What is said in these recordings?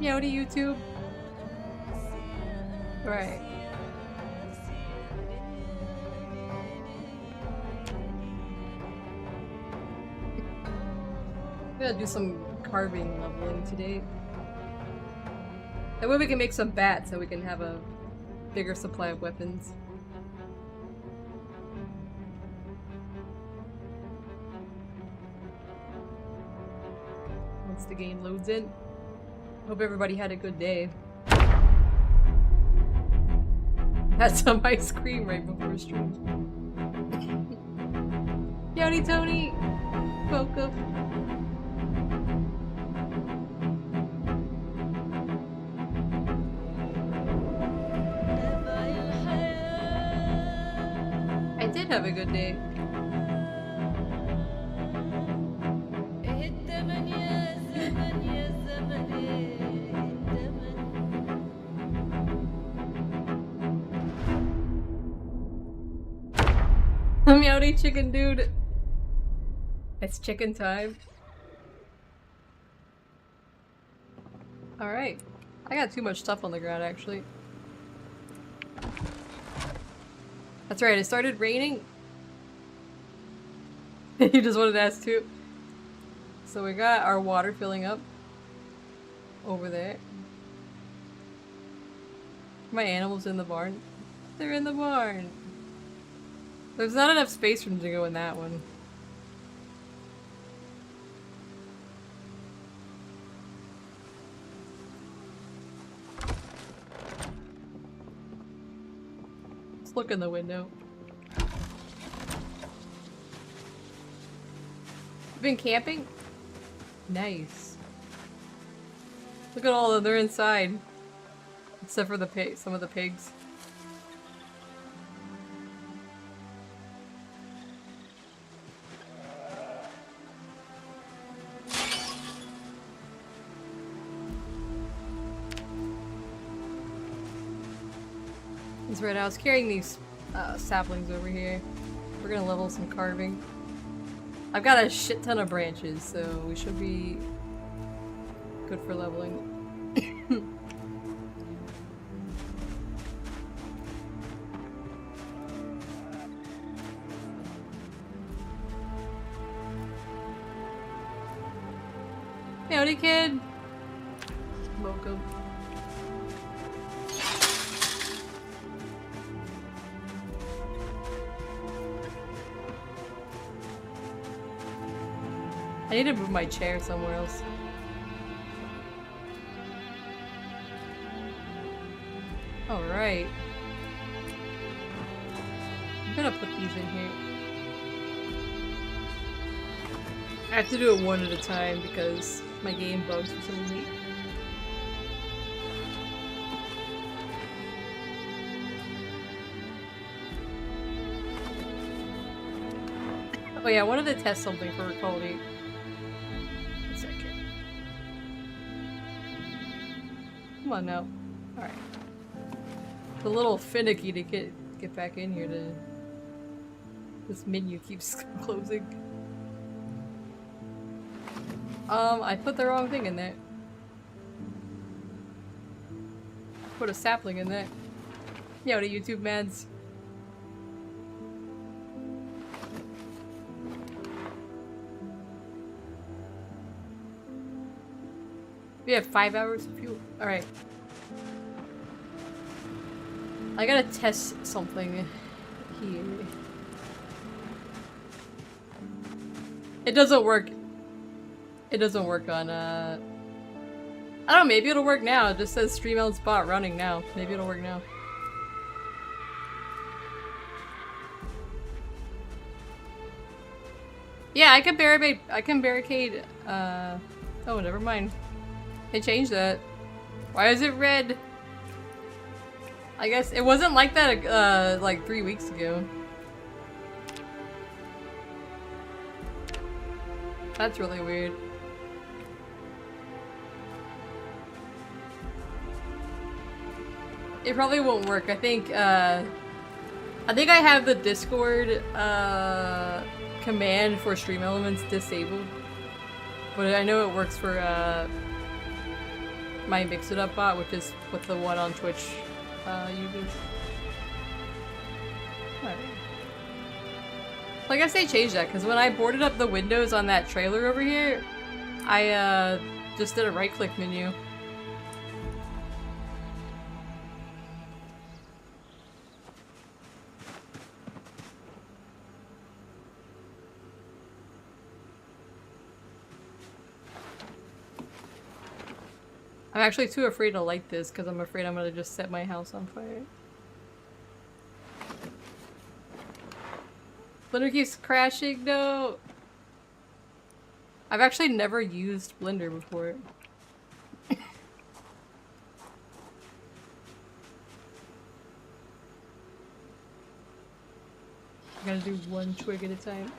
Yo to YouTube. Right. I'm gonna do some carving leveling today. That way we can make some bats so we can have a bigger supply of weapons. Once the game loads in. Hope everybody had a good day. Had some ice cream right before stream. Yowdy Tony! Welcome. I did have a good day. Meowdy chicken dude. It's chicken time. Alright. I got too much stuff on the ground actually. That's right, it started raining. You just wanted to ask too. So we got our water filling up over there. My animals in the barn. They're in the barn. There's not enough space for them to go in that one. Let's look in the window. Been camping? Nice. Look at all of them, they're inside. Except for the pig, some of the pigs. That's right, I was carrying these saplings over here. We're gonna level some carving. I've got a shit ton of branches, so we should be good for leveling. Howdy, kid! Welcome. I need to move my chair somewhere else. Alright. I'm gonna put these in here. I have to do it one at a time because my game bugs for some reason. Oh yeah, I wanted to test something for quality. A second. Come on now. Alright. It's a little finicky to get back in here to... This menu keeps closing. I put the wrong thing in there. Put a sapling in there. Yeah, what a YouTube mads. We have 5 hours of fuel. Alright. I gotta test something here. It doesn't work. It doesn't work on, I don't know, maybe it'll work now. It just says stream on spot running now. Maybe it'll work now. Yeah, I can barricade, oh, never mind. They changed that. Why is it red? I guess it wasn't like that, like 3 weeks ago. That's really weird. It probably won't work. I think I have the Discord command for stream elements disabled, but I know it works for my Mix It Up bot, which is what the one on Twitch uses. Alright. I guess they changed that, because when I boarded up the windows on that trailer over here, I just did a right-click menu. I'm actually too afraid to light this because I'm afraid I'm gonna just set my house on fire. Blender keeps crashing, no! I've actually never used Blender before. I'm gonna do one twig at a time.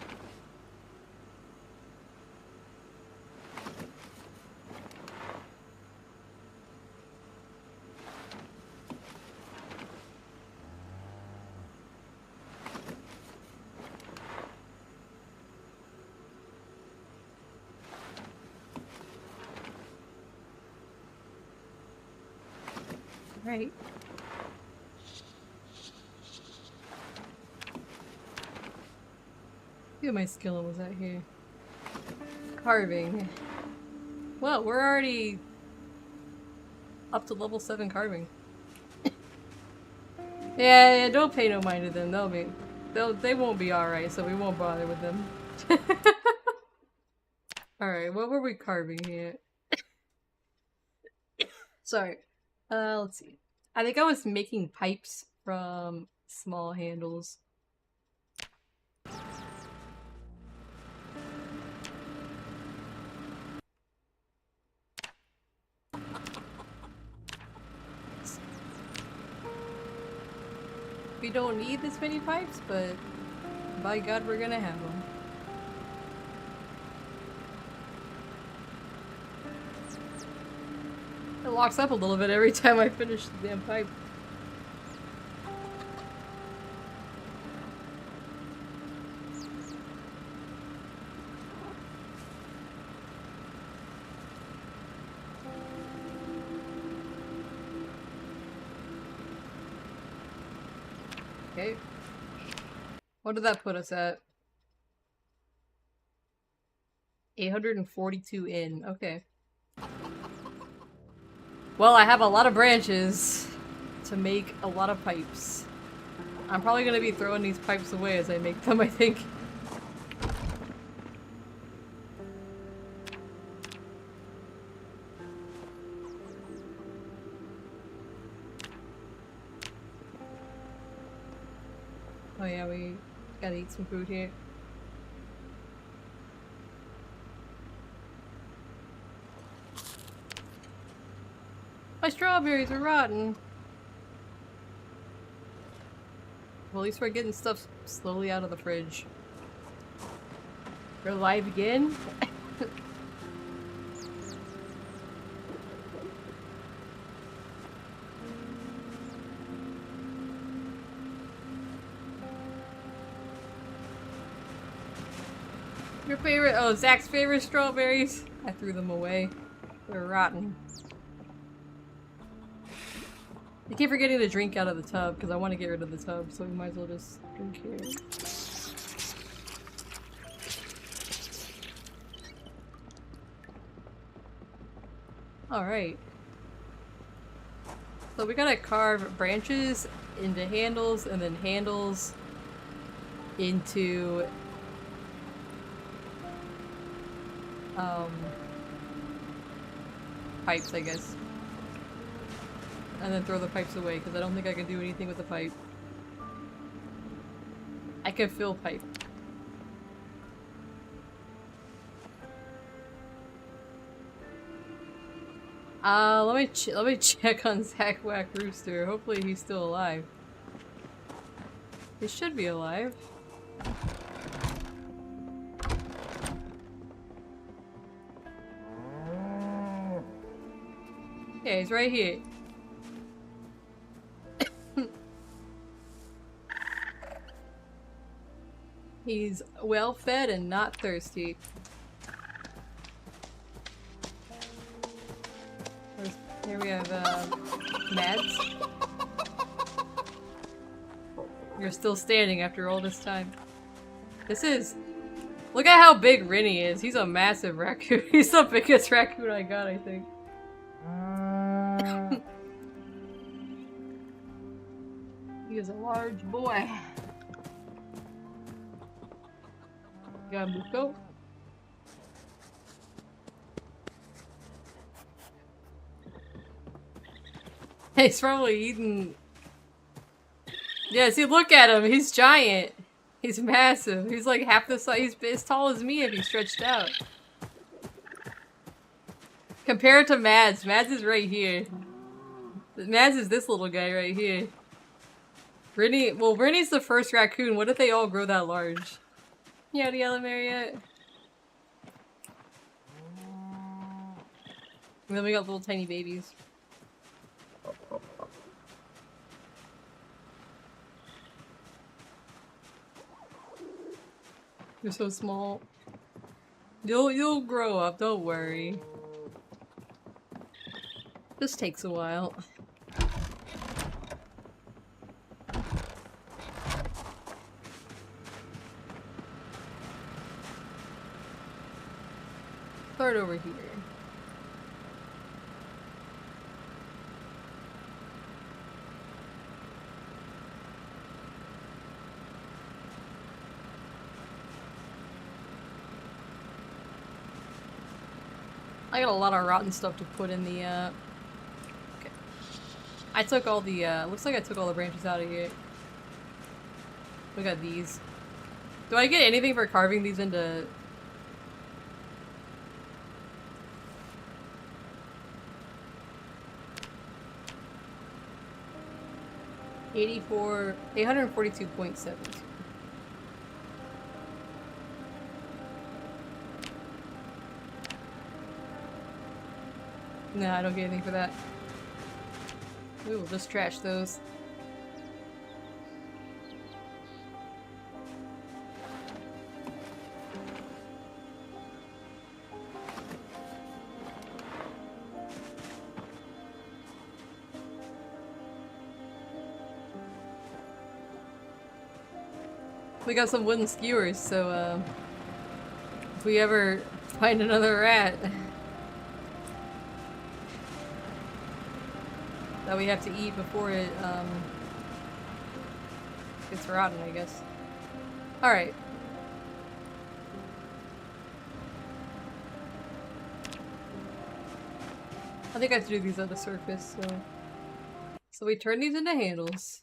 Right. See what my skill was at here. Carving. Well, we're already up to level 7 carving. Yeah, don't pay no mind to them. They won't be alright, so we won't bother with them. Alright, what were we carving here? Sorry. Let's see. I think I was making pipes from small handles. We don't need this many pipes, but by God, we're gonna have them. It locks up a little bit every time I finish the damn pipe. Okay. What did that put us at? 842 in. Okay. Well, I have a lot of branches to make a lot of pipes. I'm probably gonna be throwing these pipes away as I make them, I think. Oh yeah, we gotta eat some food here. My strawberries are rotten. Well, at least we're getting stuff slowly out of the fridge. We're live again? Your favorite? Oh, Zach's favorite strawberries? I threw them away. They're rotten. I keep forgetting to drink out of the tub because I want to get rid of the tub, so we might as well just drink here. Alright. So we gotta carve branches into handles and then handles into pipes, I guess. And then throw the pipes away, because I don't think I can do anything with the pipe. I can fill pipe. Let me check on Zach Whack Rooster. Hopefully he's still alive. He should be alive. Yeah, he's right here. He's well fed and not thirsty. Here we have, Mads. You're still standing after all this time. This is... Look at how big Rennie is. He's a massive raccoon. He's the biggest raccoon I got, I think. He is a large boy. Got Buko. He's probably eating... Yeah, see, look at him. He's giant. He's massive. He's like half the size. He's as tall as me if he's stretched out. Compared to Mads. Mads is right here. Mads is this little guy right here. Rennie, well, Rennie's the first raccoon. What if they all grow that large? Yada yada Marriott. And then we got little tiny babies. You're so small. You'll grow up, don't worry. This takes a while. Start over here. I got a lot of rotten stuff to put in the, okay. I took all the, looks like I took all the branches out of here. We got these. Do I get anything for carving these into... $842.7. No, I don't get anything for that. We will just trash those. We got some wooden skewers, so if we ever find another rat that we have to eat before it gets rotten, I guess. Alright. I think I have to do these on the surface, so we turn these into handles.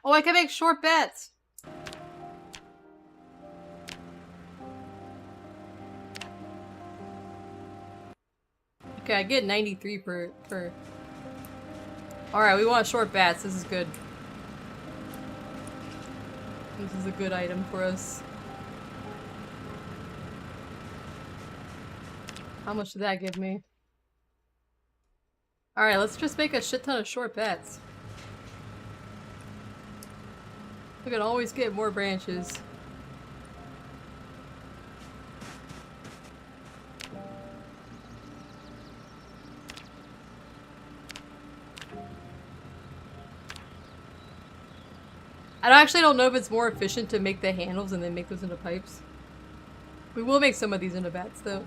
Oh, I can make short bets! Okay, I get 93 per... Alright, we want short bats. This is good. This is a good item for us. How much did that give me? Alright, let's just make a shit ton of short bats. We can always get more branches. I actually don't know if it's more efficient to make the handles and then make those into pipes. We will make some of these into bats though.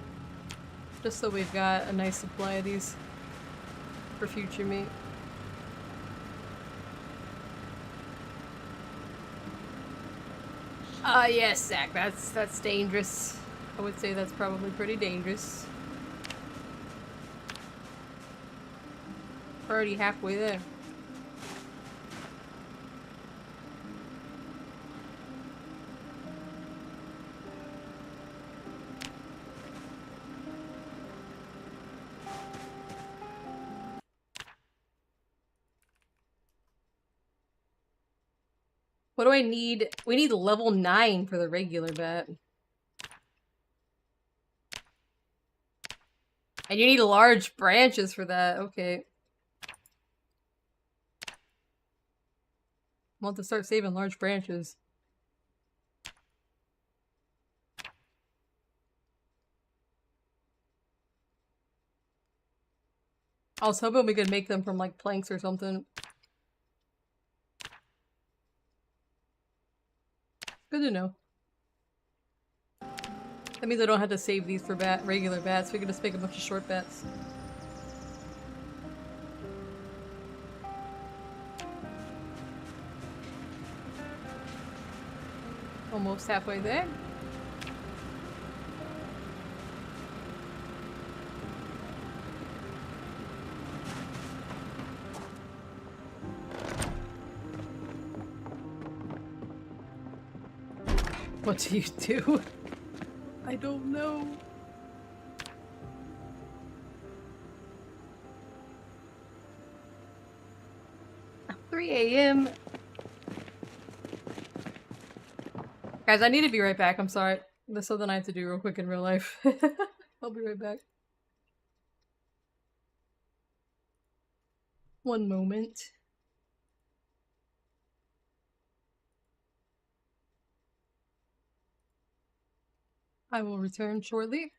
Just so we've got a nice supply of these for future meat. Yes, Zach, that's dangerous. I would say that's probably pretty dangerous. We're already halfway there. What do I need? We need level 9 for the regular bat. And you need large branches for that. Okay. I'll have to start saving large branches. I was hoping we could make them from like planks or something. Good to know. That means I don't have to save these for regular bats. We can just make a bunch of short bats. Almost halfway there. What do you do? I don't know. 3 a.m. Guys, I need to be right back. I'm sorry. There's something I have to do real quick in real life. I'll be right back. One moment. I will return shortly.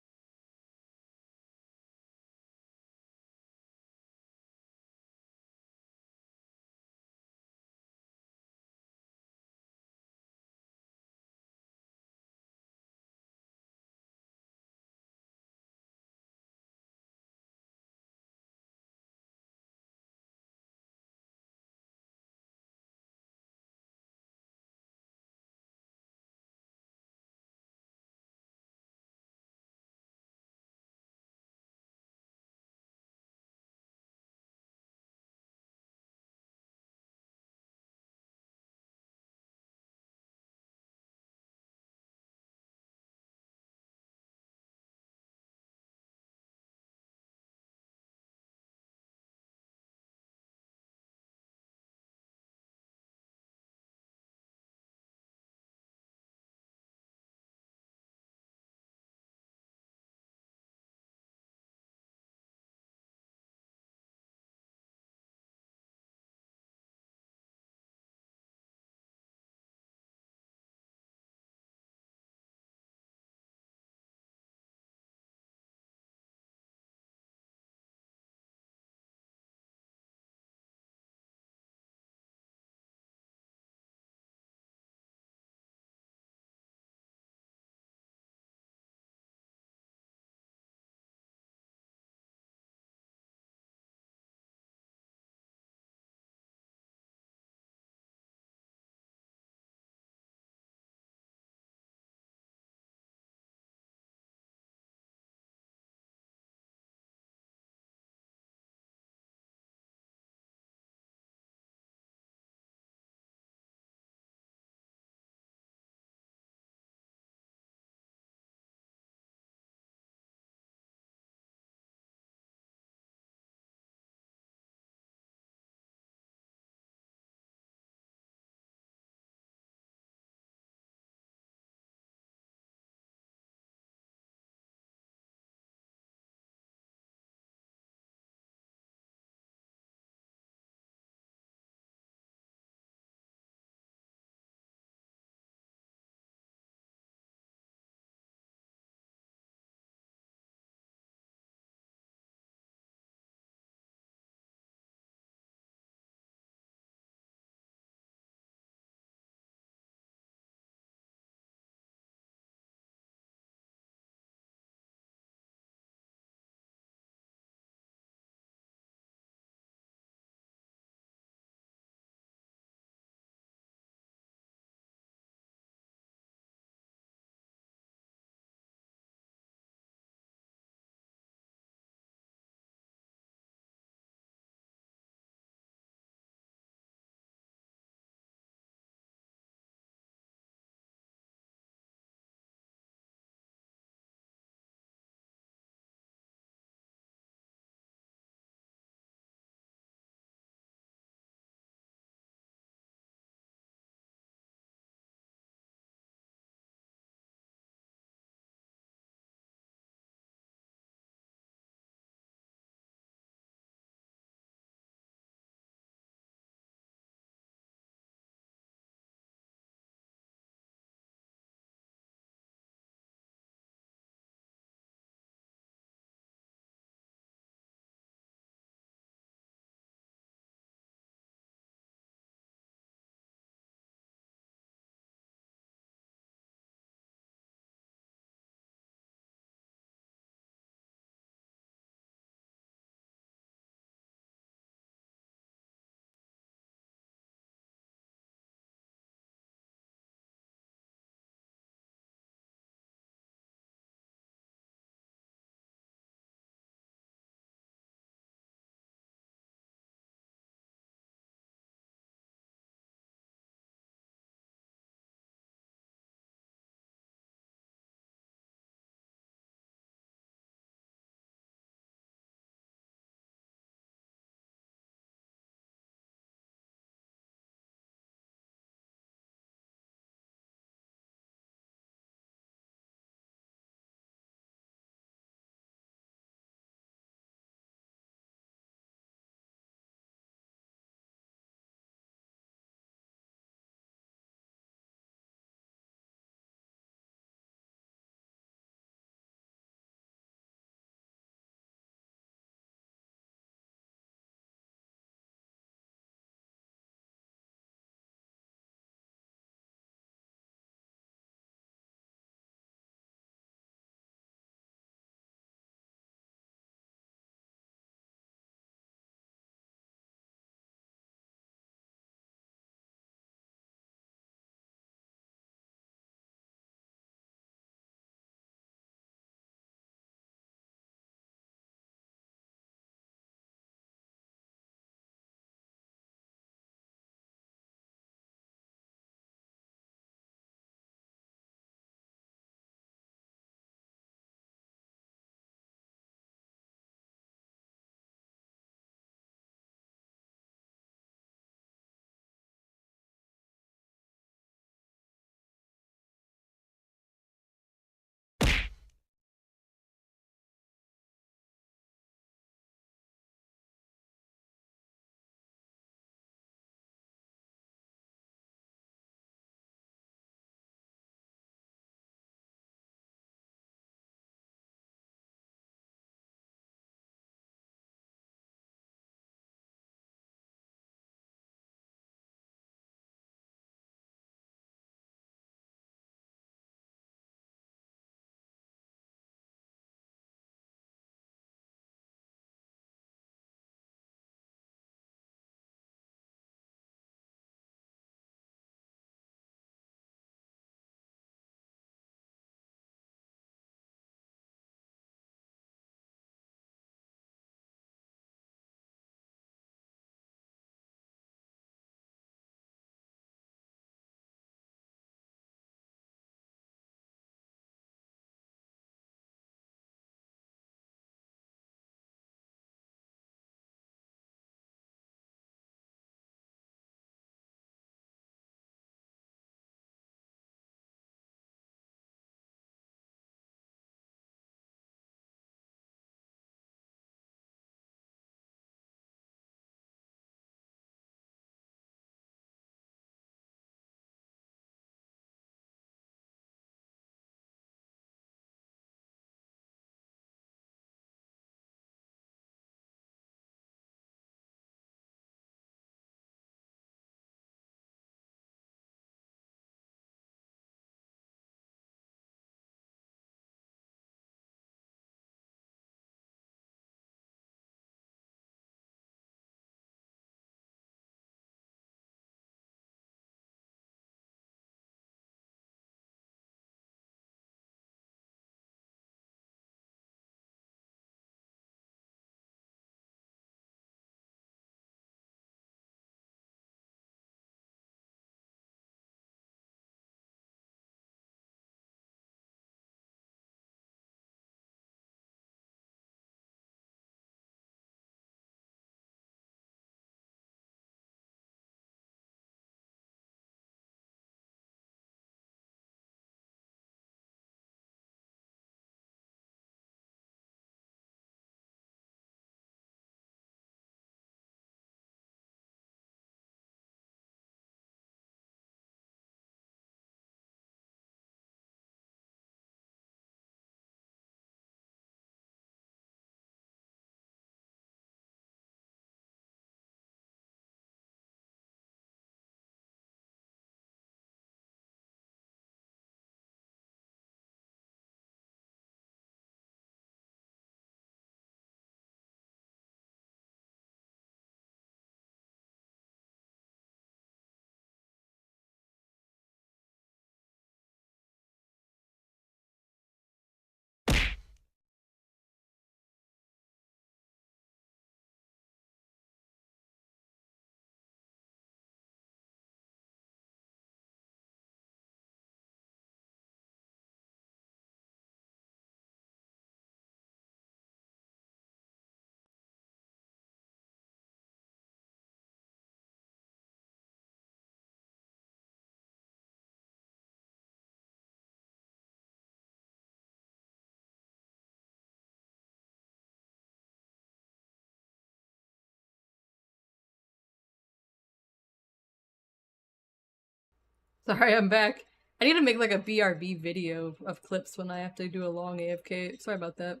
Sorry, I'm back. I need to make like a BRB video of clips when I have to do a long AFK. Sorry about that.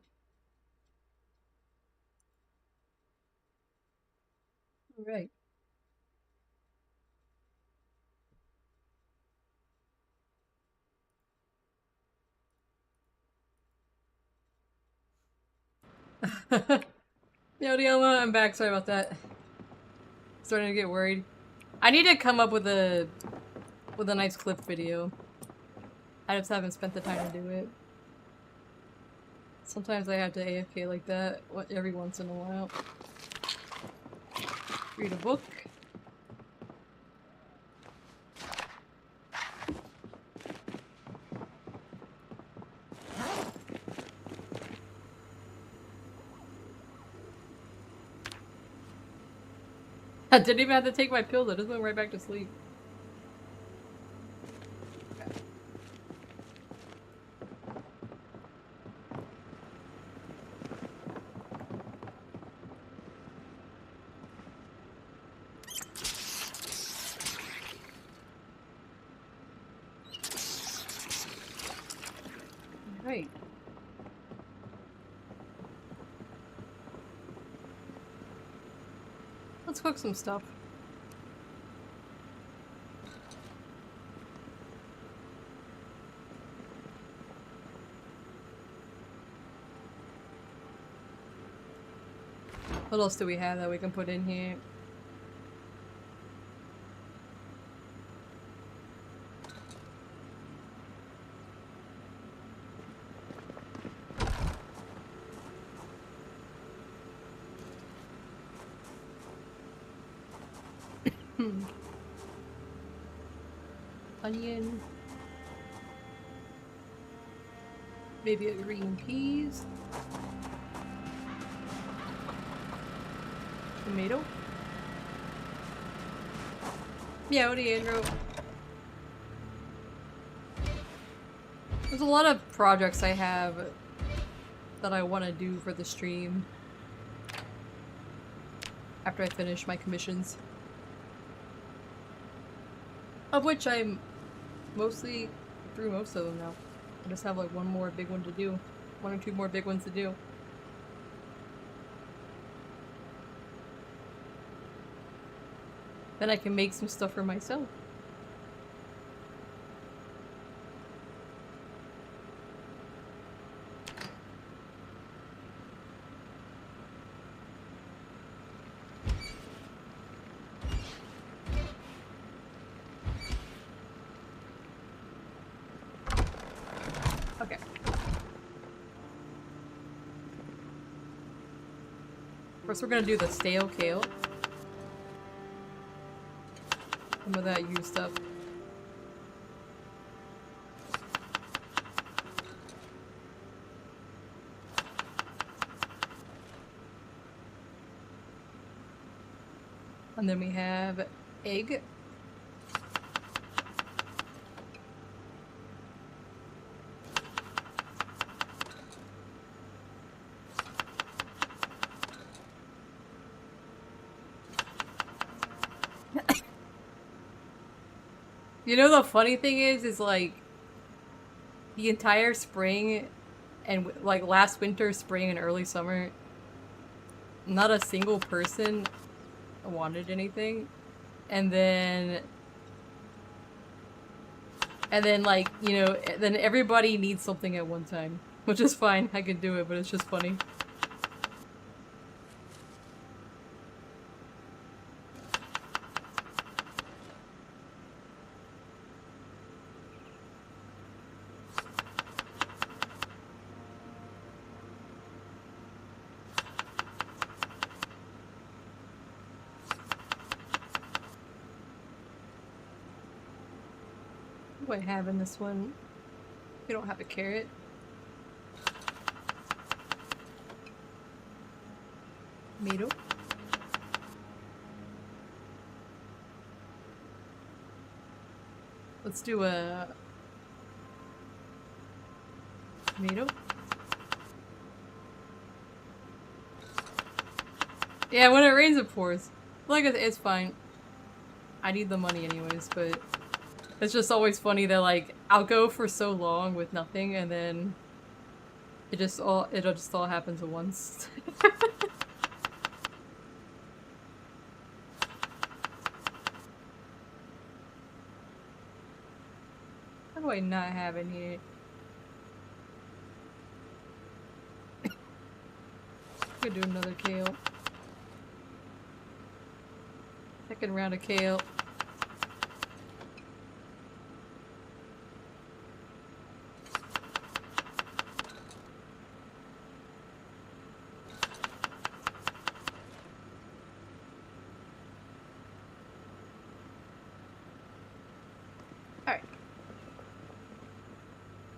Alright. Yo, Dioma, I'm back. Sorry about that. Starting to get worried. I need to come up with a nice clip video. I just haven't spent the time to do it. Sometimes I have to AFK like that every once in a while. Read a book. I didn't even have to take my pills, I just went right back to sleep. Right. Let's cook some stuff. What else do we have that we can put in here? Onion. Maybe a green peas. Tomato. Yeah, what do you, Andrew? There's a lot of projects I have that I want to do for the stream after I finish my commissions. Of which I'm mostly through most of them now. I just have like one more big one to do. One or two more big ones to do. Then I can make some stuff for myself. Okay. First we're gonna do the stale kale. Some of that used up. And then we have egg. You know the funny thing is like the entire spring and like last winter, spring, and early summer, not a single person wanted anything. And then like, you know, then everybody needs something at one time. Which is fine, I can do it, but it's just funny. What do I have in this one? We don't have a carrot. Tomato. Let's do a tomato. Yeah, when it rains it pours. Like, it's fine. I need the money anyways, but It's just always funny that like I'll go for so long with nothing and then it'll just all happens at once. What do I not have in here? Could do another kale. Second round of kale. Alright.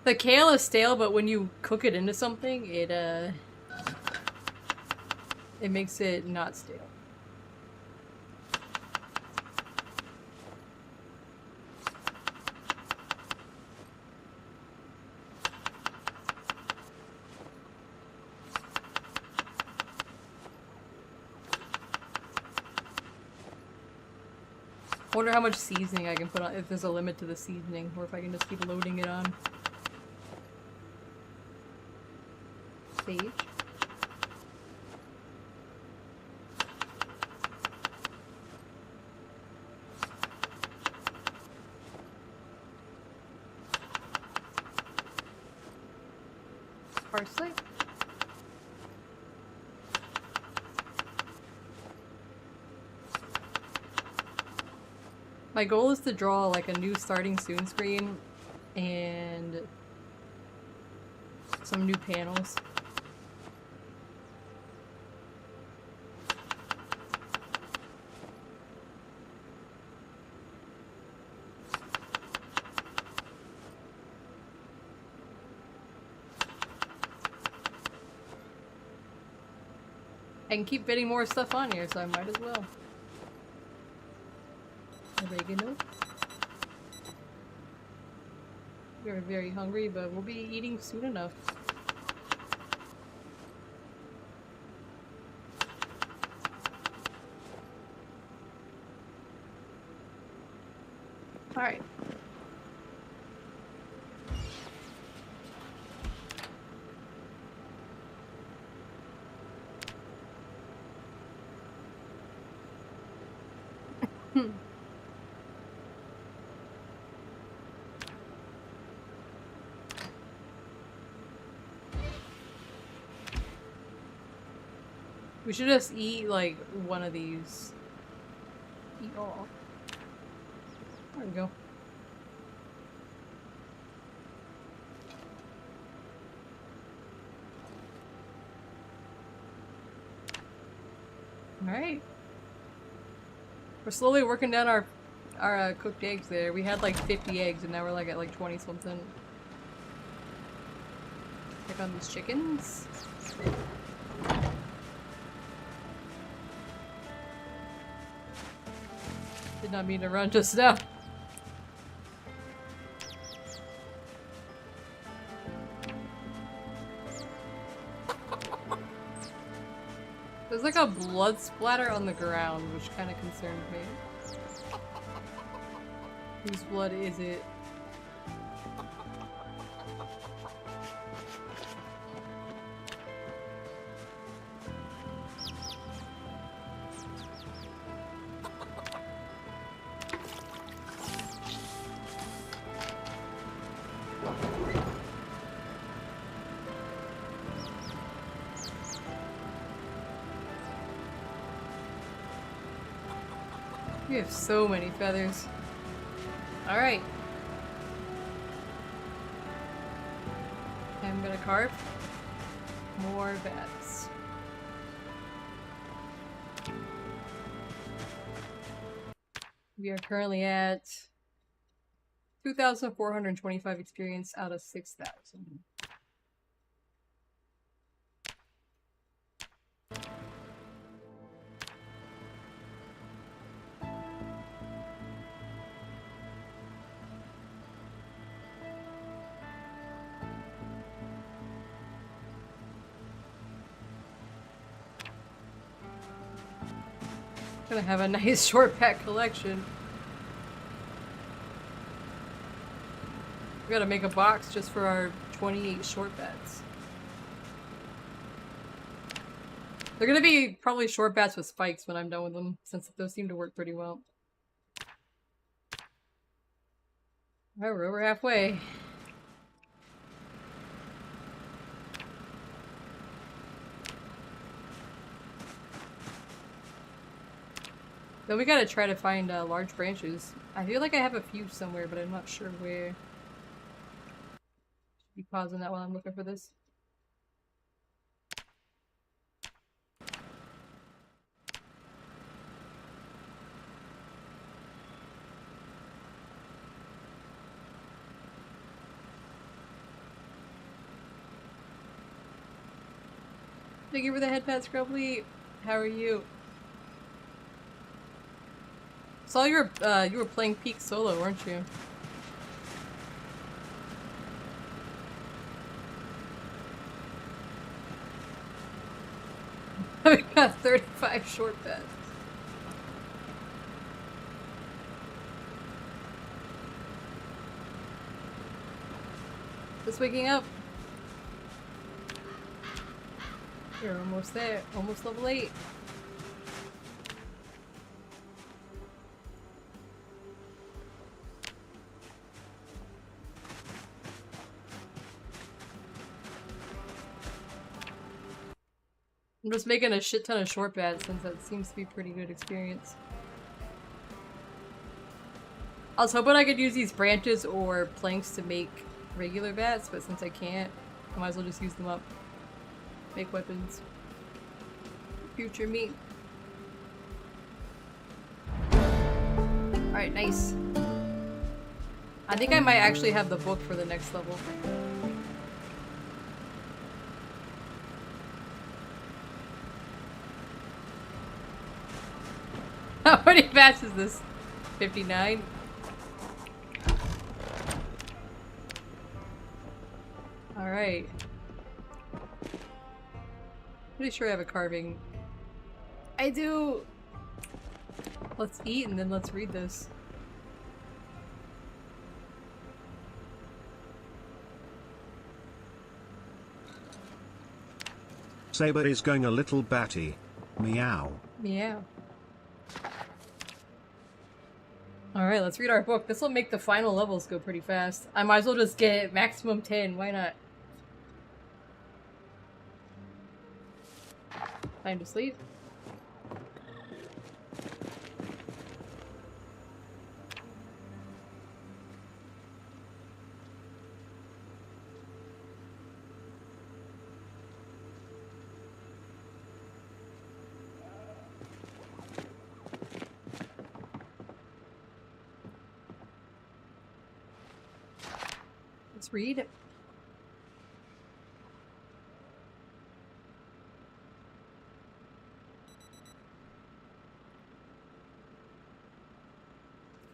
The kale is stale, but when you cook it into something, it makes it not stale. I wonder how much seasoning I can put on, if there's a limit to the seasoning, or if I can just keep loading it on. Sage. Parsley. My goal is to draw like a new starting soon screen and some new panels. I can keep fitting more stuff on here, so I might as well. Oregano. We're very hungry, but we'll be eating soon enough. Alright. We should just eat, like, one of these. Eat all. There we go. Alright. We're slowly working down our cooked eggs there. We had like 50 eggs and now we're like at like 20 something. Check on these chickens. Did not mean to run just now. There's like a blood splatter on the ground, which kind of concerned me. Whose blood is it? We have so many feathers. Alright. I'm gonna carve more bats. We are currently at 2,425 experience out of 6,000. Gonna have a nice short pack collection. We gotta make a box just for our 28 short bats. They're gonna be probably short bats with spikes when I'm done with them, since those seem to work pretty well. Alright, we're over halfway. Then we gotta try to find large branches. I feel like I have a few somewhere, but I'm not sure where. Should be pausing that while I'm looking for this. Thank you for the head pat, Scrubbly. How are you? Saw you were playing Peak solo, weren't you? We got 35 short bets. Just waking up. You're almost there. Almost level 8. I'm just making a shit ton of short bats since that seems to be a pretty good experience. I was hoping I could use these branches or planks to make regular bats, but since I can't, I might as well just use them up. Make weapons. Future me. Alright, nice. I think I might actually have the book for the next level. How many bats is this? 59? Alright. Pretty sure I have a carving. I do! Let's eat and then let's read this. Saber is going a little batty. Meow. Meow. Alright, let's read our book. This will make the final levels go pretty fast. I might as well just get maximum 10, why not? Time to sleep. Let's read.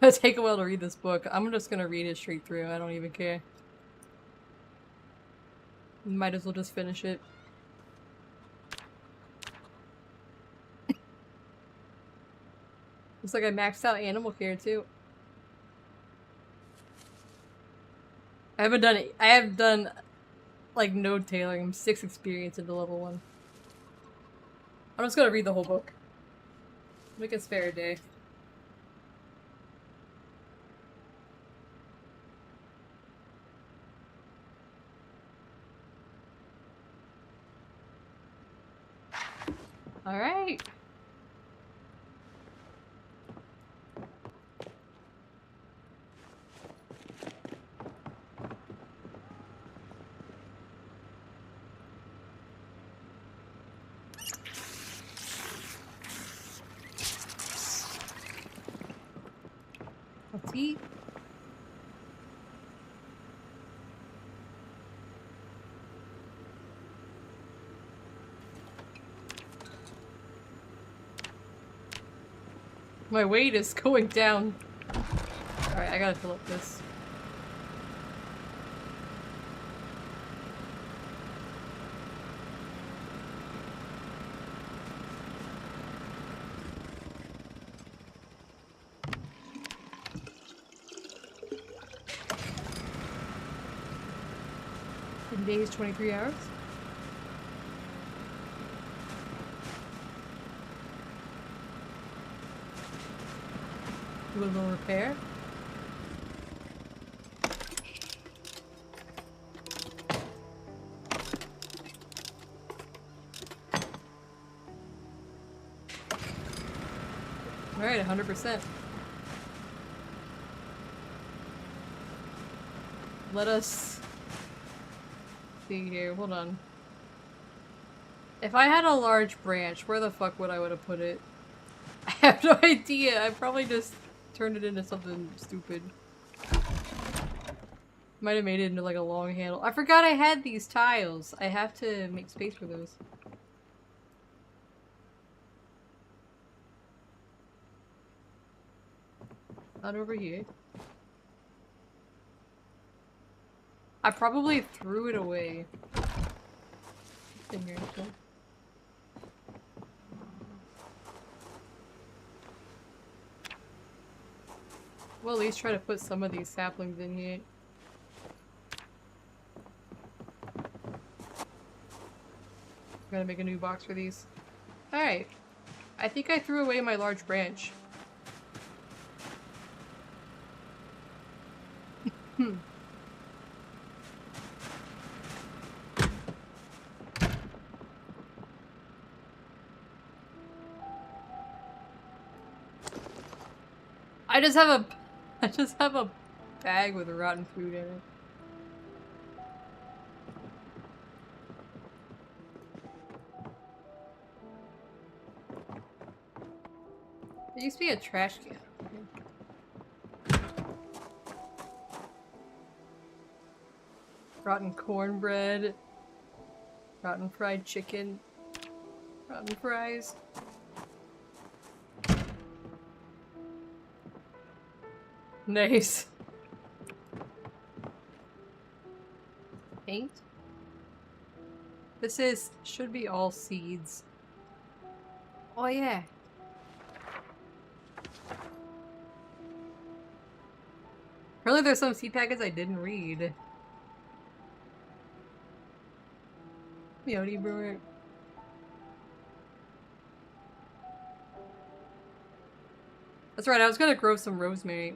It'll take a while to read this book. I'm just gonna read it straight through. I don't even care. Might as well just finish it. Looks like I maxed out animal care too. I haven't done it. I have done like node tailoring. I'm 6 experience into level 1. I'm just gonna read the whole book. Make a spare day. All right. Let's eat. My weight is going down. Alright, I gotta fill up this. days, 23 hours. Do a little repair. Alright, 100%. Let us see here, hold on. If I had a large branch, where the fuck would I would have put it? I have no idea. I probably just turned it into something stupid. Might have made it into like a long handle. I forgot I had these tiles. I have to make space for those. Not over here. I probably threw it away. It's in here still. We'll at least try to put some of these saplings in here. I'm gonna make a new box for these. Alright. I think I threw away my large branch. I just have a bag with rotten food in it. There used to be a trash can. Rotten cornbread. Rotten fried chicken. Rotten fries. Nice. Paint? This should be all seeds. Oh yeah. Apparently there's some seed packets I didn't read. Meowdy brewer. That's right, I was gonna grow some rosemary.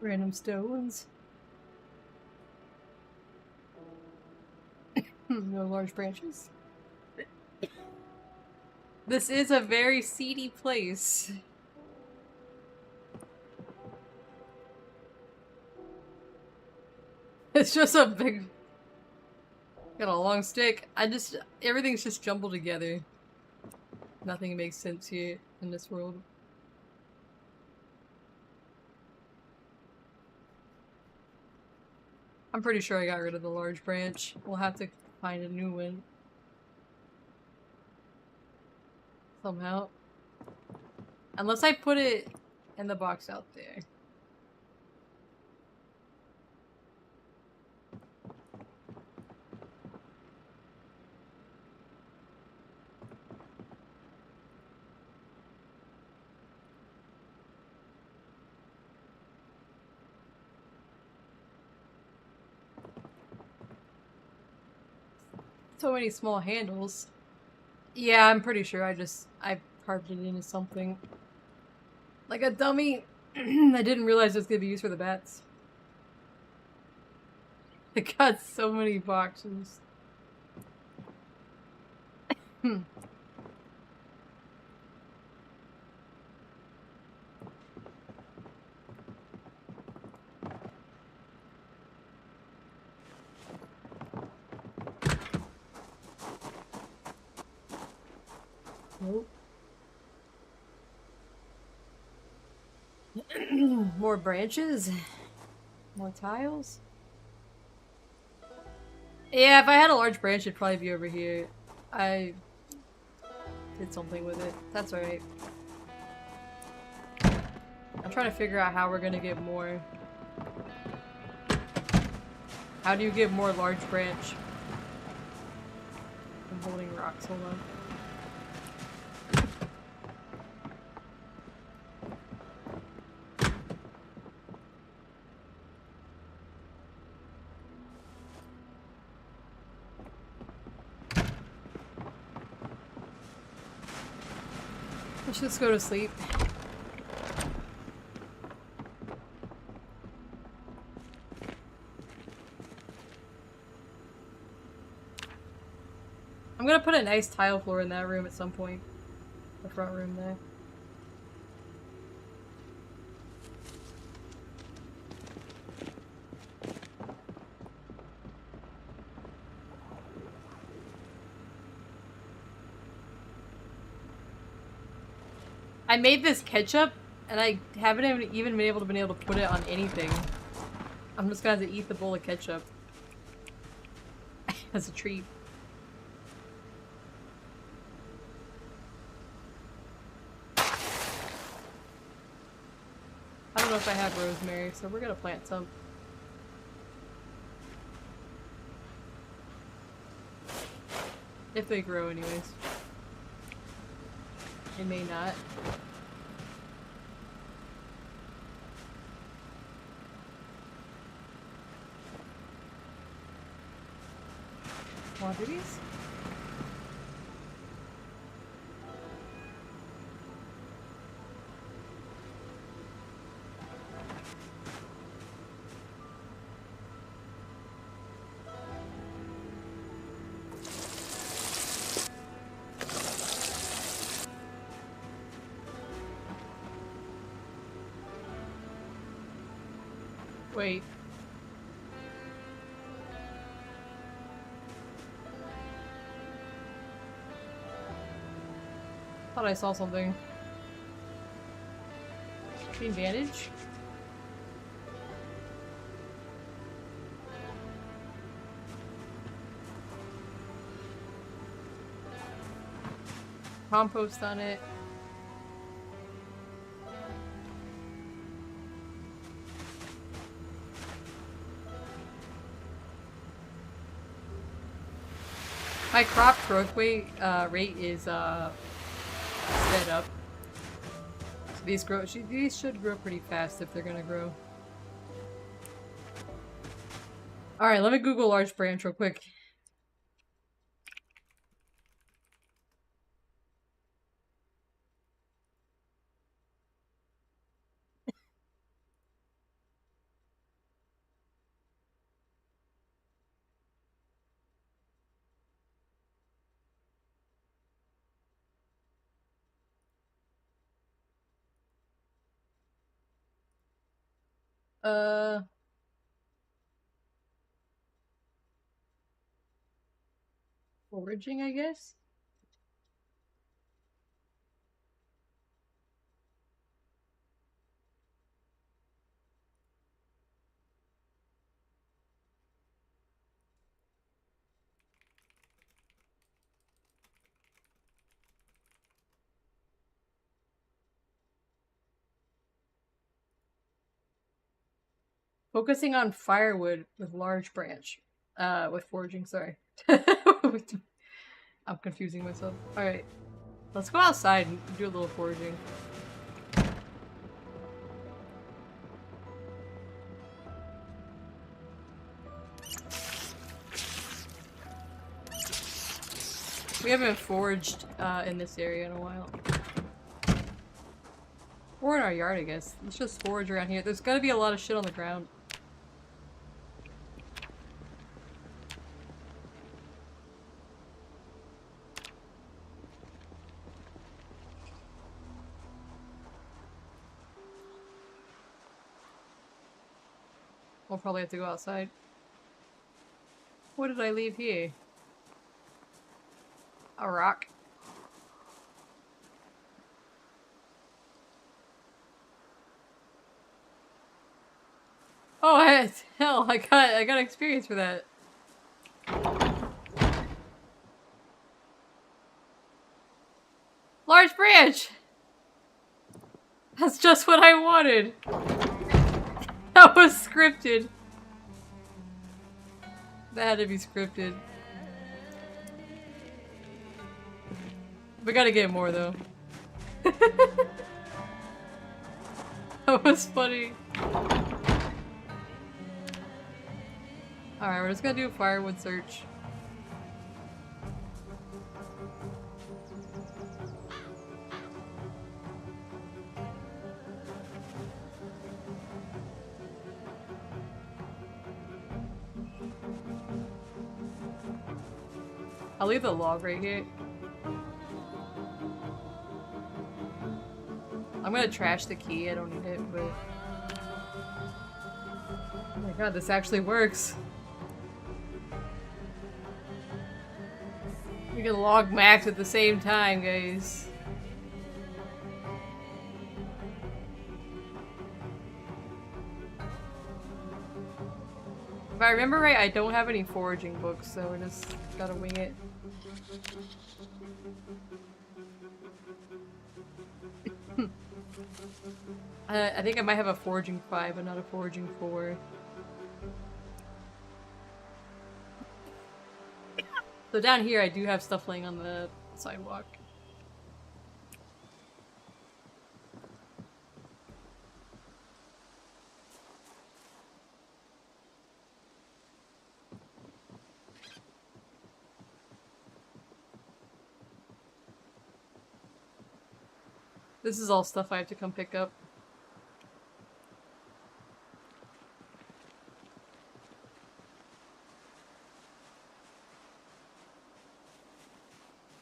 Random stones. No large branches. This is a very seedy place. It's just a big... Got a long stick. Everything's just jumbled together. Nothing makes sense here in this world. I'm pretty sure I got rid of the large branch. We'll have to find a new one. Somehow. Unless I put it in the box out there. So many small handles. Yeah, I'm pretty sure I carved it into something. Like a dummy. I didn't realize it was gonna be used for the bats. I got so many boxes. Nope. More branches? More tiles? Yeah, if I had a large branch, it'd probably be over here. did something with it. That's alright. I'm trying to figure out how we're gonna get more. How do you get more large branch? I'm holding rocks, hold on. Let's just go to sleep. I'm gonna put a nice tile floor in that room at some point. The front room there. I made this ketchup, and I haven't even been able to put it on anything. I'm just gonna have to eat the bowl of ketchup. As a treat. I don't know if I have rosemary, so we're gonna plant some. If they grow anyways. It may not. Quantities? Wait. Thought I saw something. The advantage? Compost on it. My crop growth rate is sped up. So these should grow pretty fast if they're gonna grow. All right, let me Google large branch real quick. Foraging, I guess? Focusing on firewood with large branch. With foraging, sorry. I'm confusing myself. Alright. Let's go outside and do a little foraging. We haven't foraged in this area in a while. Or in our yard, I guess. Let's just forage around here. There's gotta be a lot of shit on the ground. We'll probably have to go outside. What did I leave here? A rock. Oh, hell, I got experience for that. Large branch! That's just what I wanted. That was scripted. That had to be scripted. We gotta get more though. That was funny. Alright, we're just gonna do a firewood search. I'll leave the log right here. I'm gonna trash the key, I don't need it, but... Oh my god, this actually works. We can log max at the same time, guys. If I remember right, I don't have any foraging books, so I just gotta wing it. I think I might have a foraging 5, but not a foraging 4. So down here, I do have stuff laying on the sidewalk. This is all stuff I have to come pick up.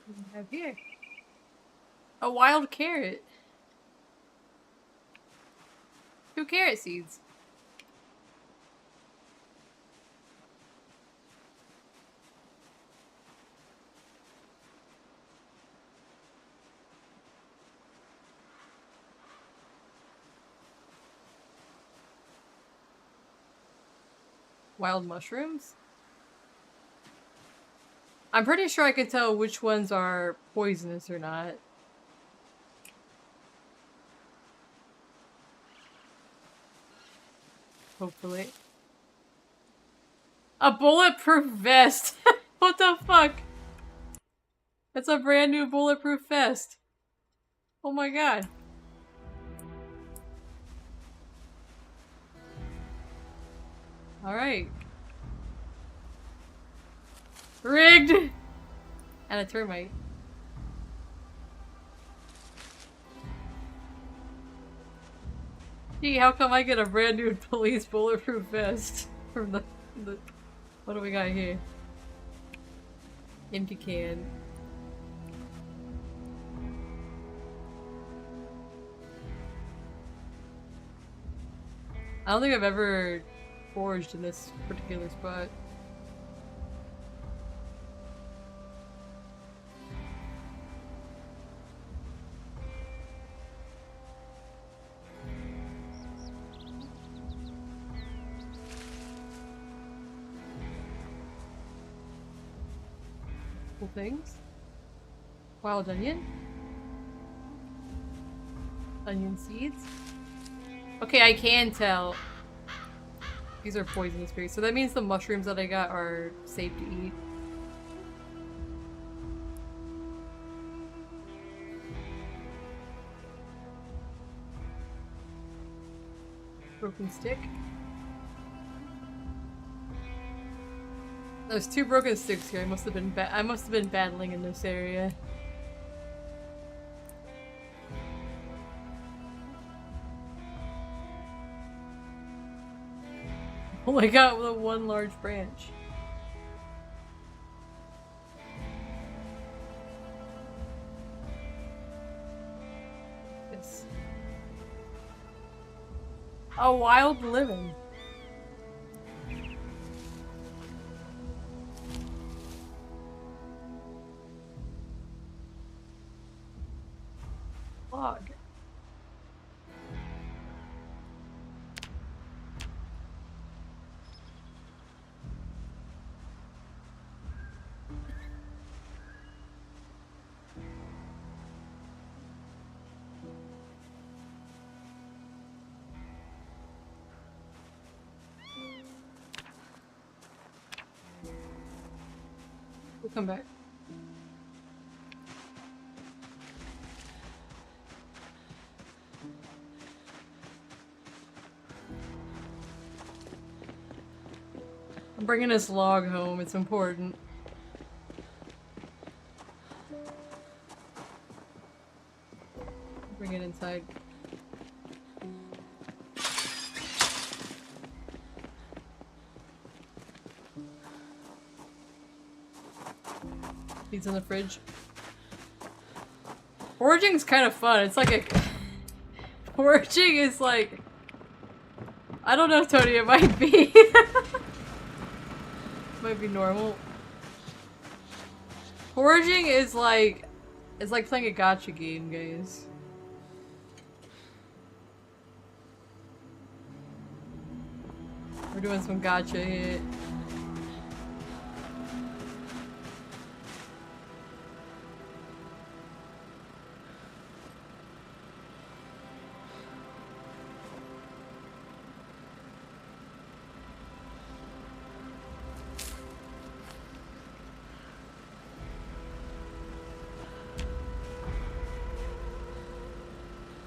What do we have here? A wild carrot. 2 carrot seeds. Wild mushrooms? I'm pretty sure I can tell which ones are poisonous or not. Hopefully. A bulletproof vest! What the fuck? That's a brand new bulletproof vest. Oh my god. Alright. Rigged! And a termite. Gee, how come I get a brand new police bulletproof vest from the what do we got here? Empty can. I don't think I've ever foraged in this particular spot. Cool things. Wild onion. Onion seeds. Okay, I can tell. These are poisonous berries, so that means the mushrooms that I got are safe to eat. Broken stick. There's 2 broken sticks here. I must have been battling in this area. Oh my god, with a 1 large branch. Yes. A wild lemon. Log. We'll come back. I'm bringing this log home, it's important. Bring it inside. He's in the fridge. Foraging's kind of fun. It's like a... Foraging is like... I don't know, Tony, it might be. Might be normal. Foraging is like... It's like playing a gacha game, guys. We're doing some gacha here.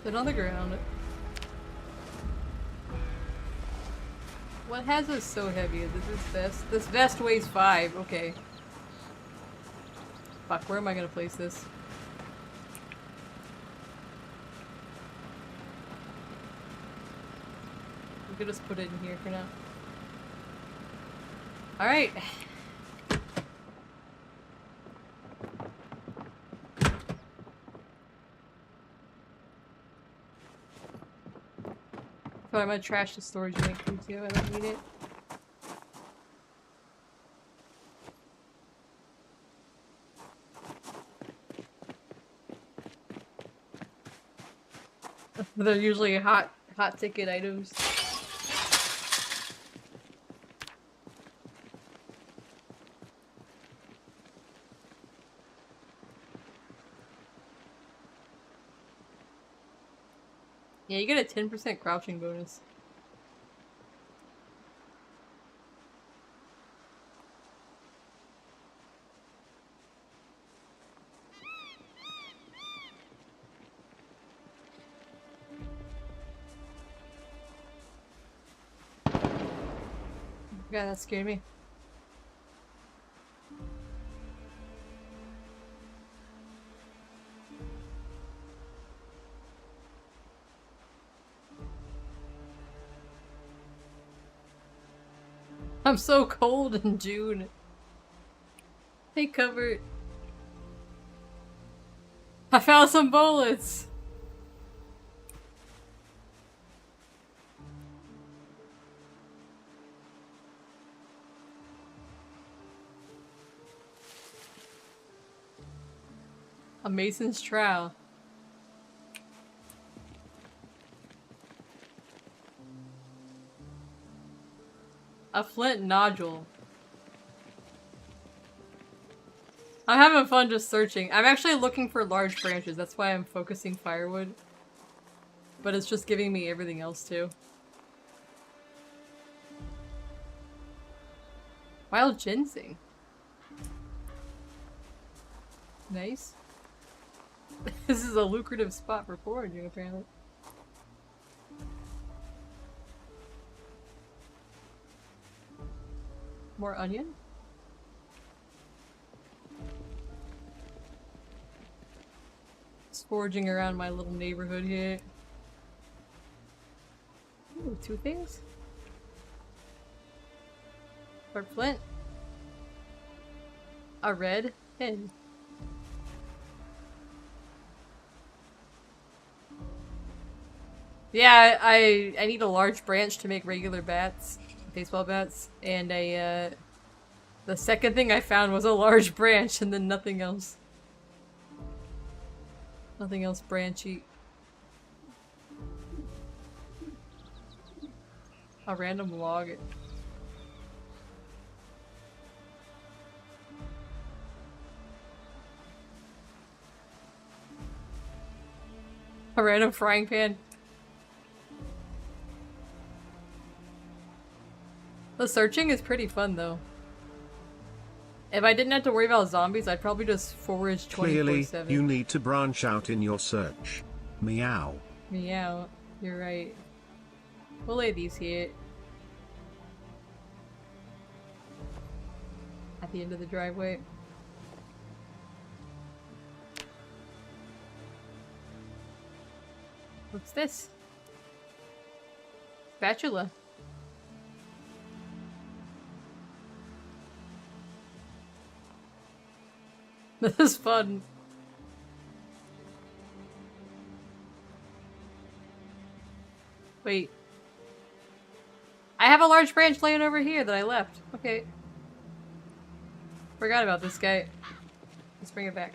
Sit on the ground. What has us so heavy? This is vest. This vest weighs 5. Okay. Fuck, where am I gonna place this? We could just put it in here for now. Alright. So I'm gonna trash the storage unit too. I don't need it. They're usually hot ticket items. Yeah, you get a 10% crouching bonus. Yeah, that scared me. I'm so cold in June. Hey, covered. I found some bullets. A Mason's trowel. A flint nodule. I'm having fun just searching. I'm actually looking for large branches. That's why I'm focusing firewood. But it's just giving me everything else too. Wild ginseng. Nice. This is a lucrative spot for foraging, apparently. More onion? Just foraging around my little neighborhood here. Ooh, 2 things? For flint. A red pin. Yeah, I need a large branch to make regular bats, baseball bats, and the second thing I found was a large branch and then nothing else. Nothing else branchy. A random log. A random frying pan. The searching is pretty fun though. If I didn't have to worry about zombies, I'd probably just forage 24/7. Clearly, you need to branch out in your search. Meow. Meow. You're right. We'll lay these here. At the end of the driveway. What's this? Spatula. This is fun. Wait. I have a large branch laying over here that I left. Okay. Forgot about this guy. Let's bring it back.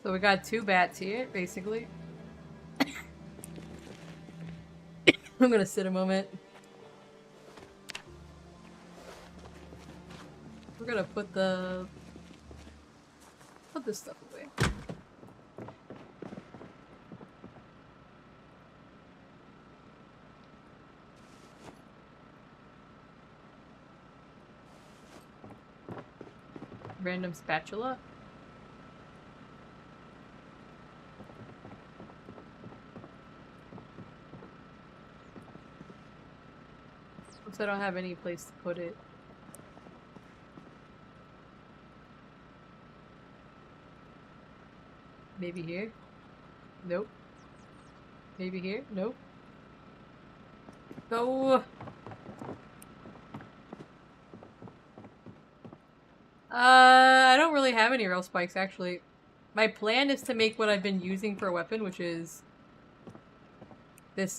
So we got 2 bats here, basically. I'm gonna sit a moment. We're gonna put this stuff away. Random spatula. Oops, I don't have any place to put it. Maybe here? Nope. Maybe here? Nope. Go! I don't really have any rail spikes, actually. My plan is to make what I've been using for a weapon, which is this,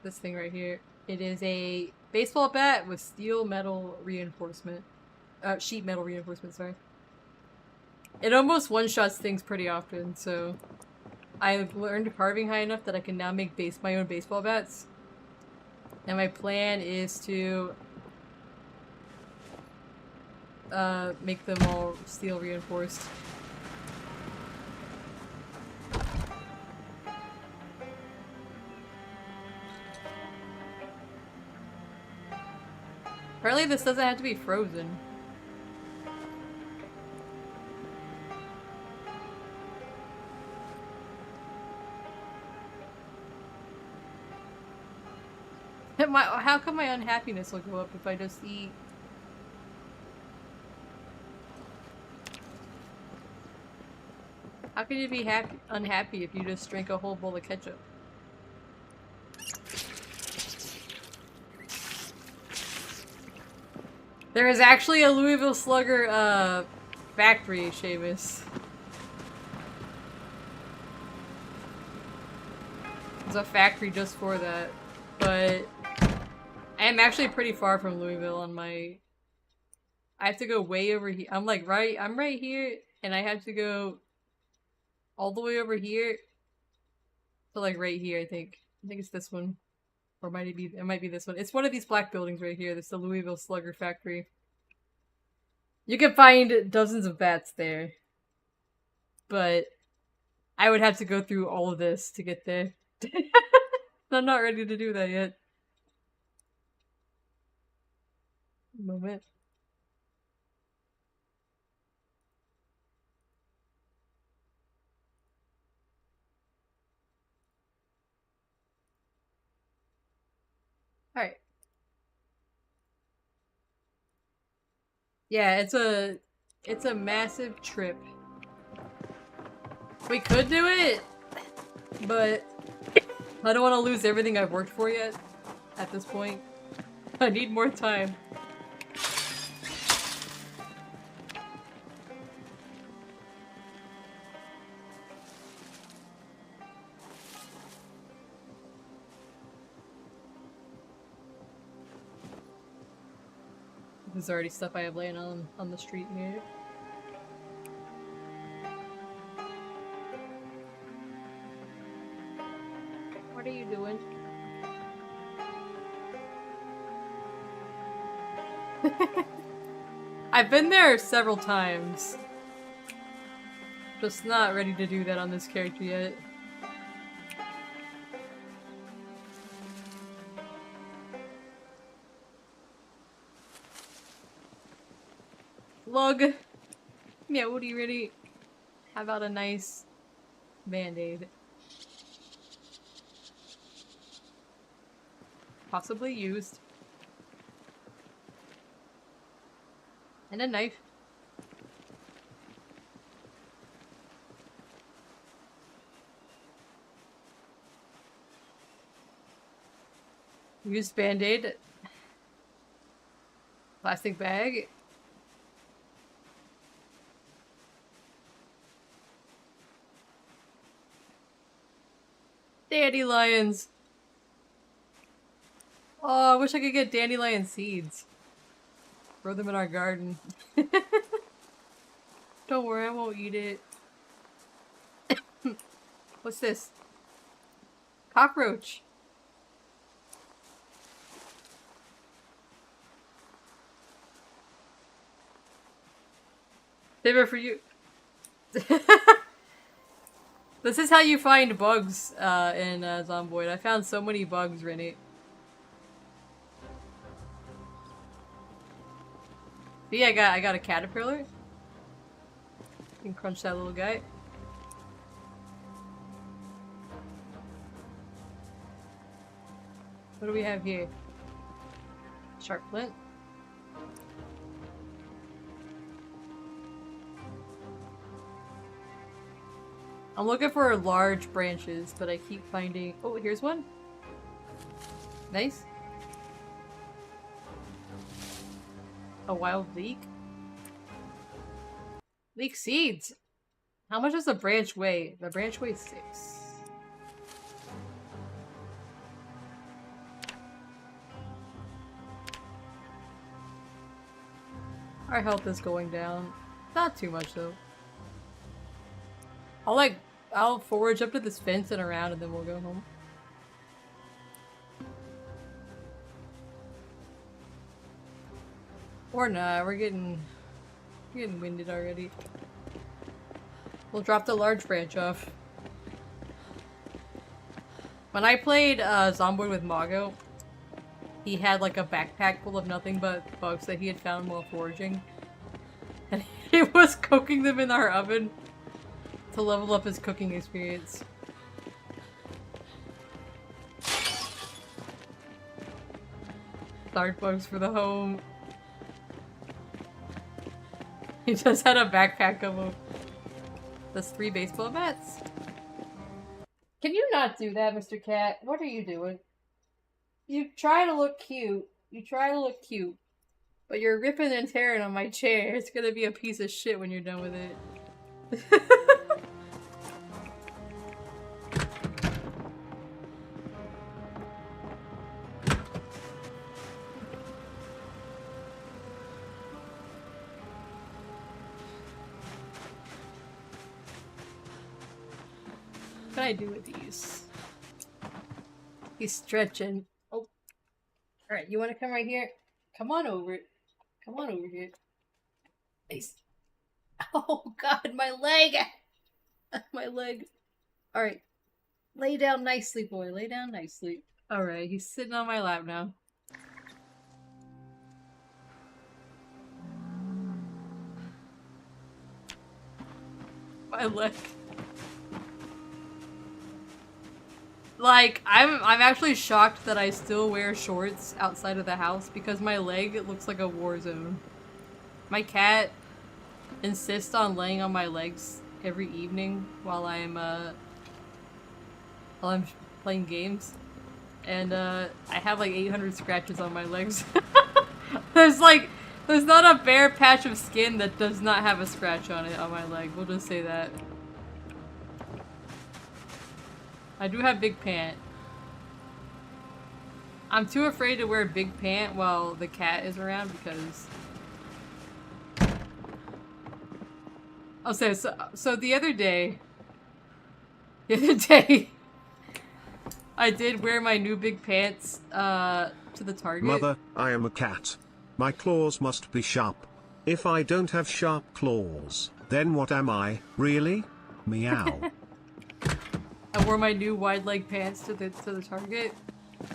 this thing right here. It is a baseball bat with steel metal reinforcement. Sheet metal reinforcement, sorry. It almost one-shots things pretty often, so I've learned carving high enough that I can now make my own baseball bats. And my plan is to make them all steel reinforced. Apparently this doesn't have to be frozen. How come my unhappiness will go up if I just eat? How can you be unhappy if you just drink a whole bowl of ketchup? There is actually a Louisville Slugger, factory, Seamus. There's a factory just for that. But I am actually pretty far from Louisville on my... I have to go way over here. I'm right here, and I have to go all the way over here to like right here, I think. I think it's this one. Or it might be this one. It's one of these black buildings right here. That's the Louisville Slugger factory. You can find dozens of bats there. But I would have to go through all of this to get there. I'm not ready to do that yet. Moment. Alright. Yeah, it's a massive trip. We could do it, but I don't want to lose everything I've worked for yet at this point. I need more time. There's already stuff I have laying on the street here. What are you doing? I've been there several times. Just not ready to do that on this character yet. Lug. Yeah, would you really? How about a nice band-aid? Possibly used. And a knife. Used band-aid. Plastic bag. Dandelions! Oh, I wish I could get dandelion seeds. Grow them in our garden. Don't worry, I won't eat it. What's this? Cockroach. Favorite for you. This is how you find bugs in Zomboid. I found so many bugs, Rennie. See, I got a caterpillar. You can crunch that little guy. What do we have here? Sharp flint. I'm looking for large branches, but I keep finding... Oh, here's one. Nice. A wild leek. Leek seeds! How much does a branch weigh? The branch weighs 6. Our health is going down. Not too much though. I'll forage up to this fence and around and then we'll go home. Or not, we're getting winded already. We'll drop the large branch off. When I played Zomboid with Mago, he had like a backpack full of nothing but bugs that he had found while foraging. And he was cooking them in our oven to level up his cooking experience. Dart bugs for the home. He just had a backpack of them. That's 3 baseball bats. Can you not do that, Mr. Cat? What are you doing? You try to look cute. You try to look cute. But you're ripping and tearing on my chair. It's gonna be a piece of shit when you're done with it. What can I do with these? He's stretching. Oh. Alright, you wanna come right here? Come on over. Come on over here. Nice. Oh god, my leg! My leg. Alright. Lay down nicely, boy. Lay down nicely. Alright, he's sitting on my lap now. My leg. Like, I'm actually shocked that I still wear shorts outside of the house because my leg looks like a war zone. My cat insists on laying on my legs every evening while I'm playing games. And I have like 800 scratches on my legs. There's not a bare patch of skin that does not have a scratch on it on my leg. We'll just say that. I do have big pant. I'm too afraid to wear big pant while the cat is around because... I'll say, so the other day... I did wear my new big pants, to the Target. Mother, I am a cat. My claws must be sharp. If I don't have sharp claws, then what am I, really? Meow. I wore my new wide leg pants to the Target,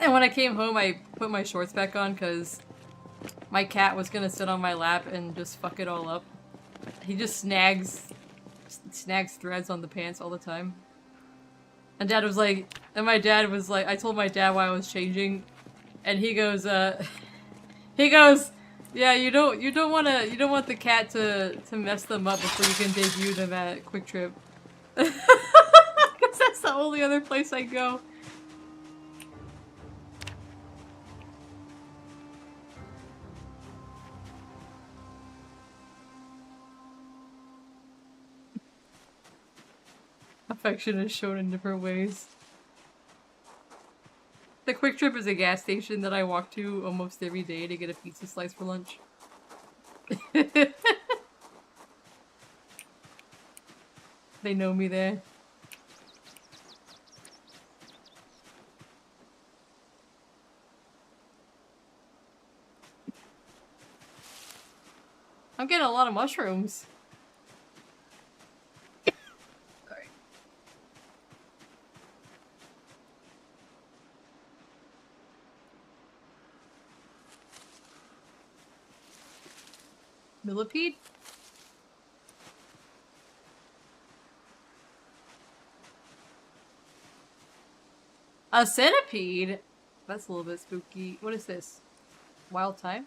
and when I came home, I put my shorts back on because my cat was gonna sit on my lap and just fuck it all up. He just snags threads on the pants all the time. And Dad was like, and my dad was like, I told my dad why I was changing, and he goes, yeah, you don't want the cat to mess them up before you can debut them at Quick Trip. Because that's the only other place I go. Affection is shown in different ways. The Quick Trip is a gas station that I walk to almost every day to get a pizza slice for lunch. They know me there. I'm getting a lot of mushrooms. Sorry. Millipede? A centipede? That's a little bit spooky. What is this? Wild time?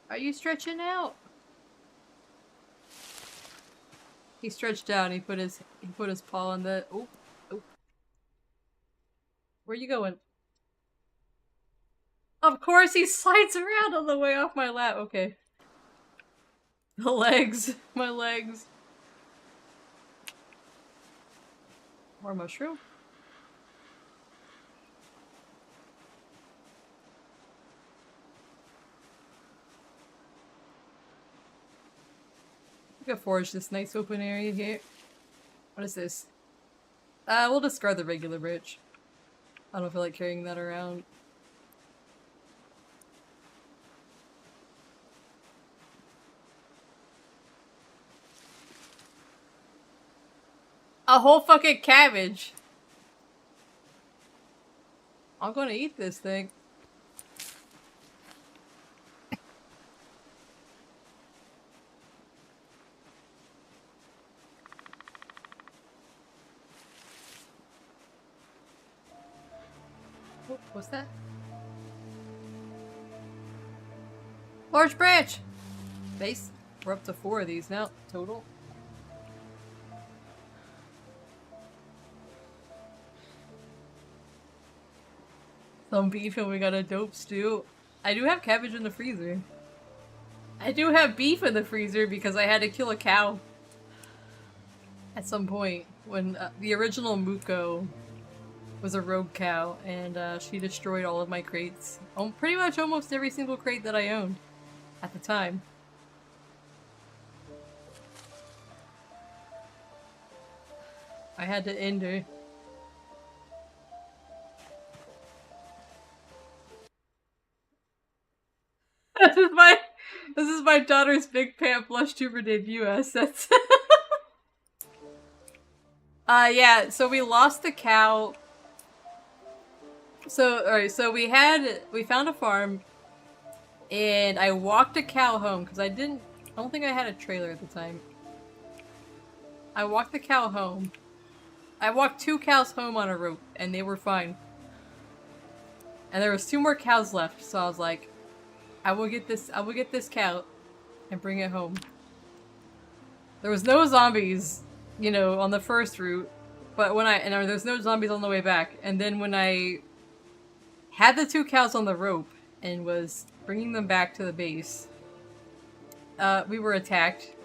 Are you stretching out? He stretched out and he put his paw on the oh. Where you going? Of course he slides around on the way off my lap. Okay. The legs. My legs. More mushroom? We could forage this nice open area here. What is this? We'll discard the regular bridge. I don't feel like carrying that around. A whole fucking cabbage! I'm gonna eat this thing. What's that? Large branch! Base. We're up to 4 of these now, total. Some beef and we got a dope stew. I do have cabbage in the freezer. I do have beef in the freezer because I had to kill a cow. At some point. When the original Muko was a rogue cow and she destroyed all of my crates. Pretty much almost every single crate that I owned at the time. I had to end her. This is my daughter's big pant blush tuber debut assets. Yeah, so we lost the cow. So, alright, so we found a farm, and I walked a cow home, because I don't think I had a trailer at the time. I walked the cow home. I walked 2 cows home on a rope, and they were fine. And there was 2 more cows left, so I was like, I will get this cow and bring it home. There was no zombies, you know, on the first route, but there's no zombies on the way back. And then when I had the 2 cows on the rope and was bringing them back to the base, we were attacked.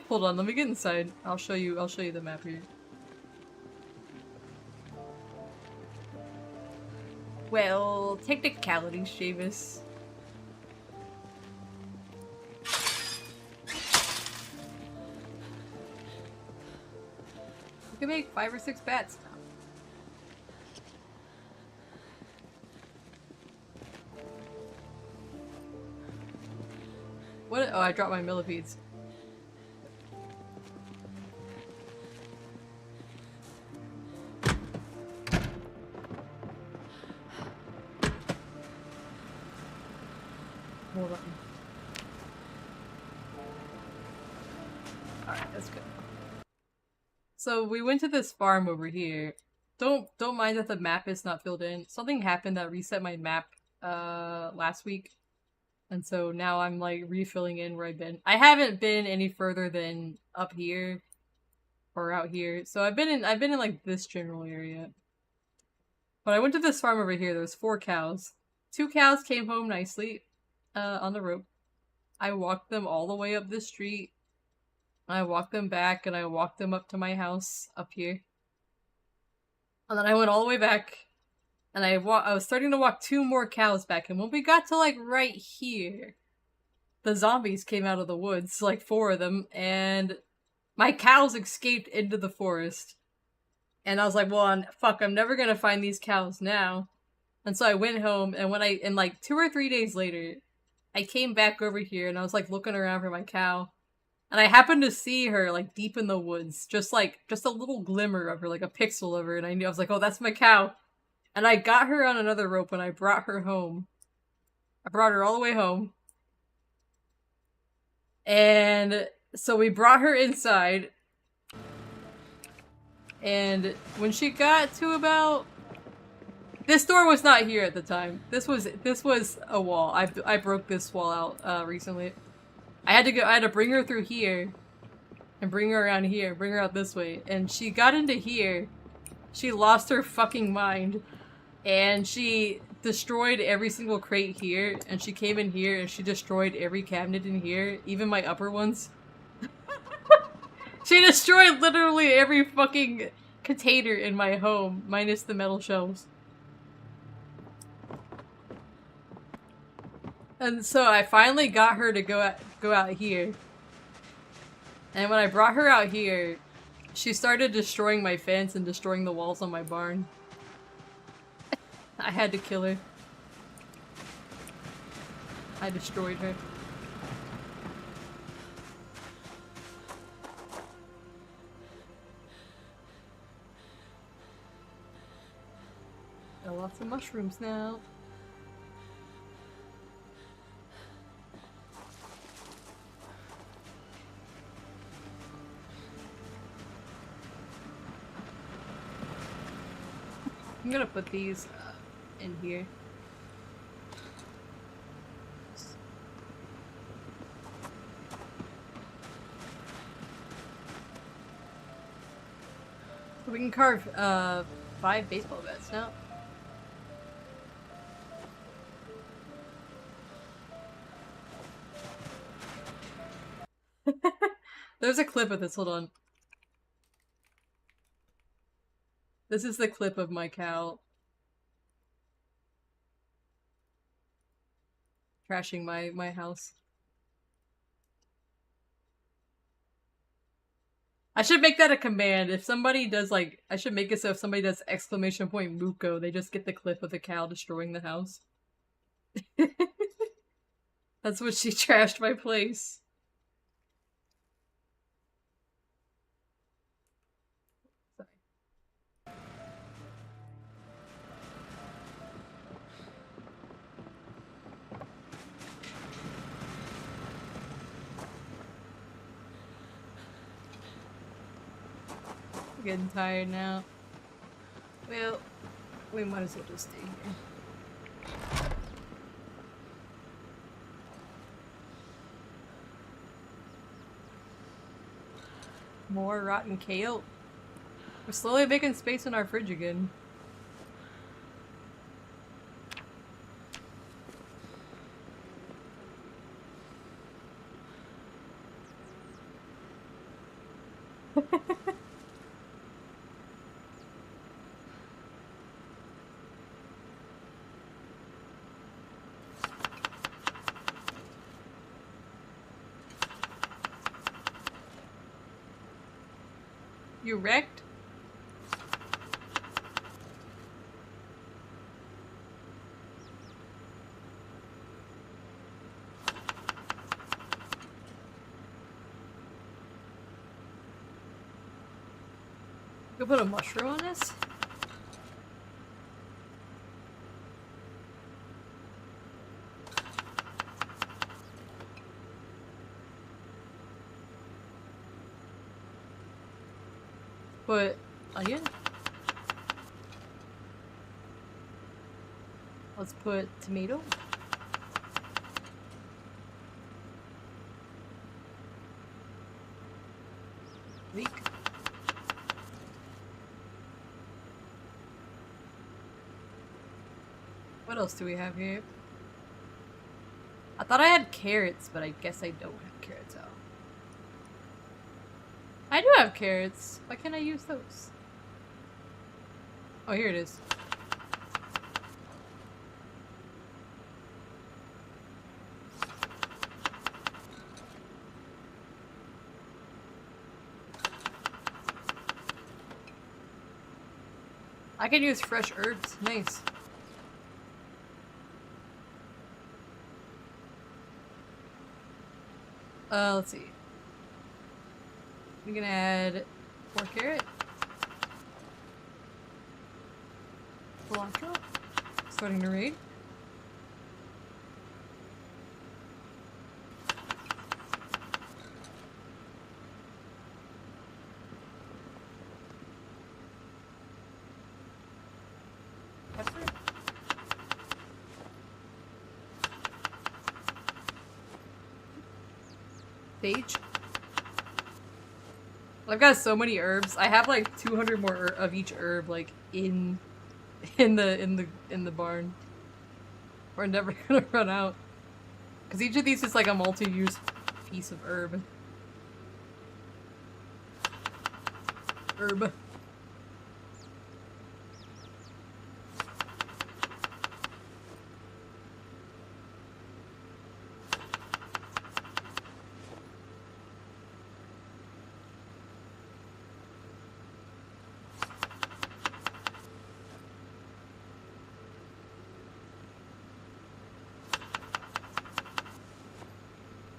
Hold on, let me get inside. I'll show you the map here. Well, technicalities, Shavis. We can make 5 or 6 bats now. What? Oh, I dropped my millipedes. More button. Alright, that's good. So we went to this farm over here. Don't mind that the map is not filled in. Something happened that reset my map last week. And so now I'm like refilling in where I've been. I haven't been any further than up here or out here. So I've been in like this general area. But I went to this farm over here. There was 4 cows. 2 cows came home nicely on the rope. I walked them all the way up the street. I walked them back and I walked them up to my house up here. And then I went all the way back and I was starting to walk 2 more cows back, and when we got to like right here, the zombies came out of the woods, like 4 of them, and my cows escaped into the forest. And I was like, well, fuck, I'm never gonna find these cows now. And so I went home, and and like 2 or 3 days later, I came back over here and I was like looking around for my cow. And I happened to see her like deep in the woods, just a little glimmer of her, like a pixel of her, and I was like, oh, that's my cow. And I got her on another rope and I brought her home. I brought her all the way home. And so we brought her inside. And when she got to about... This door was not here at the time. This was a wall. I broke this wall out recently. I had to bring her through here. And bring her around here. Bring her out this way. And she got into here. She lost her fucking mind. And she destroyed every single crate here, and she came in here and she destroyed every cabinet in here, even my upper ones. She destroyed literally every fucking container in my home, minus the metal shelves. And so I finally got her to go out here. And when I brought her out here, she started destroying my fence and destroying the walls on my barn. I had to kill her. I destroyed her. Got lots of mushrooms now. I'm gonna put these in here. We can carve 5 baseball bats now. There's a clip of this, hold on. This is the clip of my cow crashing my house. I should make that a command. If somebody does like, I should make it so if somebody does exclamation point Muko, they just get the clip of the cow destroying the house. That's what she trashed my place. Getting tired now. Well, we might as well just stay here. More rotten kale. We're slowly making space in our fridge again. You wrecked? You put a mushroom on this? Put onion? Let's put tomato. Leek. What else do we have here? I thought I had carrots, but I guess I don't have carrots out. I do have carrots. Why can't I use those? Oh, here it is. I can use fresh herbs. Nice. Let's see. We're gonna add 4 carrot. Cilantro. Starting to raid. Pepper. Sage. I've got so many herbs. I have like 200 more of each herb, like in the barn. We're never gonna run out, because each of these is like a multi-use piece of herb.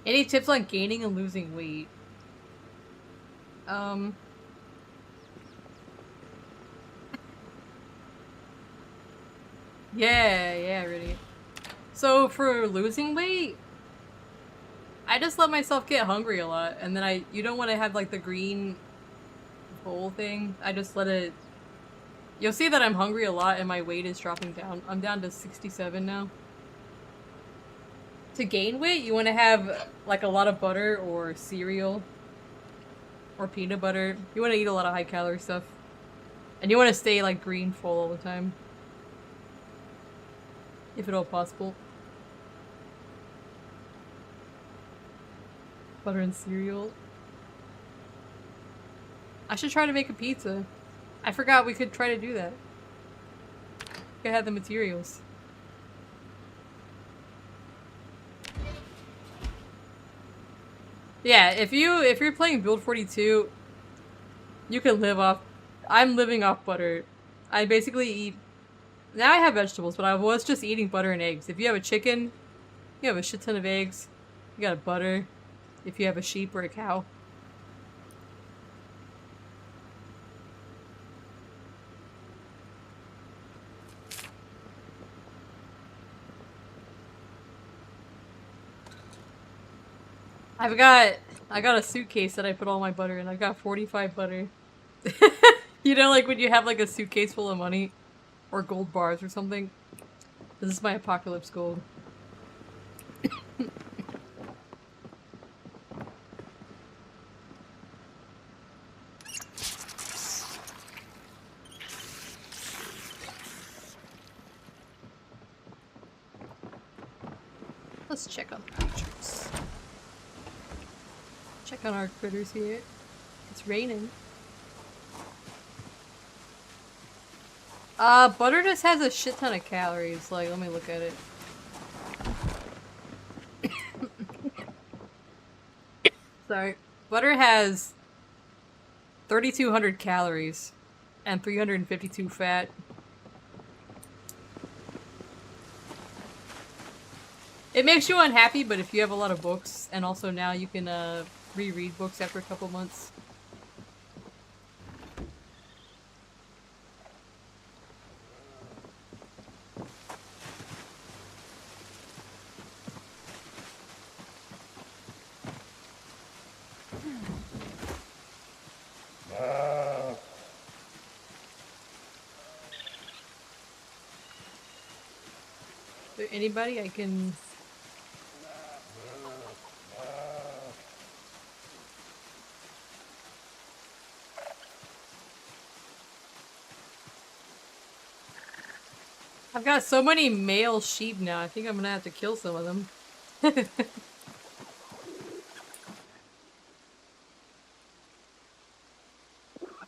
Any tips on gaining and losing weight? Yeah, really. So for losing weight, I just let myself get hungry a lot, and then you don't want to have like the green bowl thing. I just let it. You'll see that I'm hungry a lot and my weight is dropping down. I'm down to 67 now. To gain weight, you want to have like a lot of butter or cereal or peanut butter. You want to eat a lot of high calorie stuff. And you want to stay like green full all the time. If at all possible. Butter and cereal. I should try to make a pizza. I forgot we could try to do that. I had the materials. Yeah, if you're playing Build 42, you can live off. I'm living off butter. I basically eat. Now I have vegetables, but I was just eating butter and eggs. If you have a chicken, you have a shit ton of eggs. You got a butter. If you have a sheep or a cow. I got a suitcase that I put all my butter in. I've got 45 butter. You know, like when you have like a suitcase full of money or gold bars or something. This is my apocalypse gold. Let's check on the creatures. Check on our critters here. It's raining. Butter just has a shit ton of calories. Like, let me look at it. Sorry. Butter has 3,200 calories and 352 fat. It makes you unhappy, but if you have a lot of books, and also now you can reread books after a couple months. there anybody I can... I've got so many male sheep now, I think I'm gonna have to kill some of them.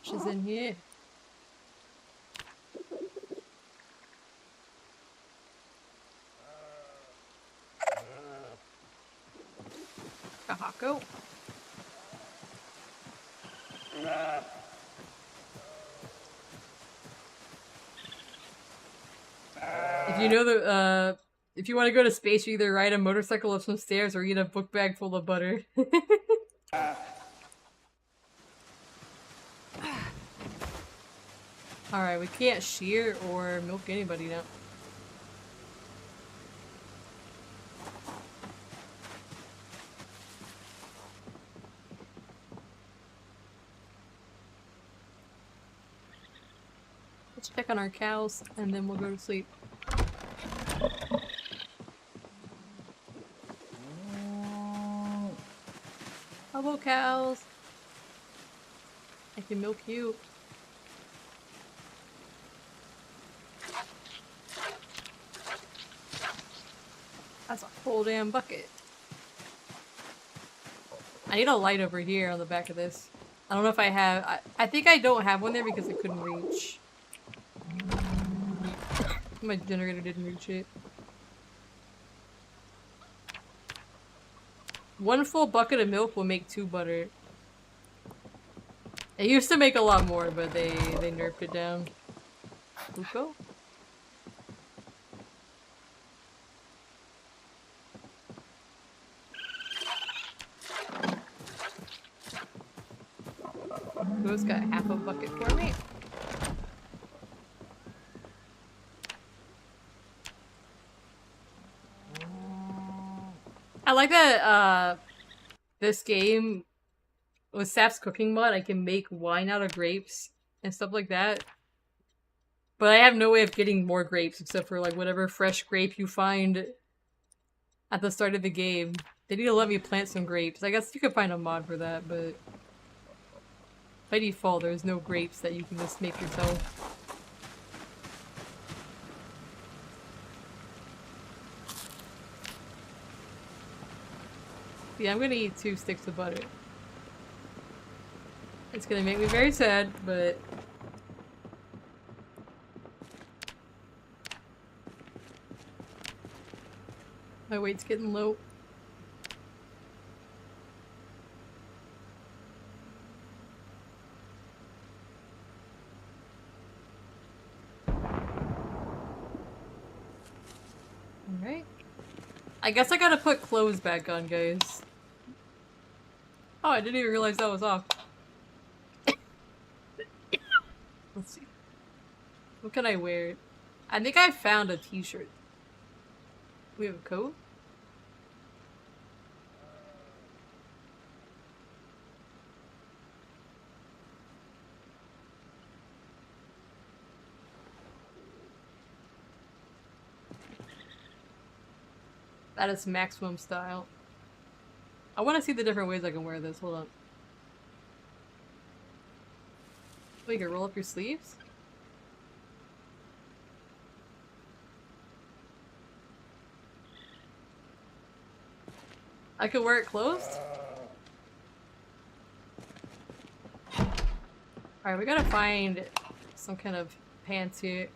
She's in here. Kahako. If you know the, if you want to go to space, you either ride a motorcycle up some stairs or eat a book bag full of butter. Alright, we can't shear or milk anybody now. Let's check on our cows and then we'll go to sleep. Hello, cows. I can milk you. That's a whole damn bucket. I need a light over here on the back of this. I don't know if I have... I think I don't have one there because I couldn't reach. My generator didn't reach it. One full bucket of milk will make 2 butter. It used to make a lot more, but they nerfed it down. Uko? Who's got half a bucket for me? I like that, this game, with Sap's cooking mod, I can make wine out of grapes and stuff like that. But I have no way of getting more grapes except for, like, whatever fresh grape you find at the start of the game. They need to let me plant some grapes. I guess you could find a mod for that, but... by default, there's no grapes that you can just make yourself. Yeah, I'm gonna eat 2 sticks of butter. It's gonna make me very sad, but... my weight's getting low. Alright. I guess I gotta put clothes back on, guys. Oh, I didn't even realize that was off. Let's see. What can I wear? I think I found a t-shirt. We have a coat? That is maximum style. I want to see the different ways I can wear this. Hold on. Wait, you can roll up your sleeves? I could wear it closed? Alright, we gotta find some kind of pants here.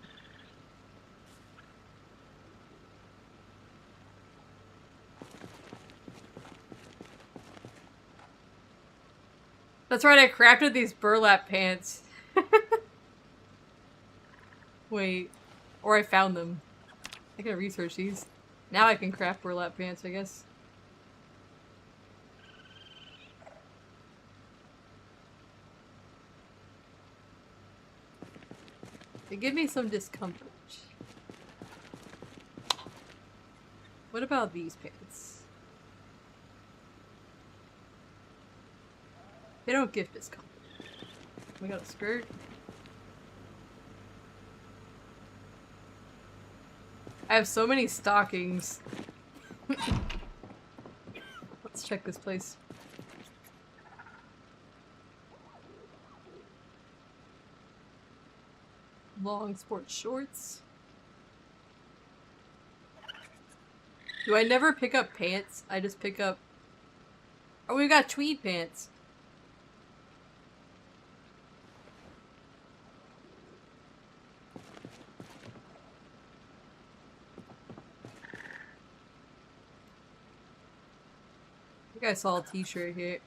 That's right, I crafted these burlap pants. Wait. Or I found them. I gotta research these. Now I can craft burlap pants, I guess. They give me some discomfort. What about these pants? They don't give discomfort. We got a skirt. I have so many stockings. Let's check this place. Long sports shorts. Do I never pick up pants? I just pick up... Oh, we got tweed pants. I think I saw a t-shirt here.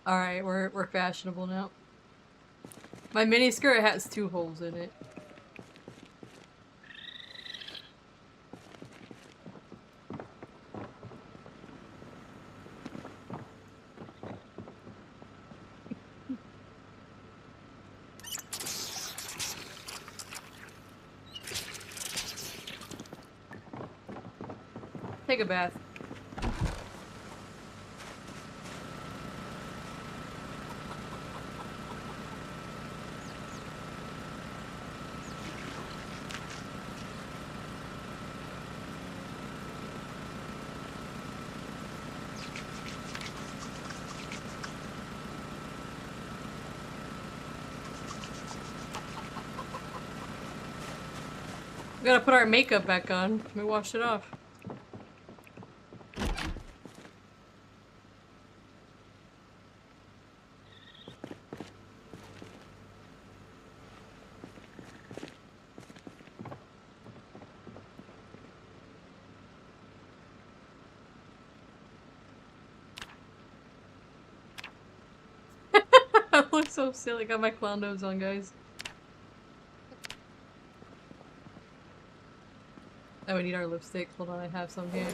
Alright, we're fashionable now. My miniskirt has 2 holes in it. Take a bath. We gotta put our makeup back on. We washed it off. I look so silly. Got my clown nose on, guys. Oh, we need our lipstick. Hold on, I have some here.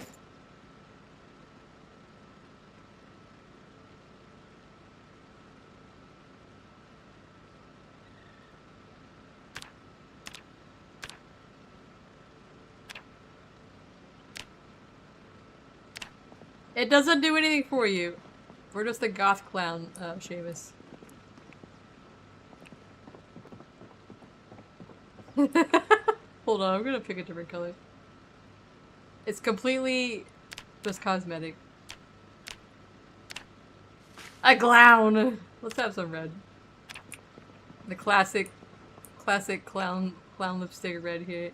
It doesn't do anything for you. We're just a goth clown, Seamus. Hold on, I'm gonna pick a different color. It's completely just cosmetic. A clown! Let's have some red. The classic clown lipstick red here.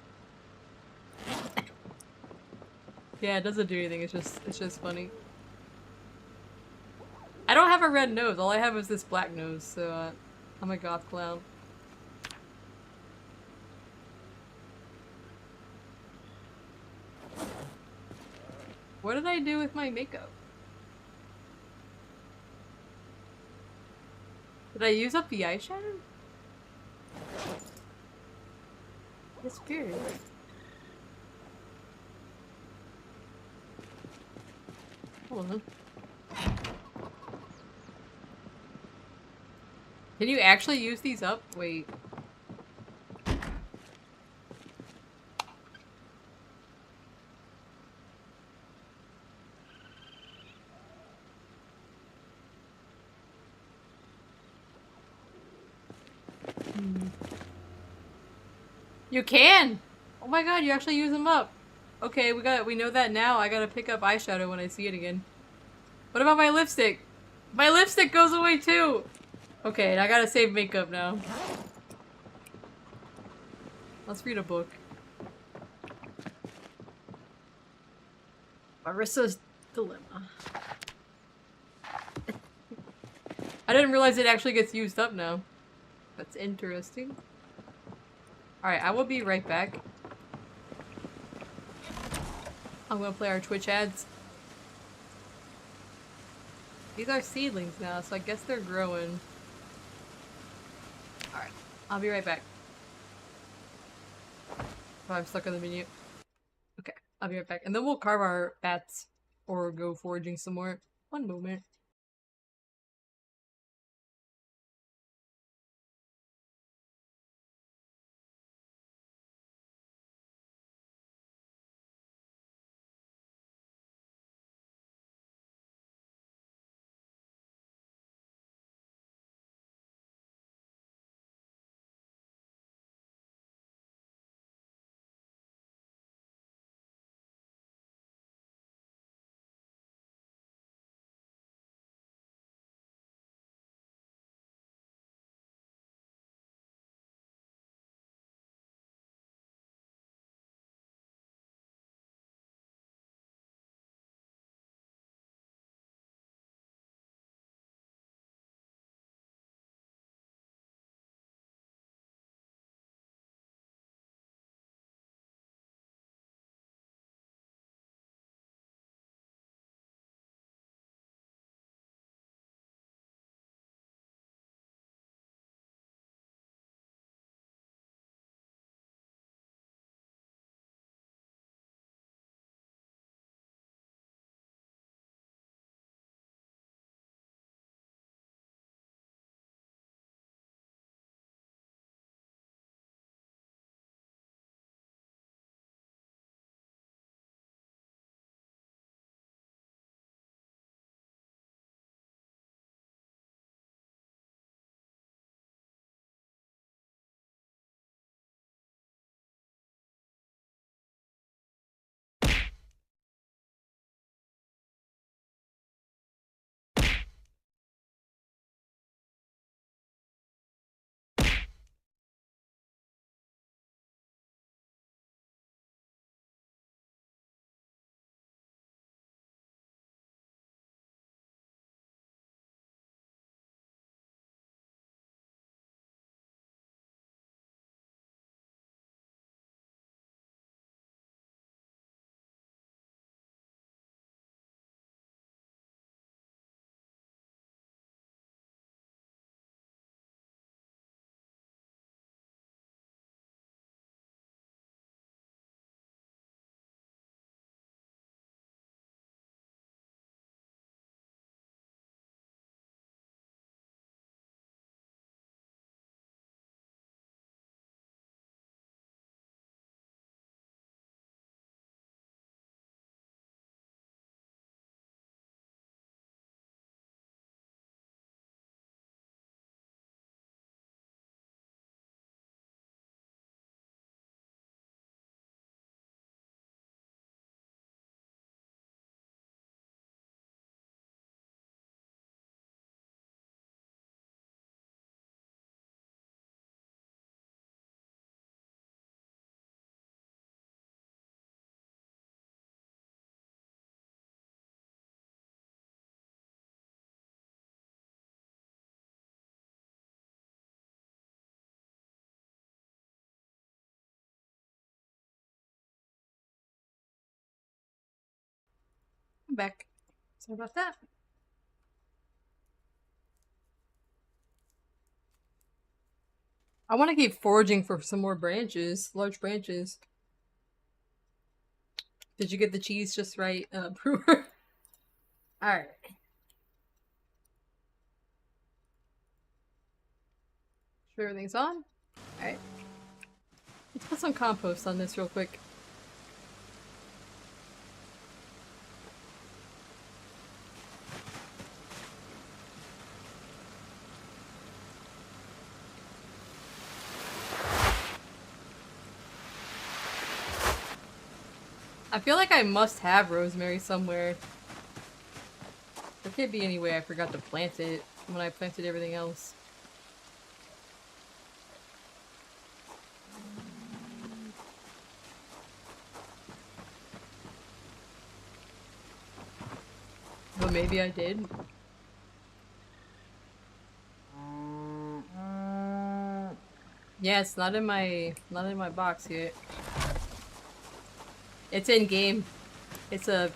Yeah, it doesn't do anything, it's just funny. I don't have a red nose, all I have is this black nose, so I'm a goth clown. What did I do with my makeup? Did I use up the eyeshadow? It's weird. Hold on. Can you actually use these up? Wait. You can! Oh my god, you actually use them up. Okay, we know that now. I gotta pick up eyeshadow when I see it again. What about my lipstick? My lipstick goes away too! Okay, I gotta save makeup now. Let's read a book. Marissa's Dilemma. I didn't realize it actually gets used up now. That's interesting. Alright, I will be right back. I'm gonna play our Twitch ads. These are seedlings now, so I guess they're growing. Alright, I'll be right back. Oh, I'm stuck on the menu. Okay, I'll be right back. And then we'll carve our bats or go foraging some more. One moment. I'm back. Sorry about that. I want to keep foraging for some more branches, large branches. Did you get the cheese just right, Brewer? Alright. Sure everything's on? Alright. Let's put some compost on this real quick. I feel like I must have rosemary somewhere. There can't be any way I forgot to plant it when I planted everything else. But maybe I did. Yeah, it's not in my box yet. It's in game. It's a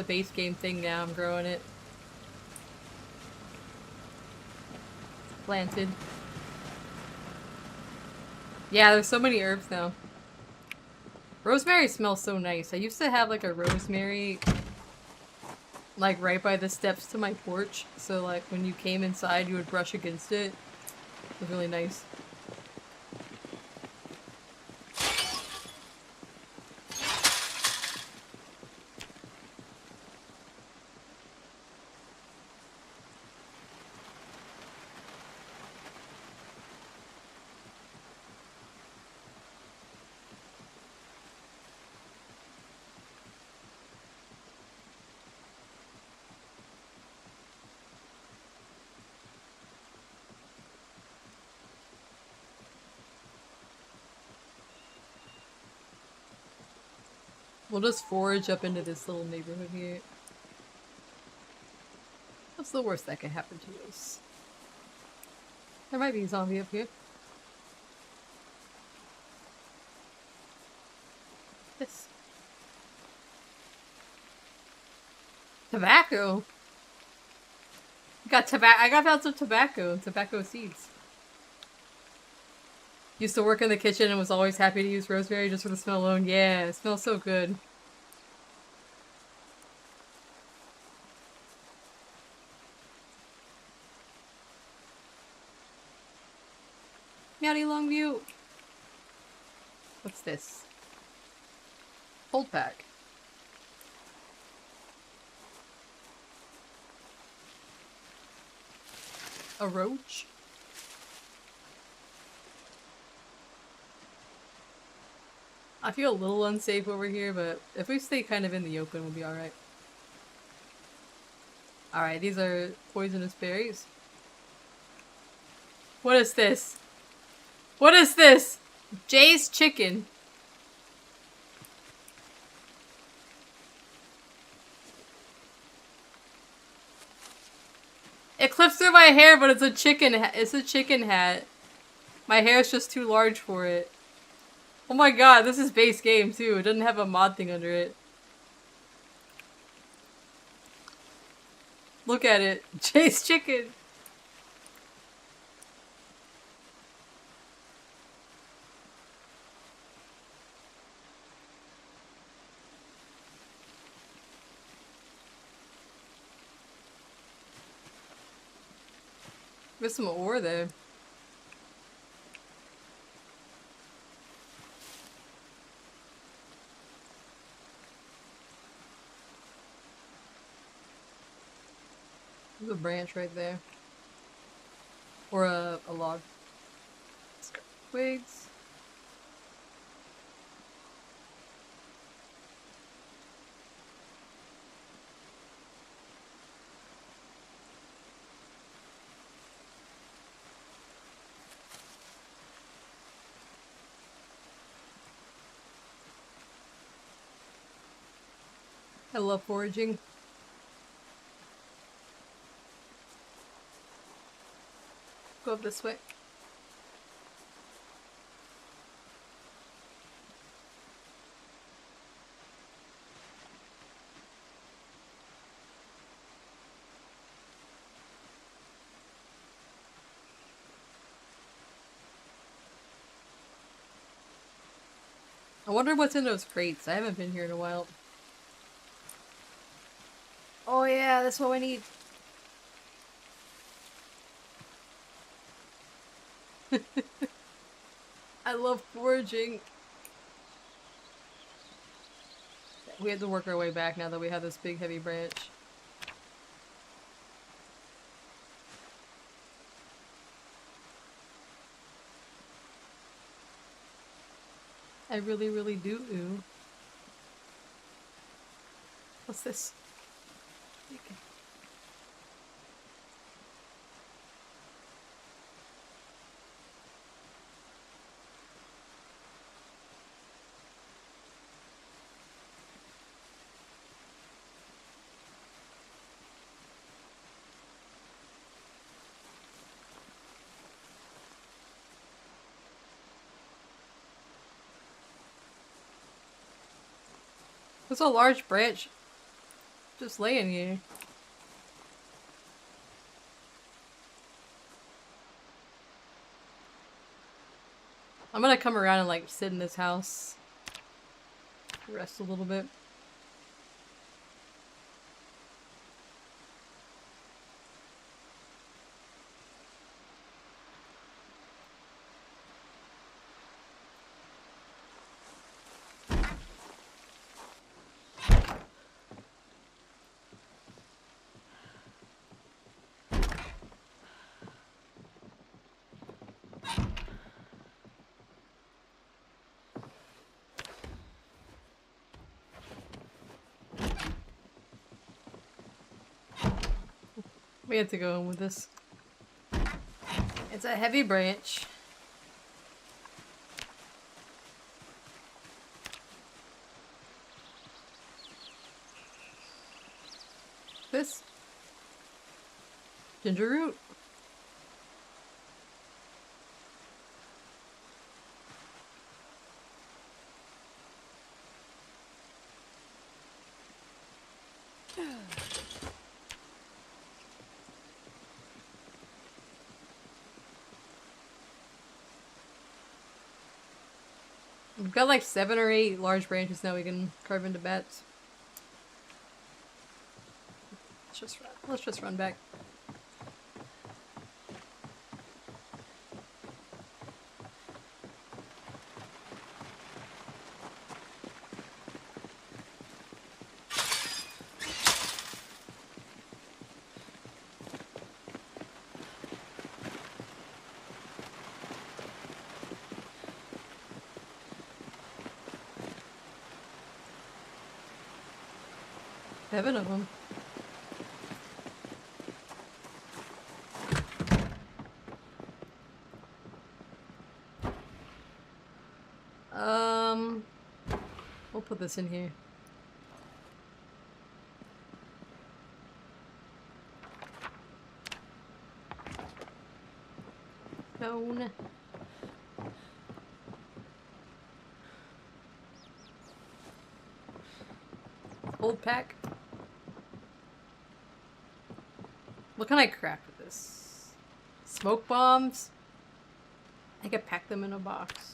base game thing now. I'm growing it. Planted. Yeah, there's so many herbs now. Rosemary smells so nice. I used to have like a rosemary like right by the steps to my porch. So like when you came inside you would brush against it. It was really nice. We'll just forage up into this little neighborhood here. What's the worst that can happen to us? There might be a zombie up here. This. Tobacco? I got lots of tobacco and tobacco seeds. Used to work in the kitchen and was always happy to use rosemary just for the smell alone. Yeah, it smells so good. Meowdy Longview! What's this? Hold pack. A roach? I feel a little unsafe over here, but if we stay kind of in the open, we'll be alright. Alright, these are poisonous berries. What is this? What is this? Jay's chicken. It clips through my hair, but it's a chicken. It's a chicken hat. My hair's just too large for it. Oh my god, this is base game too. It doesn't have a mod thing under it. Look at it. Jay's chicken. There's some ore there. There's a branch right there. Or a log. Twigs. I love foraging. Go up this way. I wonder what's in those crates. I haven't been here in a while. Oh yeah, that's what I need. I love foraging. We have to work our way back now that we have this big heavy branch. I really, really do. What's this? Okay. What's a large branch just laying here? I'm gonna come around and like sit in this house. Rest a little bit. We have to go in with this. It's a heavy branch. This ginger root. We've got like 7 or 8 large branches now we can carve into bats. Let's just run back. Seven of them. We'll put this in here. Stone. Old pack. What can I craft with this? Smoke bombs? I could pack them in a box.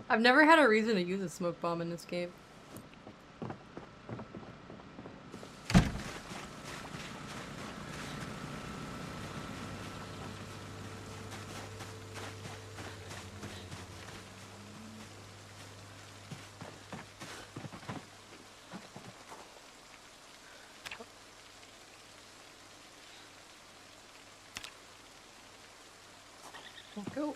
I've never had a reason to use a smoke bomb in this game. Go.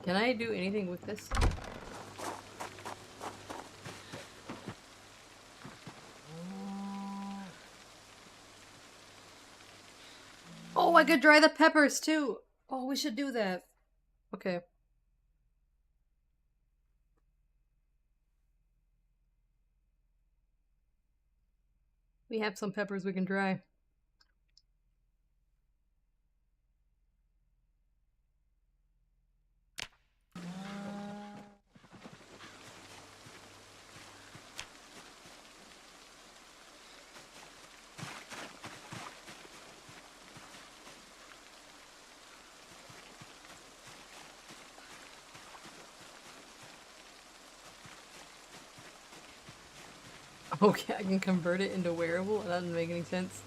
Can I do anything with this? Oh, I could dry the peppers too. Oh, we should do that. Okay. We have some peppers we can dry. Okay, I can convert it into wearable? That doesn't make any sense.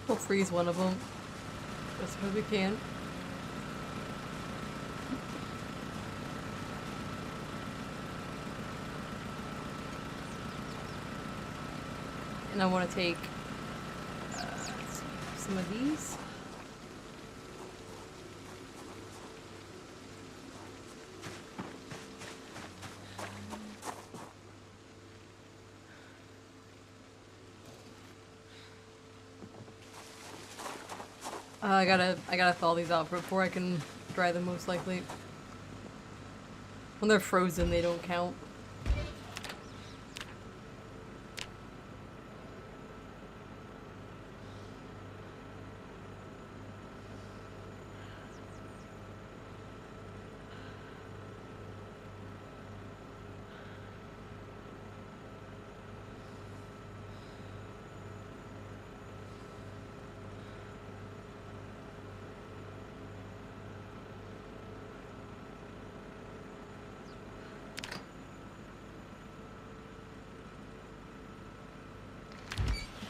We'll freeze one of them. That's what we can. And I want to take some of these. I gotta thaw these out before I can dry them, most likely. When they're frozen, they don't count.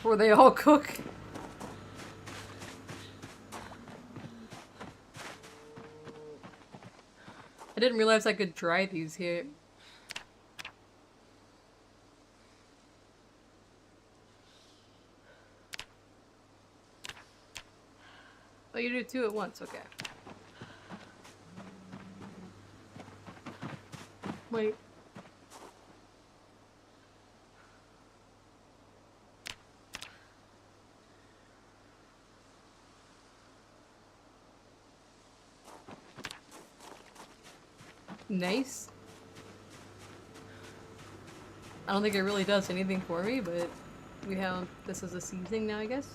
Before they all cook. I didn't realize I could dry these here. Oh, you do two at once, okay. Wait. Nice. I don't think it really does anything for me, but we have this as a seasoning now, I guess.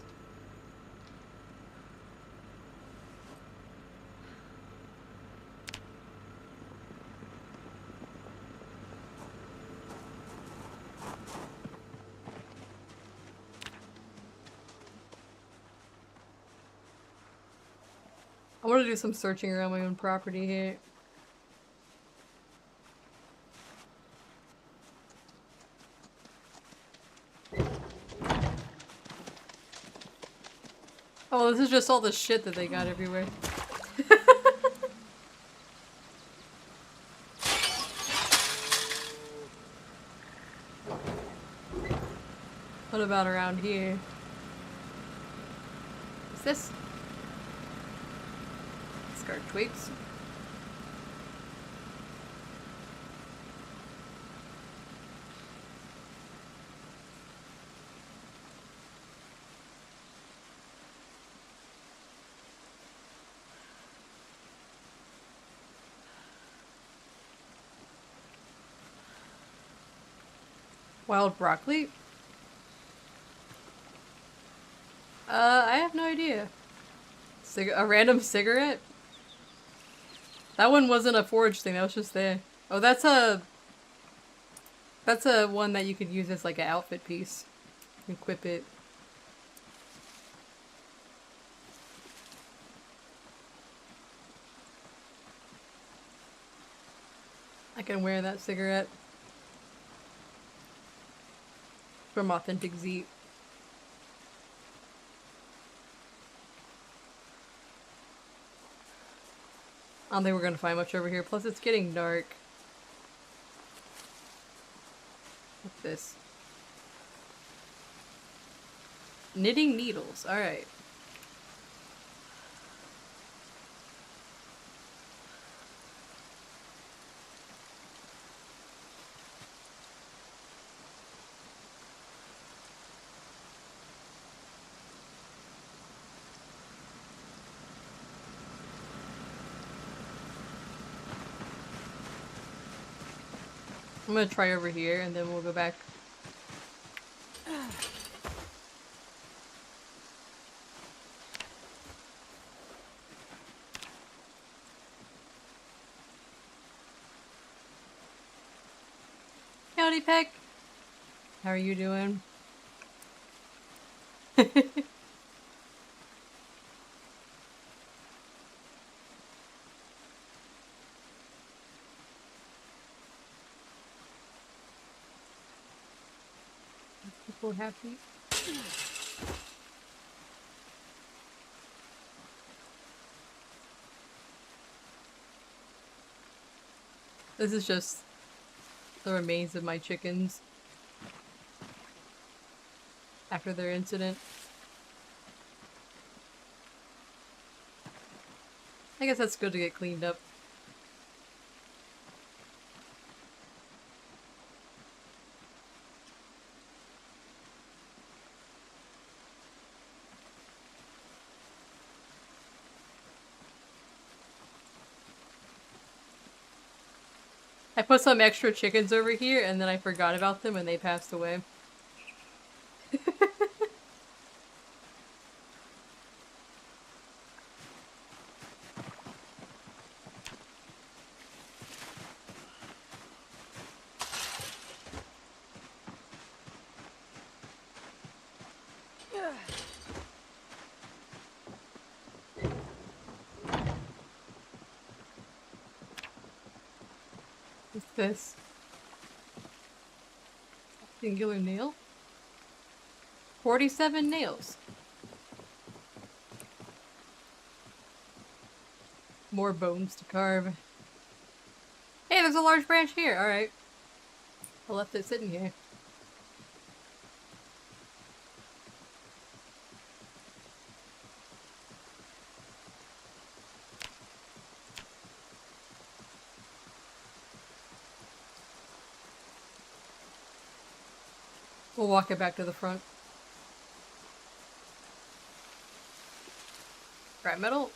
I want to do some searching around my own property here. Oh, this is just all the shit that they got everywhere. What about around here? What's this? Discard twigs. Wild broccoli? I have no idea. A random cigarette? That one wasn't a forage thing, that was just there. Oh, that's a one that you could use as like an outfit piece. Equip it. I can wear that cigarette. From Authentic Zeet. I don't think we're gonna find much over here. Plus, it's getting dark. What's this? Knitting needles. Alright. I'm gonna try over here and then we'll go back. Howdy, Peck. How are you doing? People happy? This is just the remains of my chickens after their incident. I guess that's good to get cleaned up. I put some extra chickens over here and then I forgot about them and they passed away. What's this? Singular nail? 47 nails. More bones to carve. Hey, there's a large branch here. Alright. I left it sitting here. We'll walk it back to the front. Scrap metal.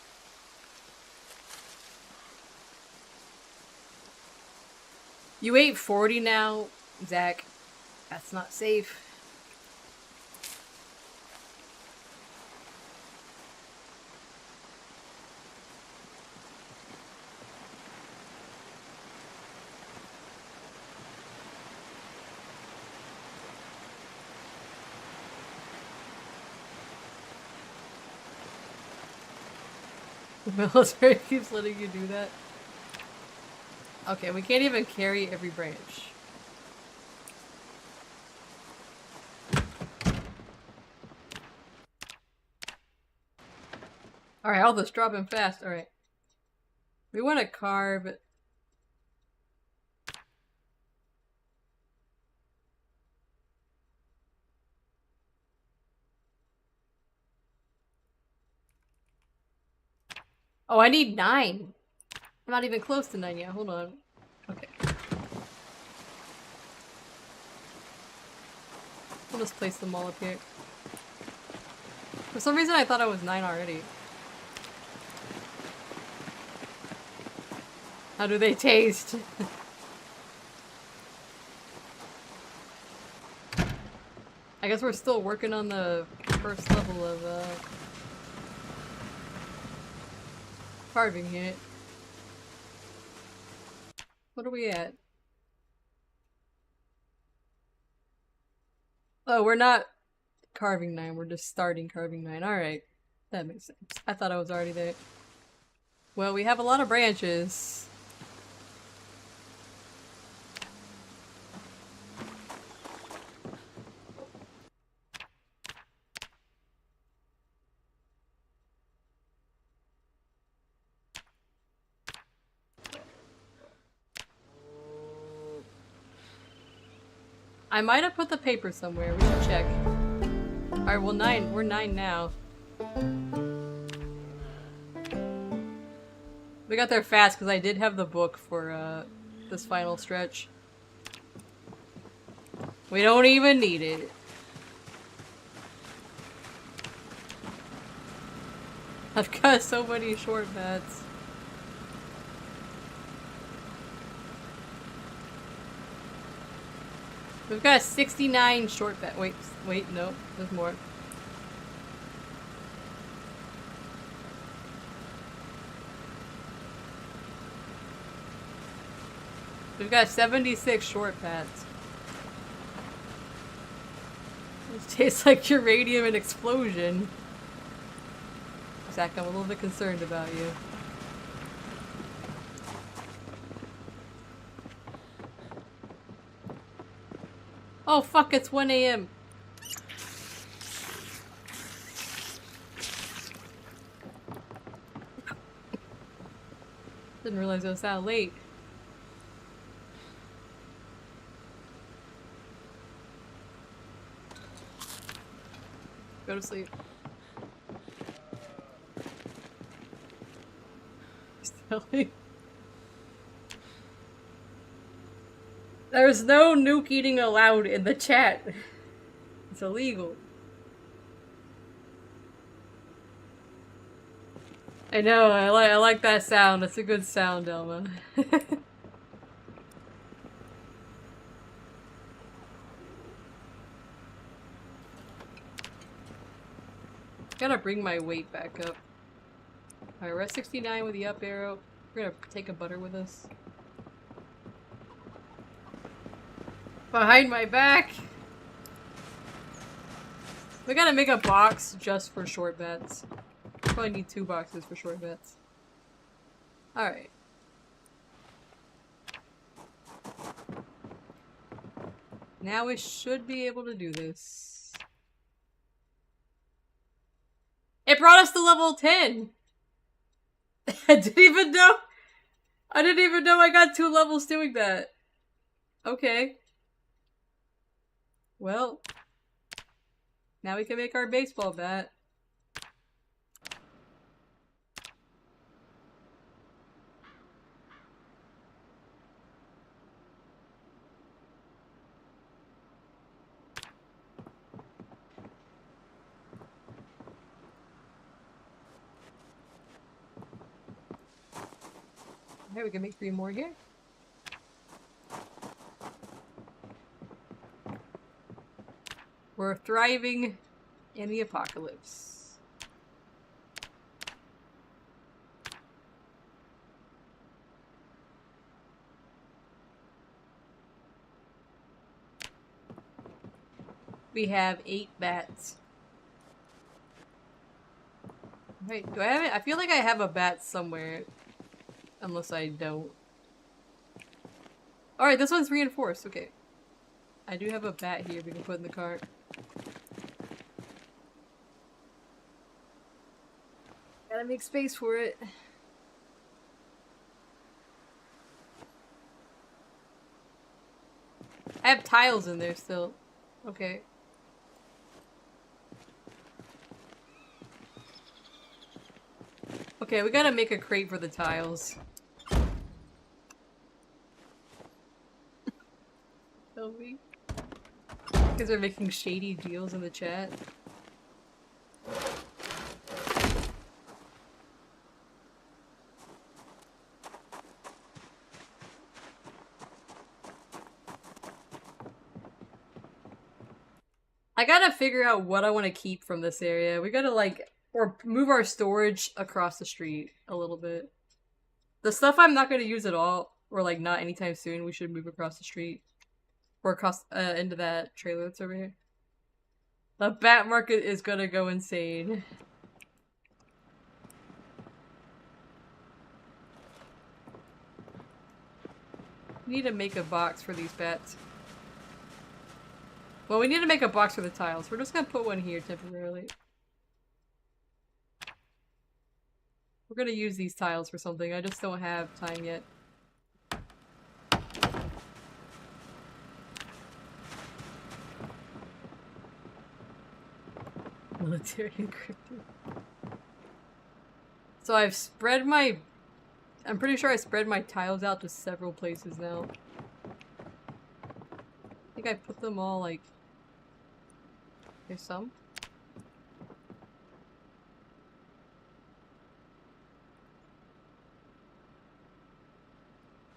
You ate 40 now, Zach. That's not safe. The military keeps letting you do that. Okay, we can't even carry every branch. Alright, all this dropping fast. Alright. We want to carve. Oh, I need 9. I'm not even close to 9 yet. Hold on. Okay. I'll just place them all up here. For some reason I thought I was 9 already. How do they taste? I guess we're still working on the first level of carving here. What are we at? Oh, we're not carving 9, we're just starting carving 9. Alright. That makes sense. I thought I was already there. Well, we have a lot of branches. I might have put the paper somewhere. We should check. Alright, well 9. We're 9 now. We got there fast because I did have the book for this final stretch. We don't even need it. I've got so many shortcuts. We've got 69 short bed. Wait, no, there's more. We've got 76 short beds. It tastes like uranium and explosion. Zach, I'm a little bit concerned about you. Oh fuck, it's 1 AM. Didn't realize it was that late. Go to sleep. Silly. There's no nuke eating allowed in the chat. It's illegal. I know, I like that sound. It's a good sound, Elma. Gotta bring my weight back up. Alright, we're at 69 with the up arrow. We're gonna take a butter with us. Behind my back! We gotta make a box just for short bets. Probably need 2 boxes for short bets. Alright. Now we should be able to do this. It brought us to level 10! I didn't even know I got 2 levels doing that. Okay. Well. Now we can make our baseball bat. Okay, we can make 3 more here. We're thriving in the apocalypse. We have 8 bats. Wait, do I have it? I feel like I have a bat somewhere. Unless I don't. Alright, this one's reinforced. Okay. I do have a bat here we can put in the cart. Gotta make space for it. I have tiles in there still. Okay. Okay, we gotta make a crate for the tiles. Tell me. Because they're making shady deals in the chat. I gotta figure out what I want to keep from this area. We gotta like, or move our storage across the street a little bit. The stuff I'm not gonna use at all, or like not anytime soon, we should move across the street. Or across, into that trailer that's over here. The bat market is gonna go insane. We need to make a box for these bats. Well, we need to make a box for the tiles. We're just gonna put one here temporarily. We're gonna use these tiles for something. I just don't have time yet. Military encrypted. So I've spread my... I'm pretty sure I spread my tiles out to several places now. I think I put them all like... There's some.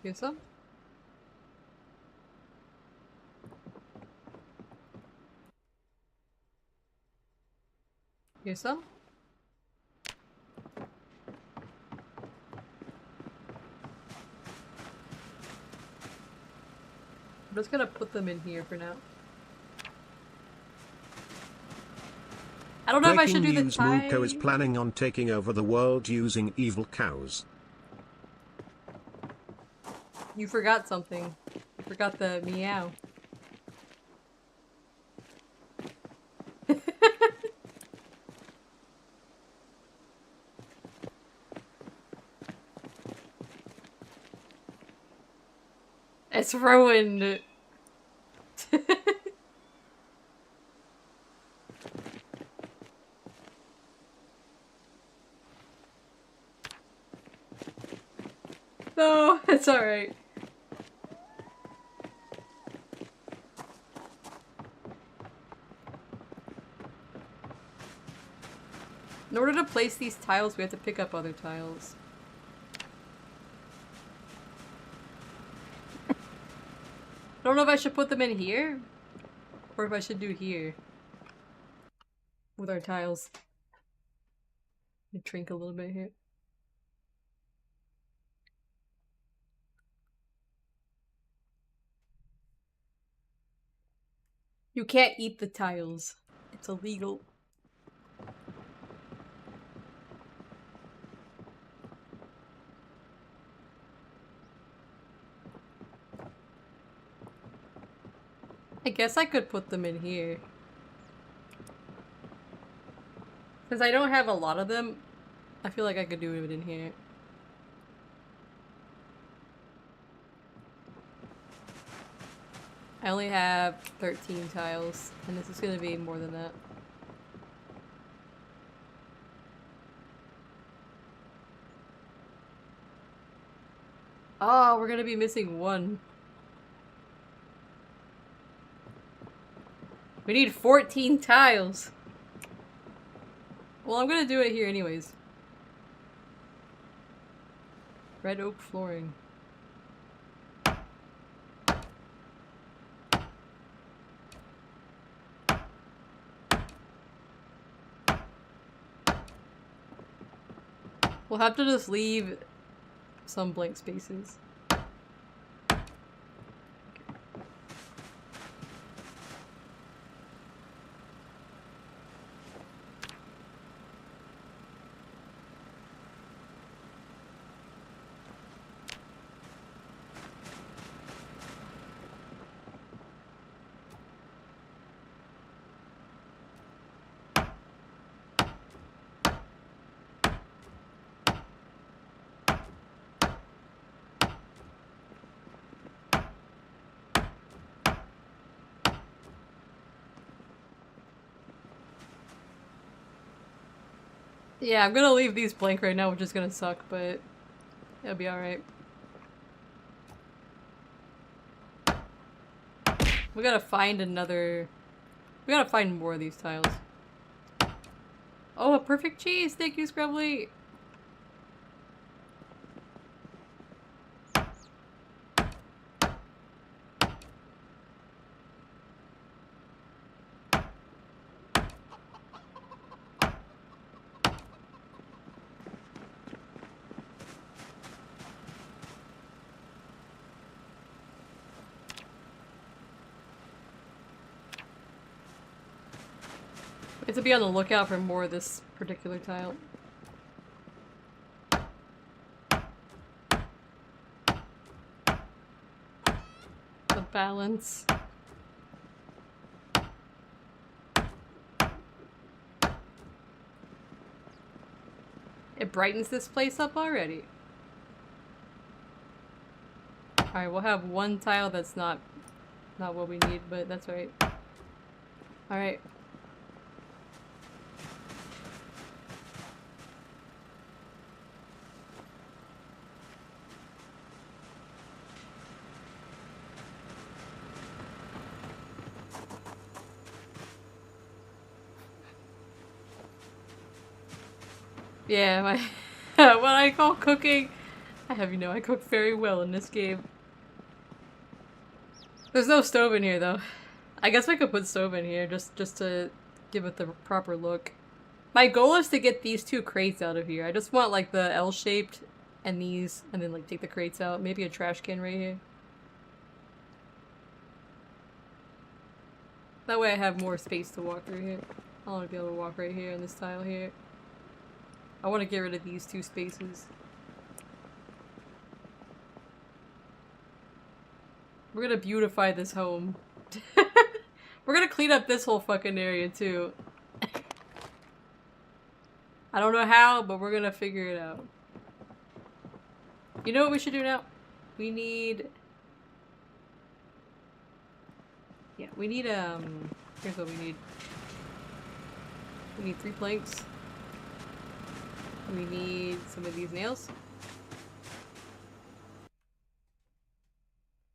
Here's some. Here's some. I'm just gonna put them in here for now. I don't know if I should do the news, tie. Mulko is planning on taking over the world using evil cows. You forgot something. You forgot the meow. It's ruined. No, it's alright. In order to place these tiles, we have to pick up other tiles. I don't know if I should put them in here, or if I should do here. With our tiles. Let me drink a little bit here. You can't eat the tiles. It's illegal. I guess I could put them in here. Since I don't have a lot of them, I feel like I could do it in here. I only have 13 tiles, and this is gonna be more than that. Oh, we're gonna be missing one. We need 14 tiles! Well, I'm gonna do it here anyways. Red oak flooring. We'll have to just leave some blank spaces. Yeah, I'm gonna leave these blank right now, which is gonna suck, but it'll be alright. We gotta find another... We gotta find more of these tiles. Oh, a perfect cheese! Thank you, Scrubbly! We have to be on the lookout for more of this particular tile. The balance. It brightens this place up already. Alright, we'll have one tile that's not what we need, but that's alright. Alright. Yeah, my what I call cooking. I have you know I cook very well in this game. There's no stove in here though. I guess I could put stove in here just to give it the proper look. My goal is to get these two crates out of here. I just want like the L-shaped and these, and then like take the crates out. Maybe a trash can right here. That way I have more space to walk through here. I want to be able to walk right here in this tile here. I want to get rid of these two spaces. We're gonna beautify this home. We're gonna clean up this whole fucking area too. I don't know how, but we're gonna figure it out. You know what we should do now? We need... Yeah, we need, here's what we need. We need 3 planks. We need some of these nails.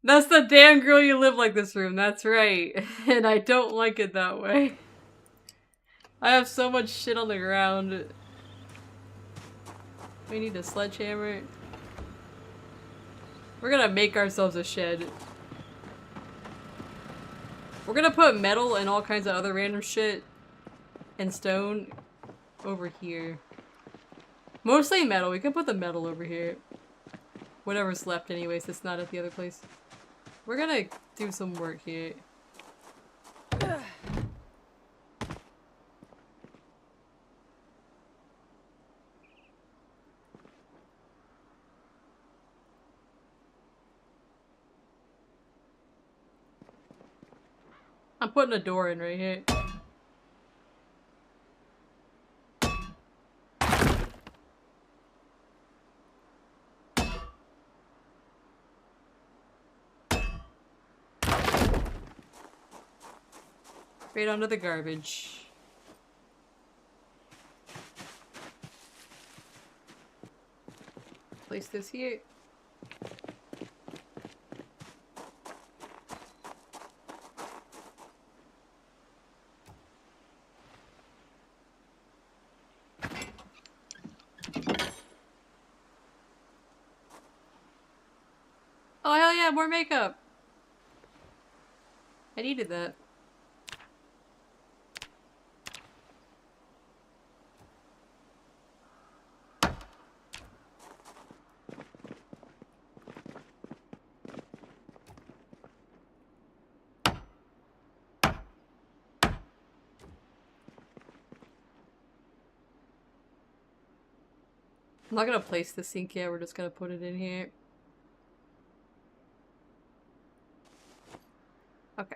That's the damn girl you live like this room, that's right. And I don't like it that way. I have so much shit on the ground. We need a sledgehammer. We're gonna make ourselves a shed. We're gonna put metal and all kinds of other random shit and stone over here. Mostly metal. We can put the metal over here. Whatever's left anyways, it's not at the other place. We're gonna do some work here. I'm putting a door in right here. Right onto the garbage. Place this here. Oh hell yeah, more makeup! I needed that. I'm not gonna place the sink yet, we're just gonna put it in here. Okay.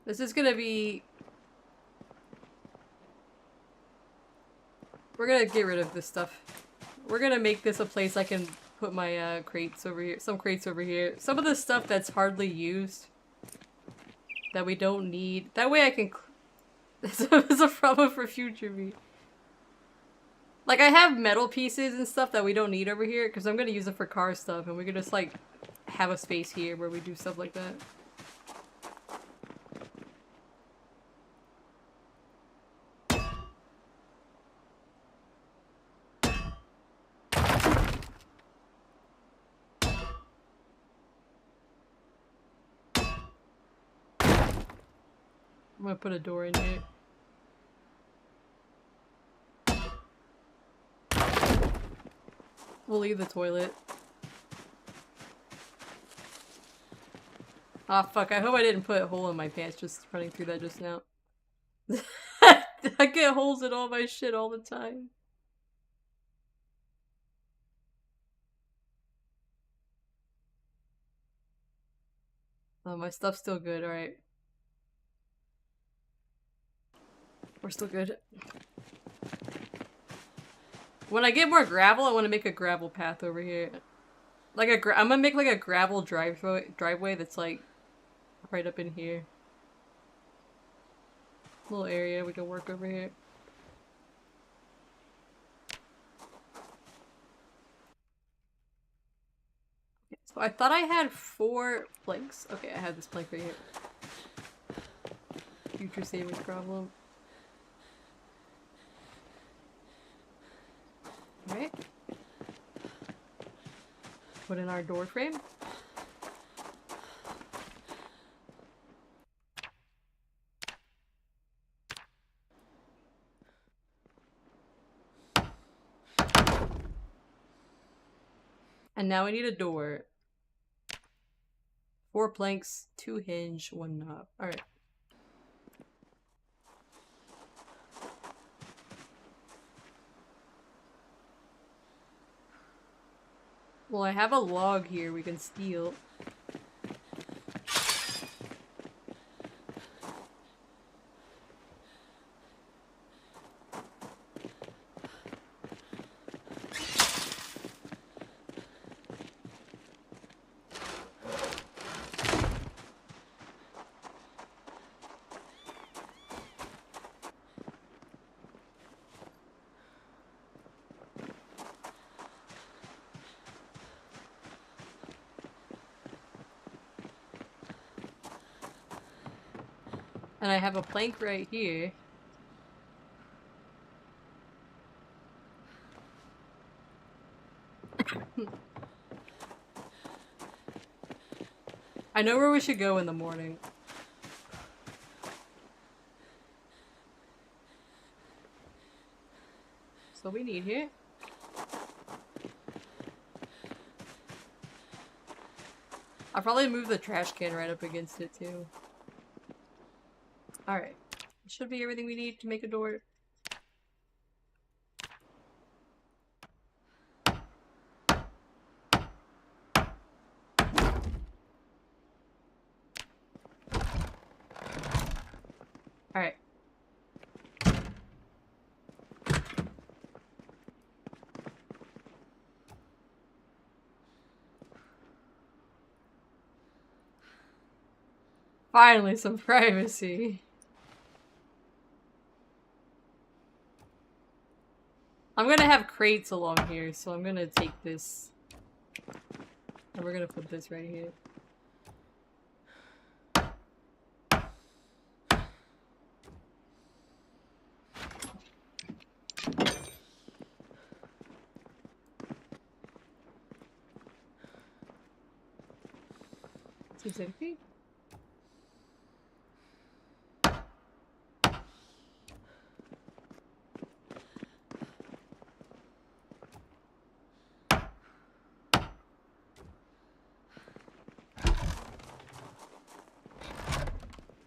This is gonna be... We're gonna get rid of this stuff. We're gonna make this a place I can put my crates over here. Some crates over here. Some of the stuff that's hardly used. That we don't need. That way I can... It's a problem for future me. Like, I have metal pieces and stuff that we don't need over here, because I'm gonna use it for car stuff, and we can just, like, have a space here where we do stuff like that. I'm gonna put a door in here. We'll leave the toilet. Aw, fuck, I hope I didn't put a hole in my pants just running through that just now. I get holes in all my shit all the time. Oh, my stuff's still good, alright. We're still good. When I get more gravel, I want to make a gravel path over here. Like I'm gonna make like a gravel driveway that's like right up in here. Little area we can work over here. Okay, so I thought I had 4 planks. Okay, I had this plank right here. Future savings problem. Alright. Put in our door frame. And now I need a door. 4 planks, 2 hinge, 1 knob. Alright. Well, I have a log here we can steal. And I have a plank right here. I know where we should go in the morning. So we need here. I'll probably move the trash can right up against it too. Alright. Should be everything we need to make a door. Alright. Finally, some privacy. I'm gonna have crates along here, so I'm gonna take this. And we're gonna put this right here. Seems empty.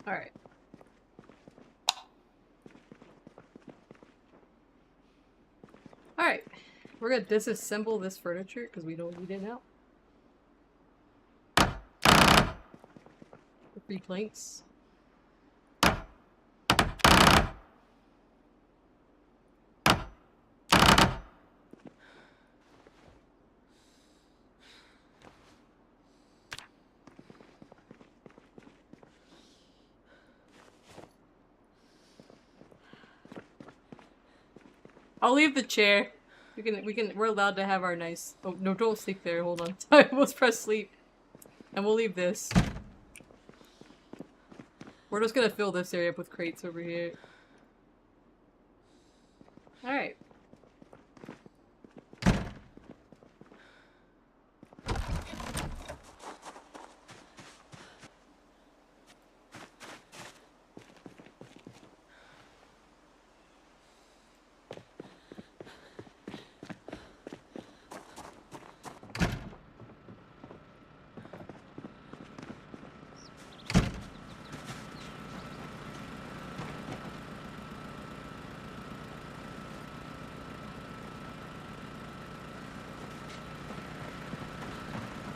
Alright. Alright. We're gonna disassemble this furniture because we don't need it now. The 3 planks. I'll leave the chair. We're allowed to have our nice— oh, no, don't sleep there, hold on. I almost pressed sleep. And we'll leave this. We're just gonna fill this area up with crates over here. Alright.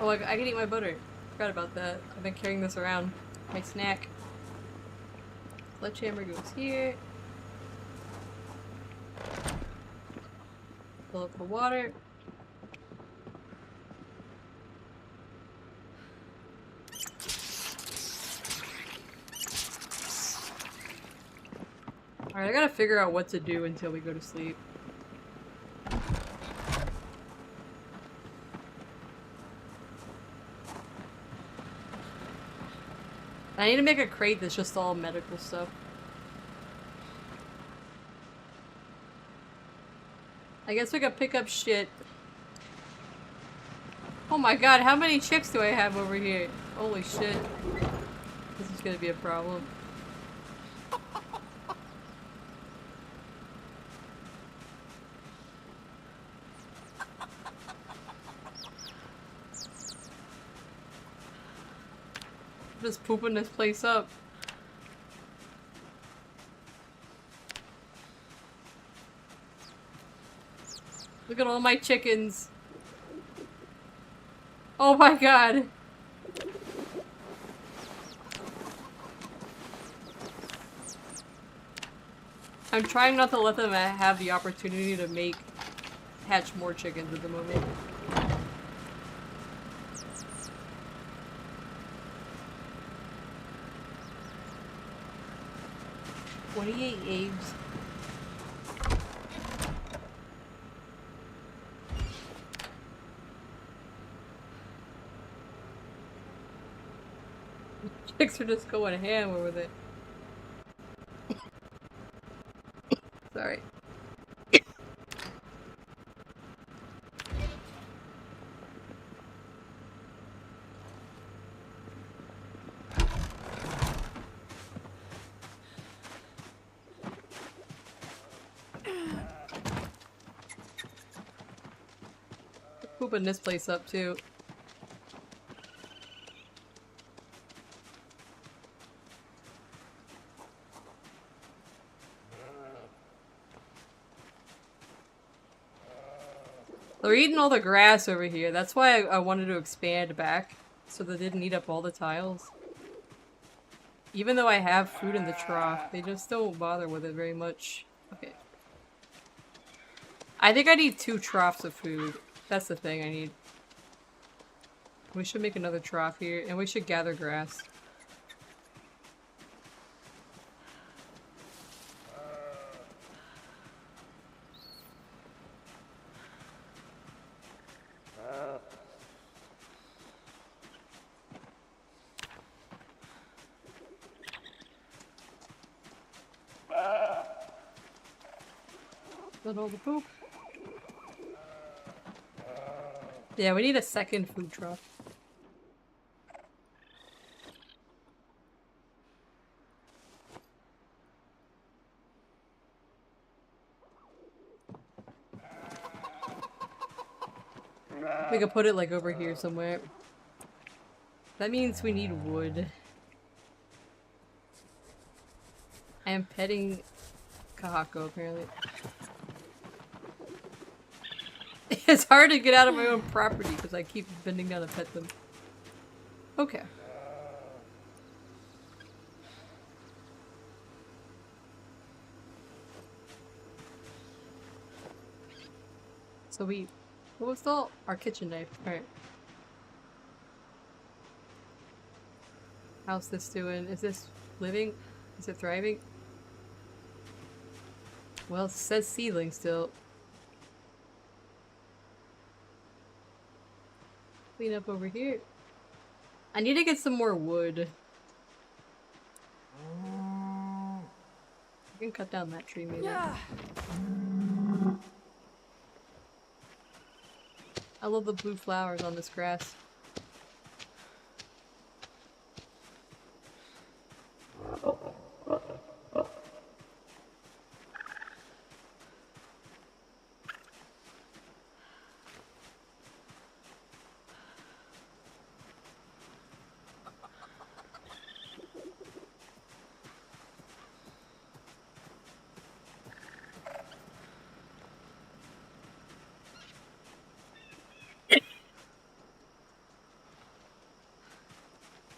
Oh, I can eat my butter. Forgot about that. I've been carrying this around. My snack. Sledgehammer goes here. Fill up the water. Alright, I gotta figure out what to do until we go to sleep. I need to make a crate that's just all medical stuff. I guess we could pick up shit. Oh my god, how many chicks do I have over here? Holy shit. This is gonna be a problem. just pooping this place up. Look at all my chickens. Oh my god. I'm trying not to let them have the opportunity to hatch more chickens at the moment. "28 eggs." Chicks are just going ham with it. Sorry. Pooping this place up too. They're eating all the grass over here. That's why I wanted to expand back, so they didn't eat up all the tiles. Even though I have food in the trough, they just don't bother with it very much. Okay. I think I need 2 troughs of food. That's the thing I need. We should make another trough here, and we should gather grass. Let all the poop. Yeah, we need a second food trough. We could put it like over here somewhere. That means we need wood. I am petting Kahako apparently. It's hard to get out of my own property because I keep bending down to pet them. Okay. So what was our kitchen knife? Alright. How's this doing? Is this living? Is it thriving? Well, it says seedling still. Clean up over here. I need to get some more wood. I can cut down that tree maybe. Yeah. I love the blue flowers on this grass.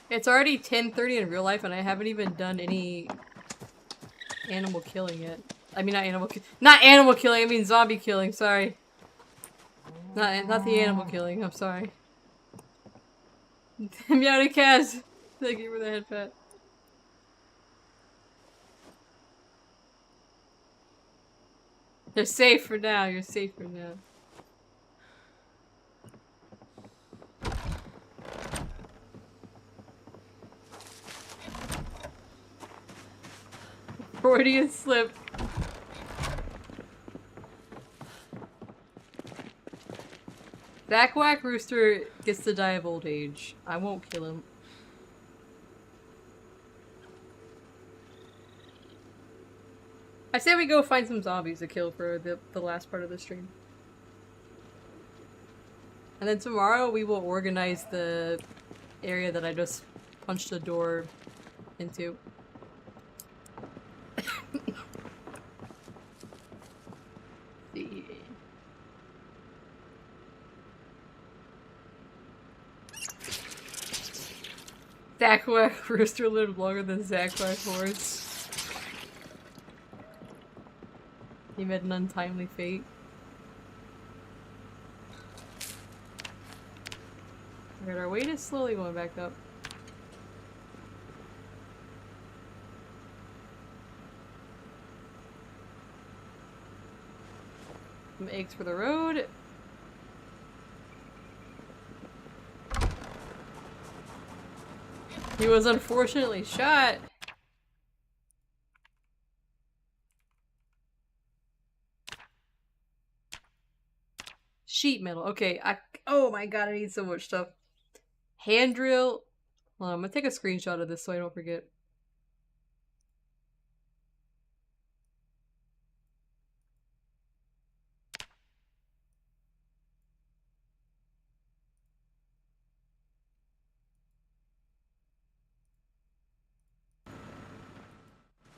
It's already 10:30 in real life and I haven't even done any animal killing yet. I mean, not animal killing, I mean zombie killing, sorry. Not the animal killing, I'm sorry. Meowdy Kaz! Thank you for the head pat. You're safe for now, you're safe for now. Freudian slip. That quack rooster gets to die of old age. I won't kill him. I say we go find some zombies to kill for the last part of the stream. And then tomorrow we will organize the area that I just punched a door into. See. Zakwack rooster lived longer than Zakwack horse. He met an untimely fate. Alright, our weight is slowly going back up. Some eggs for the road. He was unfortunately shot. Sheet metal. Okay, oh my god, I need so much stuff. Hand drill. Hold on, I'm gonna take a screenshot of this so I don't forget.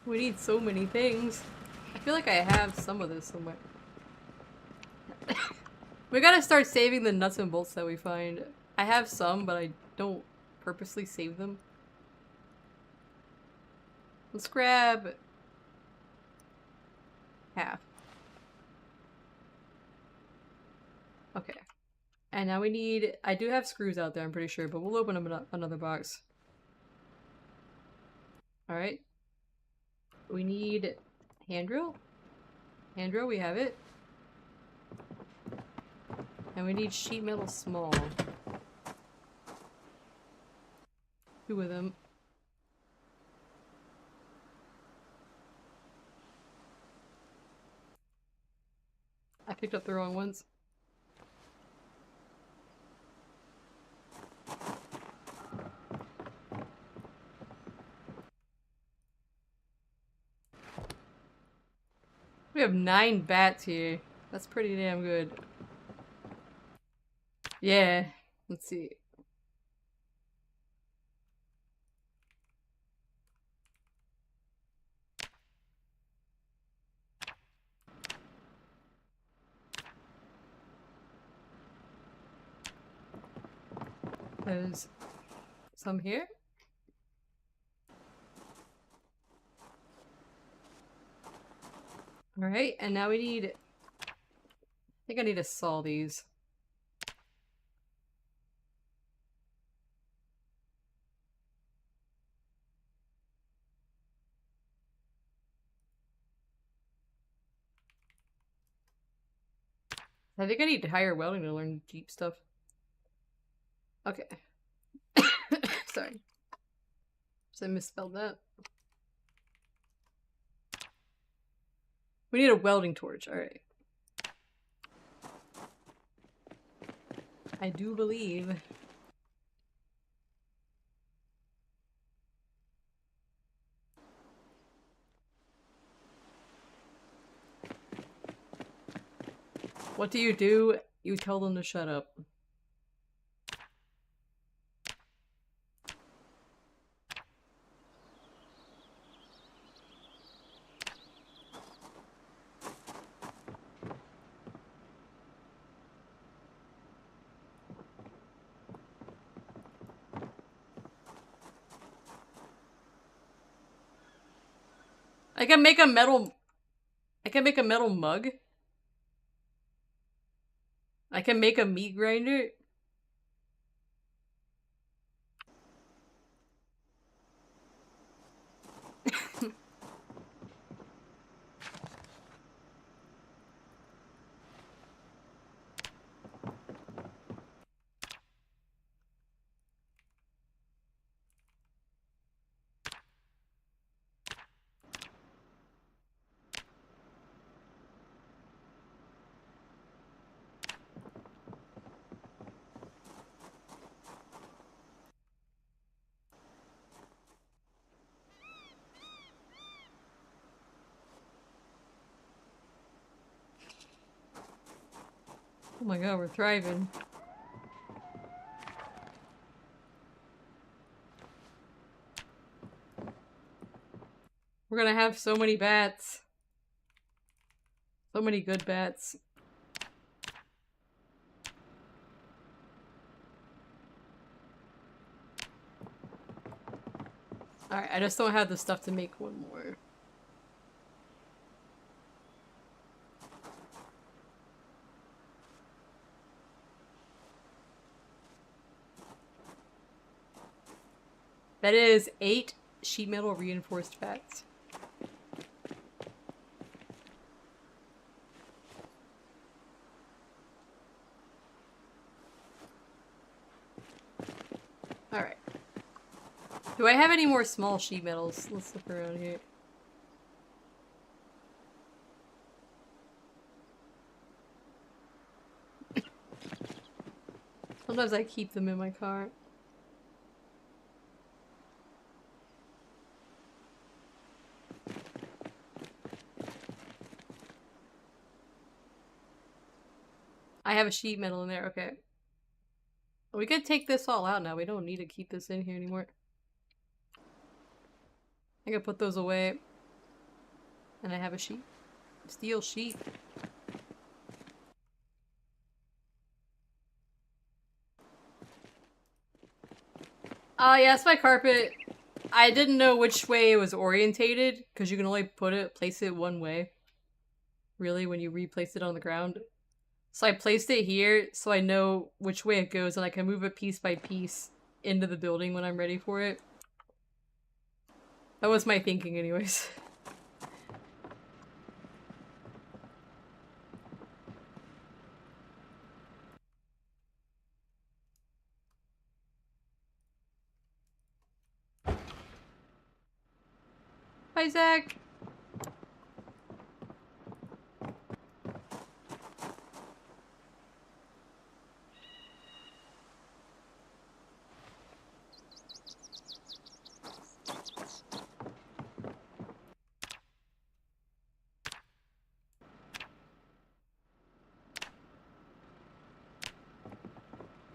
We need so many things. I feel like I have some of this somewhere. We gotta start saving the nuts and bolts that we find. I have some, but I don't purposely save them. Let's grab half. Okay. And now we need... I do have screws out there, I'm pretty sure, but we'll open up another box. Alright. We need hand drill. Hand drill, we have it. And we need sheet metal small. 2 of them. I picked up the wrong ones. We have 9 bats here. That's pretty damn good. Yeah. Let's see. There's some here. Alright, and now we need... I think I need to saw these. I think I need higher welding to learn Jeep stuff. Okay. Sorry. So I misspelled that. We need a welding torch, alright. I do believe. What do? You tell them to shut up. I can make a metal mug. I can make a meat grinder. Oh my god, we're thriving. We're gonna have so many bats. So many good bats. Alright, I just don't have the stuff to make one more. That is 8 sheet metal reinforced bats. Alright. Do I have any more small sheet metals? Let's look around here. Sometimes I keep them in my car. I have a sheet metal in there, okay. We could take this all out now. We don't need to keep this in here anymore. I can put those away. And I have a sheet. Steel sheet. Oh yeah, that's my carpet. I didn't know which way it was orientated, because you can only place it one way. Really, when you replace it on the ground. So I placed it here so I know which way it goes and I can move it piece by piece into the building when I'm ready for it. That was my thinking anyways. Hi, Zach!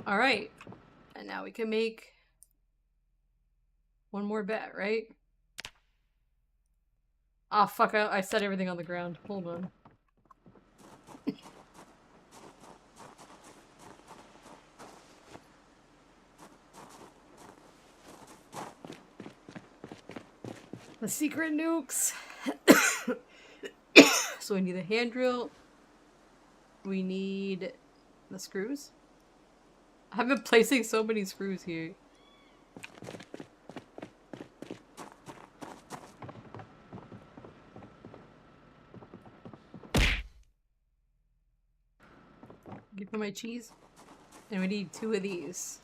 Alright. And now we can make one more bat, right? Oh fuck, I set everything on the ground. Hold on. The secret nukes! So we need the hand drill. We need the screws. I've been placing so many screws here. Give me my cheese. And we need 2 of these.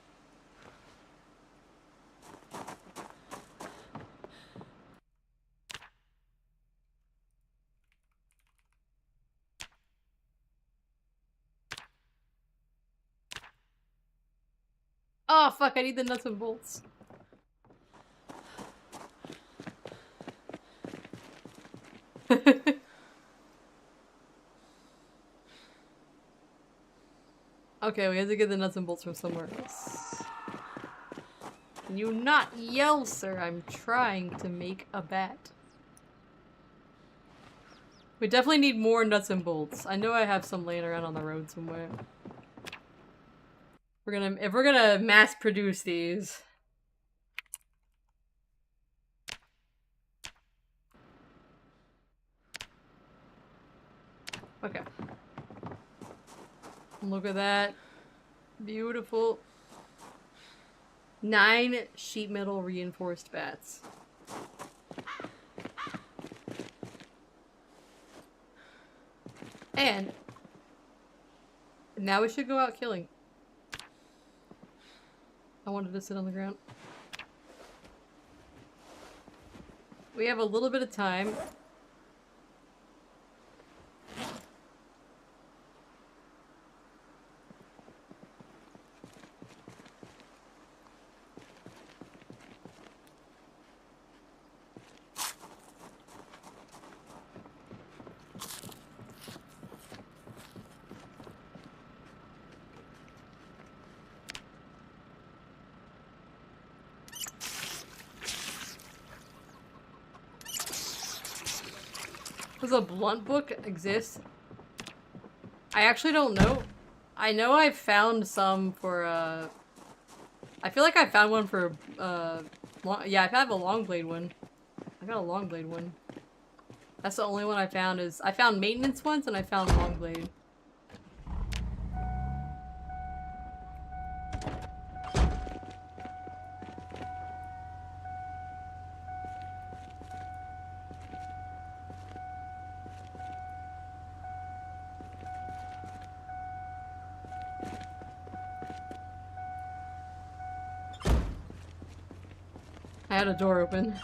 Oh fuck, I need the nuts and bolts. Okay, we have to get the nuts and bolts from somewhere else. Can you not yell, sir? I'm trying to make a bat. We definitely need more nuts and bolts. I know I have some laying around on the road somewhere. If we're gonna mass produce these. Okay. Look at that. Beautiful. 9 sheet metal reinforced bats. And now we should go out killing. I wanted to sit on the ground. We have a little bit of time. Does a blunt book exist? I actually don't know. I know I found some for, I feel like I found one for, yeah, I have a long blade one. I got a long blade one. That's the only one I found is- I found maintenance ones and I found long blade. I had a door open.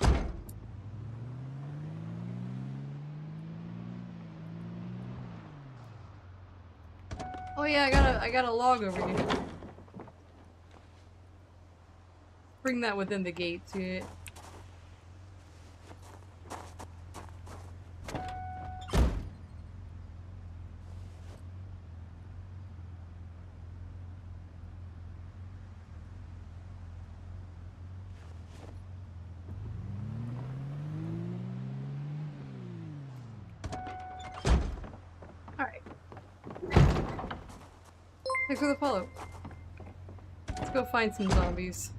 Oh yeah, I got a log over here. Bring that within the gate to it. Alright. Thanks for the follow. Let's go find some zombies.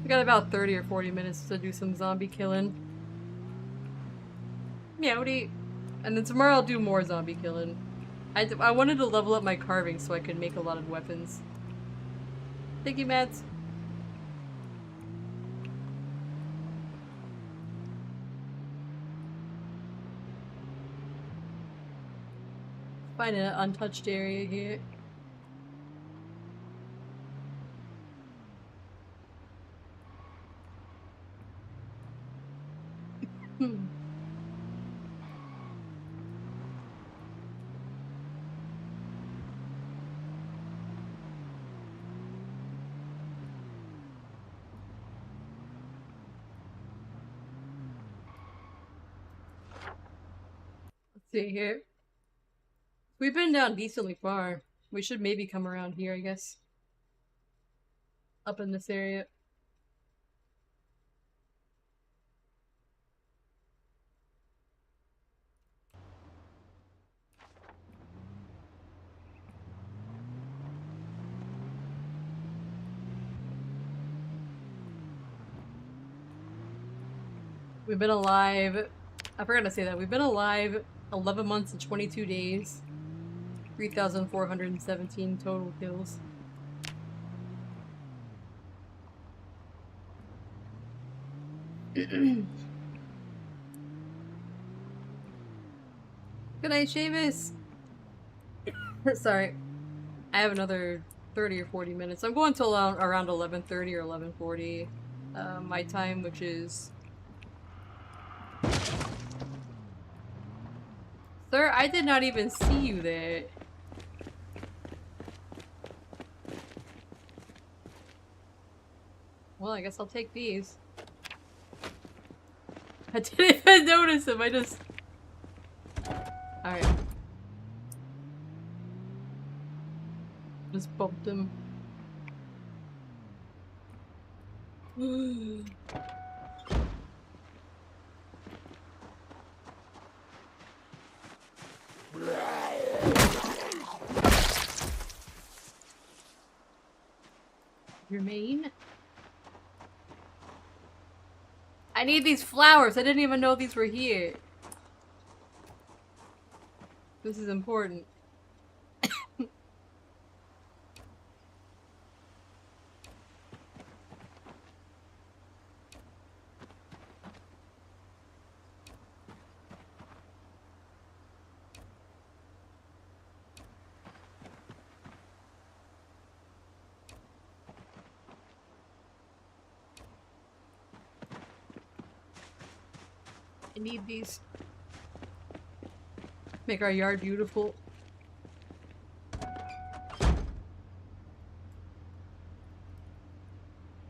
We got about 30 or 40 minutes to do some zombie killing. Meowdy. And then tomorrow I'll do more zombie killing. I wanted to level up my carving so I could make a lot of weapons. Thank you, Mads. Find an untouched area here. Hmm. Let's see here. We've been down decently far. We should maybe come around here, I guess. Up in this area. We've been alive. I forgot to say that. We've been alive 11 months and 22 days. 3,417 total kills. Good night, Seamus! Sorry. I have another 30 or 40 minutes. I'm going till around 11:30 or 11:40 my time, which is... Sir, I did not even see you there. Well, I guess I'll take these. I didn't even notice him, I just... Alright. Just bumped him. Your mane? I need these flowers. I didn't even know these were here. This is important. I need these. Make our yard beautiful.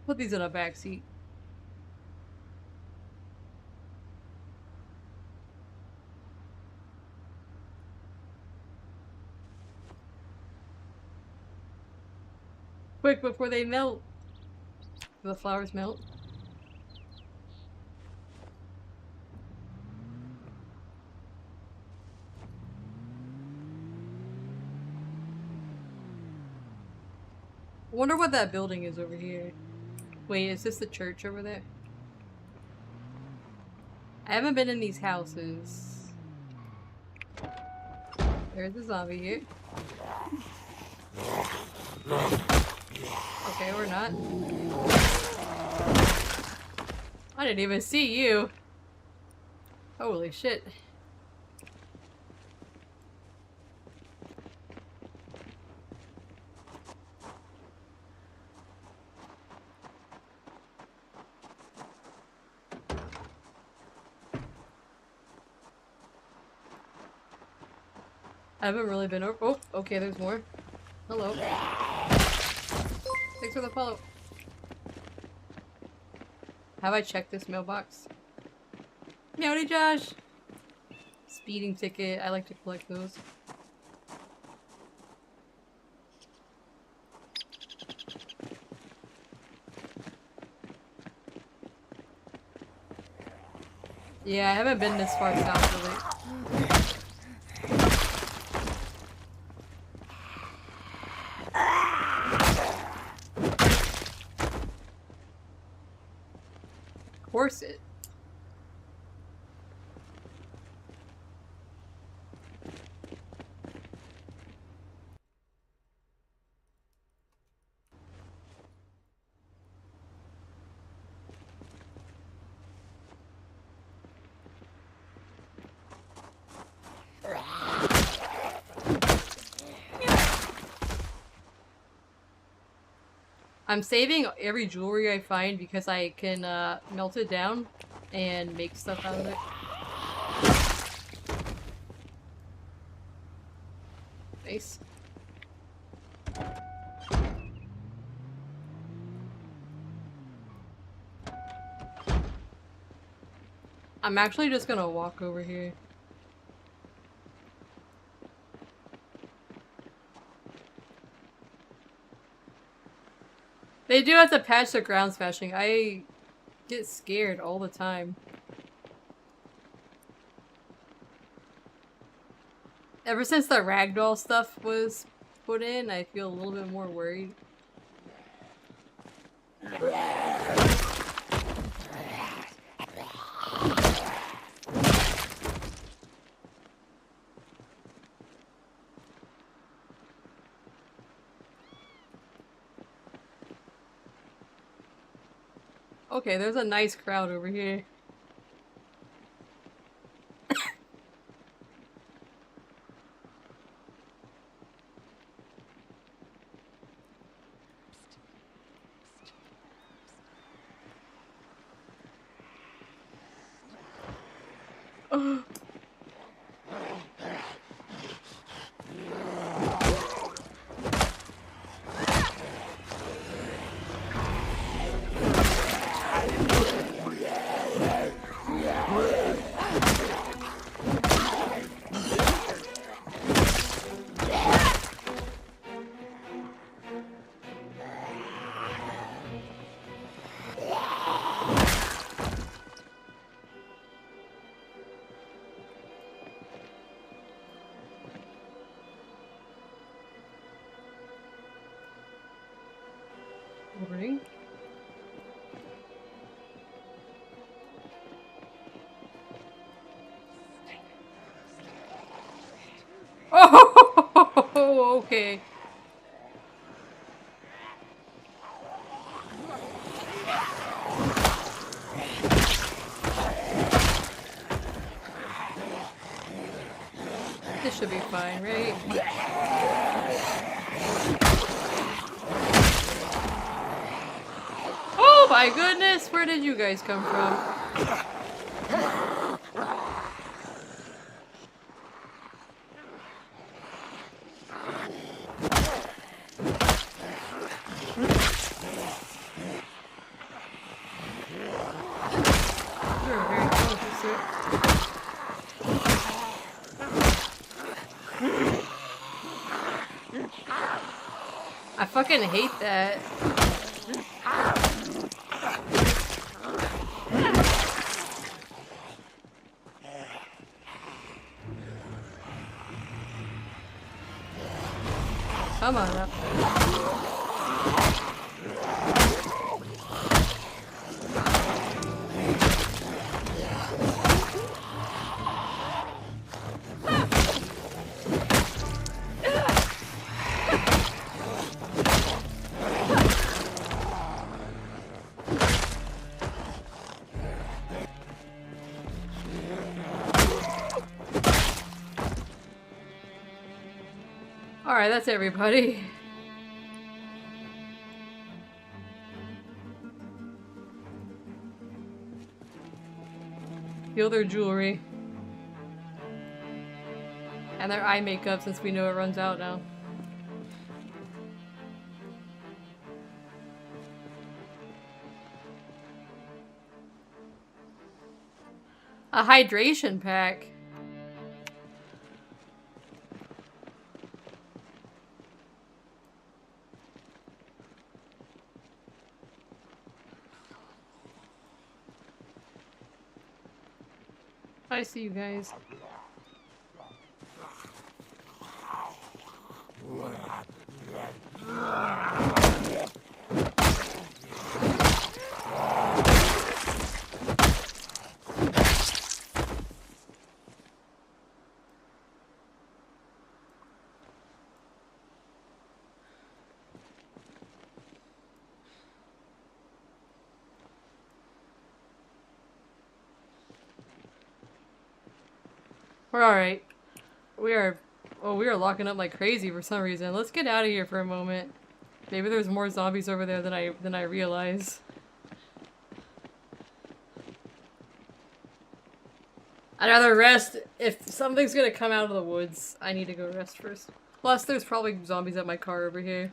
Put these in a back seat. Quick before they melt. The flowers melt. I wonder what that building is over here. Wait, is this the church over there? I haven't been in these houses. There's a zombie here. Okay, we're not. I didn't even see you. Holy shit. I haven't really been over. Oh, okay, there's more. Hello. Thanks for the follow. Have I checked this mailbox? Howdy, Josh! Speeding ticket. I like to collect those. Yeah, I haven't been this far south really. Corset. I'm saving every jewelry I find because I can melt it down and make stuff out of it. Nice. I'm actually just gonna walk over here. They do have to patch the ground smashing. I get scared all the time. Ever since the ragdoll stuff was put in, I feel a little bit more worried. Okay, there's a nice crowd over here. Ring. Oh, okay. This should be fine, right? Oh my goodness, where did you guys come from? You're very close, sir. I fucking hate that. Come on up. Alright, that's everybody. Steal their jewelry. And their eye makeup, since we know it runs out now. A hydration pack. I see you guys. We're alright. We are locking up like crazy for some reason. Let's get out of here for a moment. Maybe there's more zombies over there than I realize. I'd rather rest. If something's gonna come out of the woods, I need to go rest first. Plus, there's probably zombies at my car over here.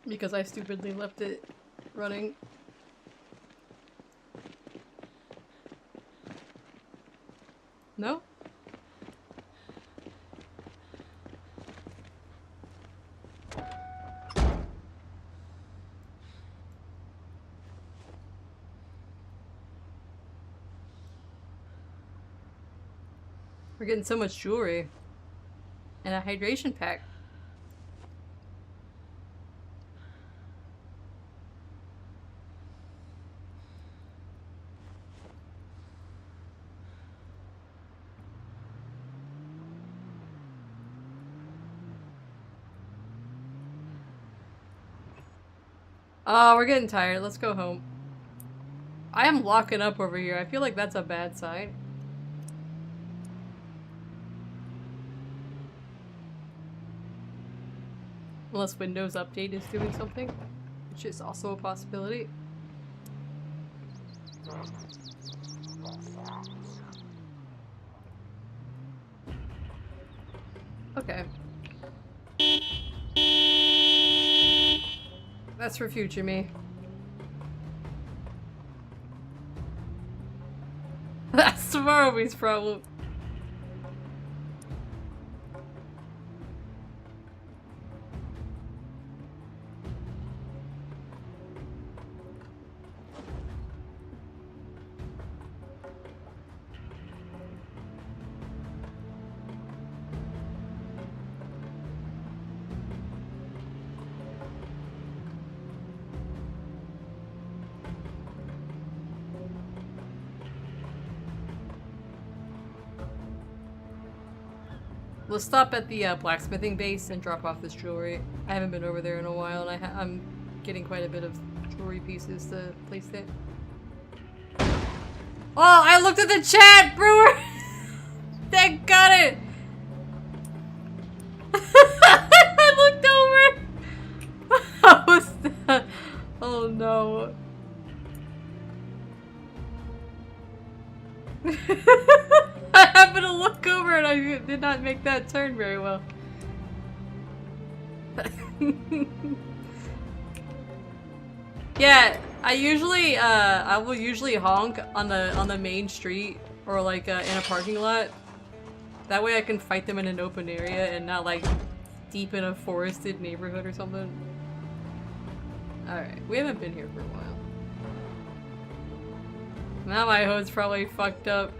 Because I stupidly left it running. No? We're getting so much jewelry. And a hydration pack. Oh, we're getting tired. Let's go home. I am locking up over here. I feel like that's a bad sign. Unless Windows Update is doing something, which is also a possibility. Okay. That's for future me. That's tomorrow's problem. We'll stop at the blacksmithing base and drop off this jewelry. I haven't been over there in a while, and I'm getting quite a bit of jewelry pieces to place there. Oh, I looked at the chat, Brewer! They got it! I looked over! How was that? Oh no. I happened to look over and I did not make that turn very well. Yeah, I will usually honk on the main street or like in a parking lot. That way I can fight them in an open area and not like deep in a forested neighborhood or something. Alright, we haven't been here for a while. Now my hood's probably fucked up.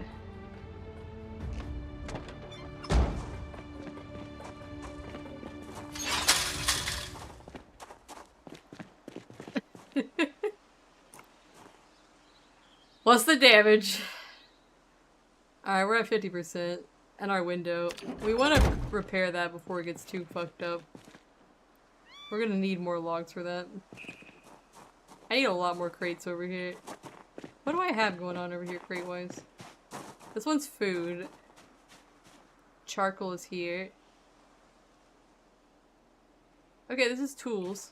What's the damage? Alright, we're at 50%. And our window. We want to repair that before it gets too fucked up. We're gonna need more logs for that. I need a lot more crates over here. What do I have going on over here crate-wise? This one's food. Charcoal is here. Okay, this is tools.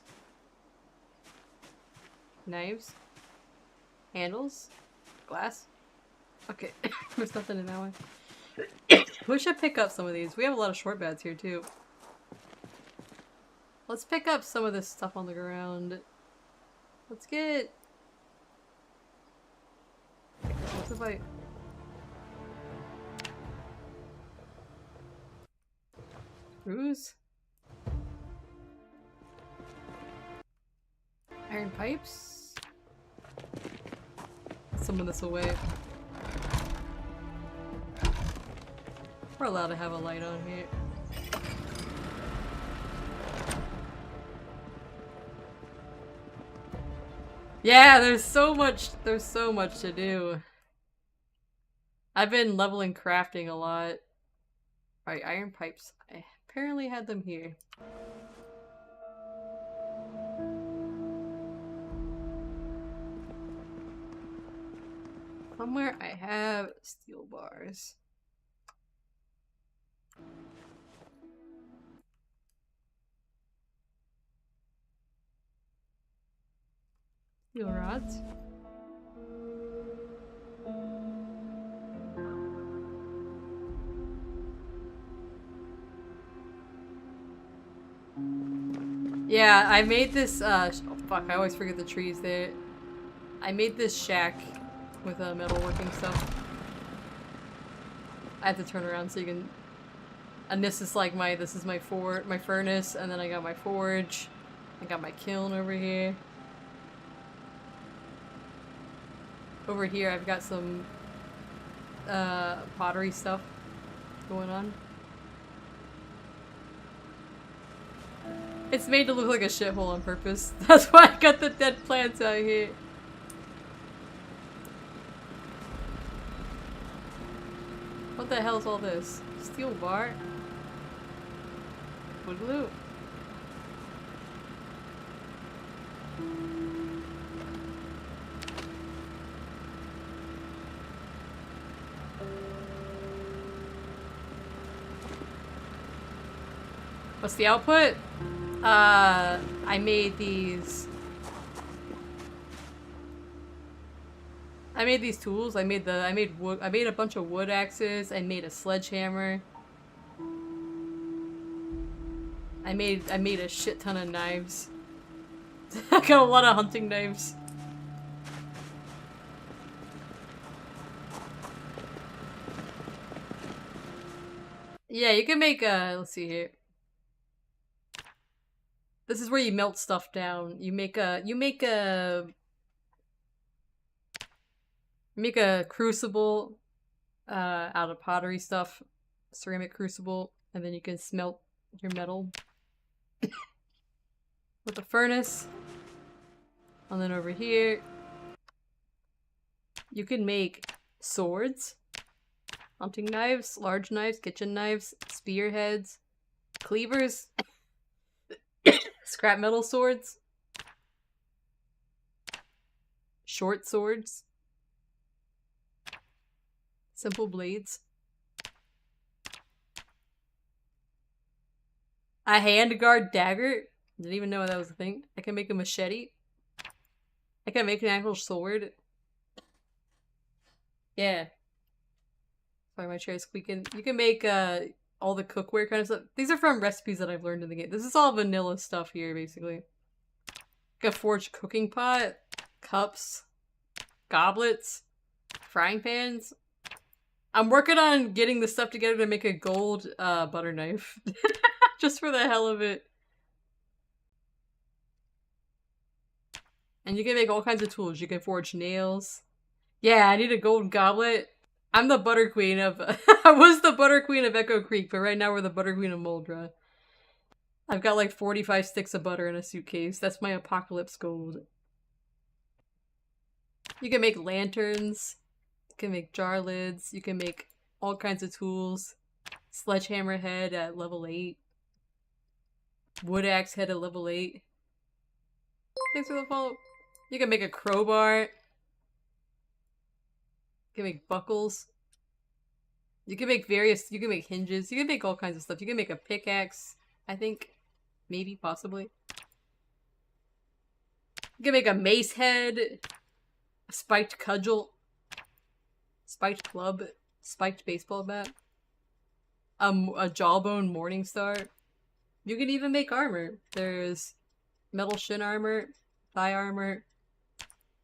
Knives. Handles. Glass. Okay, there's nothing in that one. We should pick up some of these. We have a lot of short beds here too. Let's pick up some of this stuff on the ground. Let's get... What's if I... Screws? Iron pipes? Put some of this away. We're allowed to have a light on here. Yeah, there's so much to do. I've been leveling crafting a lot. Alright, iron pipes. I apparently had them here. Somewhere I have steel bars. Steel rods. Yeah, I made this, oh fuck, I always forget the trees there. I made this shack with metalworking stuff. I have to turn around so you can... And this is like this is my furnace, and then I got my forge. I got my kiln over here. Over here I've got some pottery stuff going on. It's made to look like a shithole on purpose. That's why I got the dead plants out here. What the hell is all this? Steel bar? Wood glue? What's the output? I made these. I made these tools. I made wood. I made a bunch of wood axes. I made a sledgehammer. I made a shit ton of knives. I got a lot of hunting knives. Yeah, you can make let's see here. This is where you melt stuff down. You make a crucible out of pottery stuff, ceramic crucible, and then you can smelt your metal with a furnace. And then over here, you can make swords, hunting knives, large knives, kitchen knives, spearheads, cleavers, scrap metal swords, short swords, simple blades, a handguard dagger. Didn't even know that was a thing. I can make a machete. I can make an actual sword. Yeah. Sorry, my chair is squeaking. You can make all the cookware kind of stuff. These are from recipes that I've learned in the game. This is all vanilla stuff here, basically. Like a forged cooking pot, cups, goblets, frying pans. I'm working on getting the stuff together to make a gold butter knife. Just for the hell of it. And you can make all kinds of tools. You can forge nails. Yeah, I need a golden goblet. I'm the butter queen of... I was the butter queen of Echo Creek, but right now we're the butter queen of Muldraugh. I've got like 45 sticks of butter in a suitcase. That's my apocalypse gold. You can make lanterns. You can make jar lids. You can make all kinds of tools. Sledgehammer head at level 8. Wood axe head at level 8. Thanks for the follow. You can make a crowbar. You can make buckles. You can make you can make hinges. You can make all kinds of stuff. You can make a pickaxe, I think. Maybe, possibly. You can make a mace head. A spiked cudgel. Spiked club. Spiked baseball bat. A jawbone morning star. You can even make armor. There's metal shin armor, thigh armor,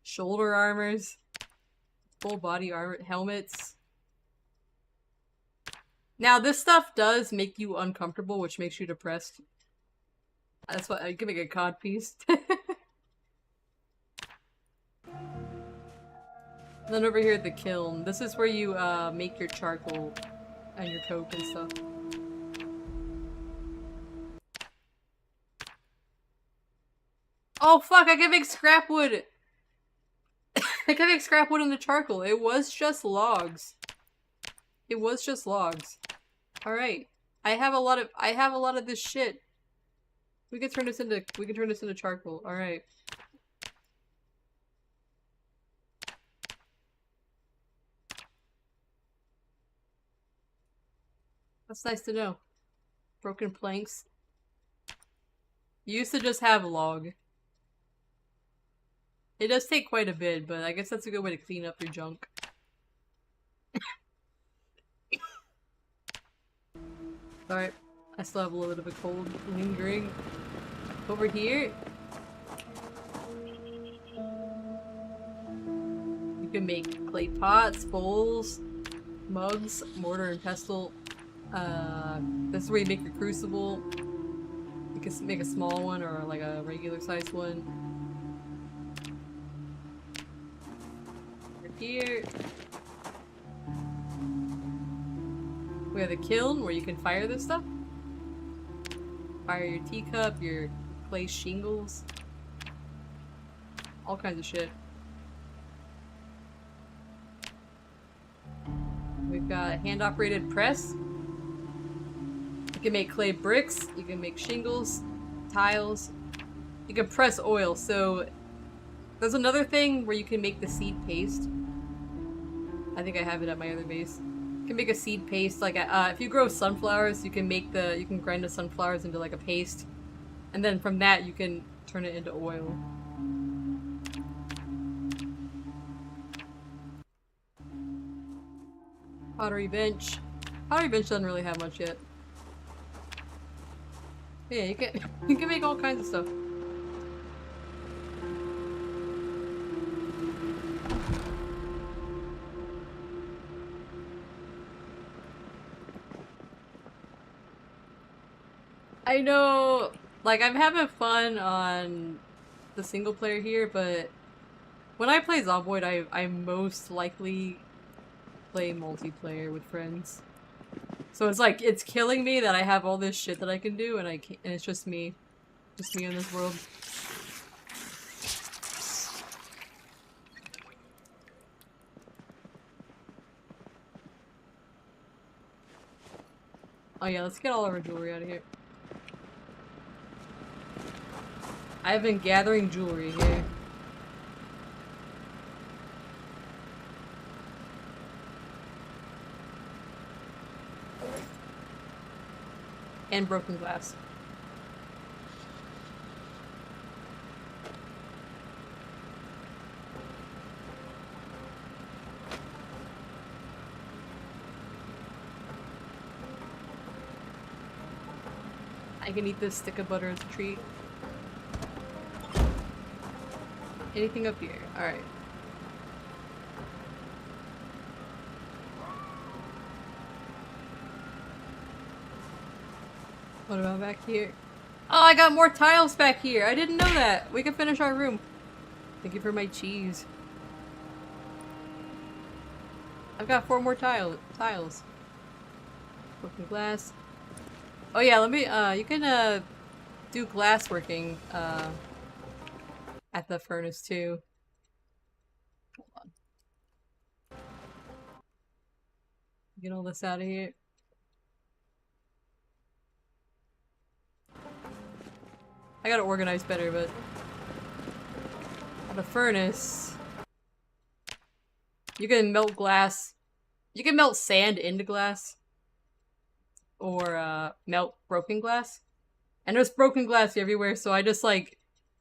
shoulder armors, full body armor, helmets. Now this stuff does make you uncomfortable, which makes you depressed. That's why I can make a cod piece. Then over here at the kiln, this is where you make your charcoal and your coke and stuff. Oh fuck, I can make scrap wood! I can make scrap wood into charcoal. It was just logs. It was just logs. Alright. I have a lot of this shit. We can turn this into charcoal. Alright. That's nice to know. Broken planks. You used to just have log. It does take quite a bit, but I guess that's a good way to clean up your junk. Alright, I still have a little bit of a cold lingering. Over here, you can make clay pots, bowls, mugs, mortar and pestle. This is where you make your crucible. You can make a small one or like a regular sized one. Here we have the kiln where you can fire this stuff. Fire your teacup, your clay shingles, all kinds of shit. We've got a hand-operated press. You can make clay bricks, you can make shingles, tiles, you can press oil. So there's another thing where you can make the seed paste. I think I have it at my other base. You can make a seed paste, like if you grow sunflowers, you can grind the sunflowers into like a paste, and then from that you can turn it into oil. Pottery bench. Pottery bench doesn't really have much yet. Yeah, you can make all kinds of stuff. I know, like, I'm having fun on the single player here, but when I play Zomboid, I most likely play multiplayer with friends. So it's like, it's killing me that I have all this shit that I can do, and and it's just me in this world. Oh yeah, let's get all of our jewelry out of here. I've been gathering jewelry here. And broken glass. I can eat this stick of butter as a treat. Anything up here? Alright. What about back here? Oh, I got more tiles back here! I didn't know that! We can finish our room. Thank you for my cheese. I've got 4 more tiles. Broken glass. Oh yeah, let me, you can, do glass working, at the furnace too. Get all this out of here. I gotta organize better, but the furnace. You can melt glass. You can melt sand into glass. Or melt broken glass. And there's broken glass everywhere, so I just like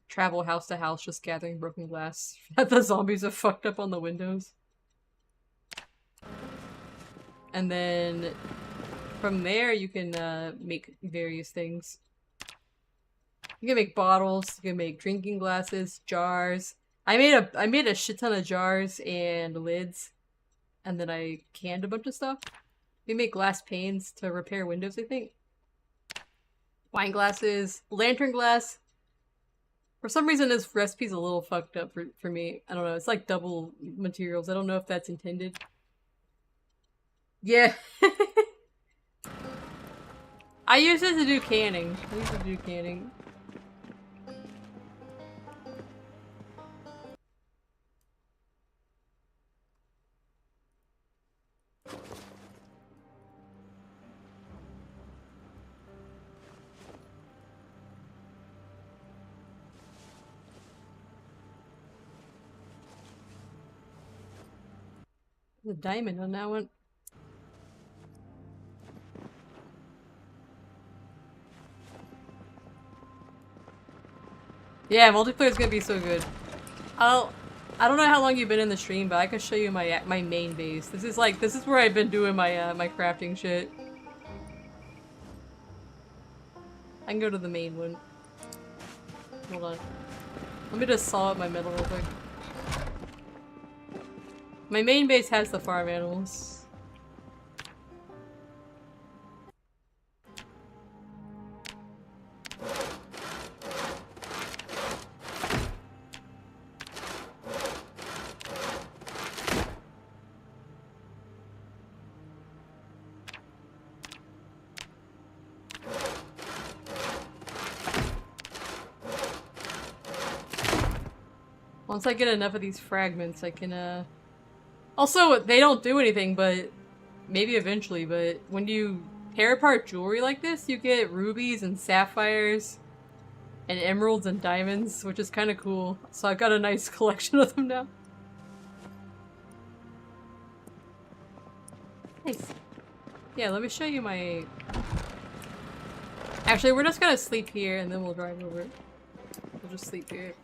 travel house to house just gathering broken glass that the zombies have fucked up on the windows. And then from there you can make various things. You can make bottles, you can make drinking glasses, jars. I made a shit ton of jars and lids, and then I canned a bunch of stuff. You make glass panes to repair windows, I think. Wine glasses, lantern glass. For some reason this recipe's a little fucked up for me. I don't know, it's like double materials. I don't know if that's intended. Yeah. I use it to do canning. There's a diamond on that one. Yeah, multiplayer's gonna be so good. I don't know how long you've been in the stream, but I can show you my main base. This is where I've been doing my my crafting shit. I can go to the main one. Hold on. Let me just saw up my metal real quick. My main base has the farm animals. Once I get enough of these fragments, I can, Also, they don't do anything, but maybe eventually, but when you tear apart jewelry like this, you get rubies and sapphires and emeralds and diamonds, which is kind of cool. So I've got a nice collection of them now. Nice. Yeah, let me show you my... Actually, we're just gonna sleep here and then we'll drive over. We'll just sleep here.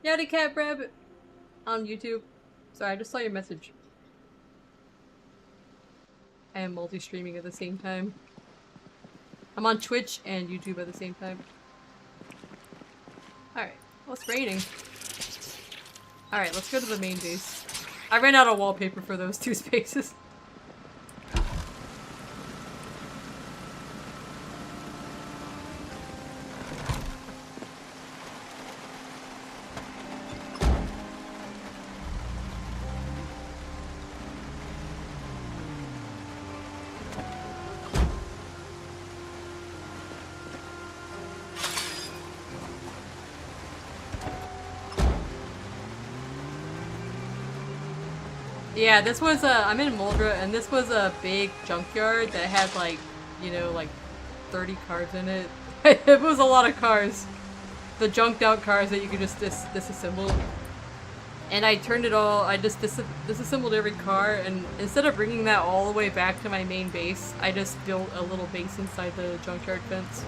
Yowdy Cat Breb on YouTube. Sorry, I just saw your message. I am multi-streaming at the same time. I'm on Twitch and YouTube at the same time. Alright, well it's raining. Alright, let's go to the main base. I ran out of wallpaper for those two spaces. Yeah, this was I'm in Muldraugh, and this was a big junkyard that had like, you know, like 30 cars in it. It was a lot of cars. The junked out cars that you could just disassemble. And I turned it all, I just disassembled every car, and instead of bringing that all the way back to my main base, I just built a little base inside the junkyard fence.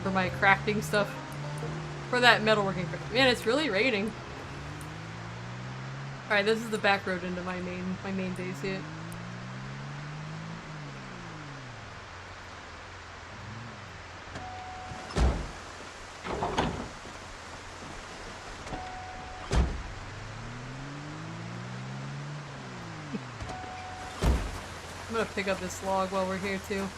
For my crafting stuff. For that metalworking. Man, it's really raining. Alright, this is the back road into my main base here. I'm gonna pick up this log while we're here too.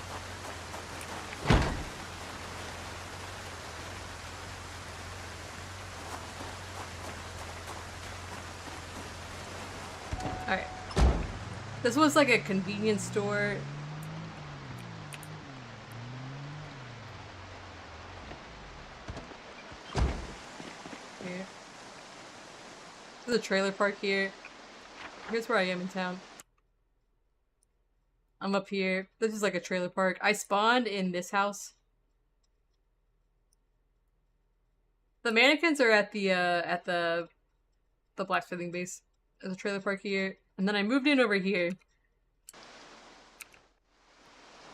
Alright. This was like a convenience store. There's a trailer park here. Here's where I am in town. I'm up here. This is like a trailer park. I spawned in this house. The mannequins are at the blacksmithing base. There's a trailer park here. And then I moved in over here.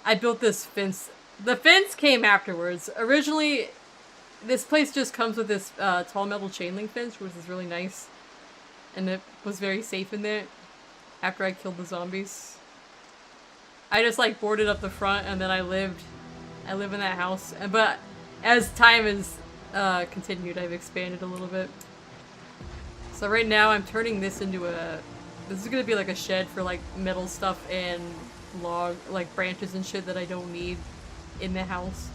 I built this fence. The fence came afterwards. Originally, this place just comes with this tall metal chain link fence, which is really nice. And it was very safe in there after I killed the zombies. I just like boarded up the front and then I live in that house. But as time has continued, I've expanded a little bit. So right now I'm turning this into this is gonna be like a shed for like metal stuff and log, like branches and shit that I don't need in the house.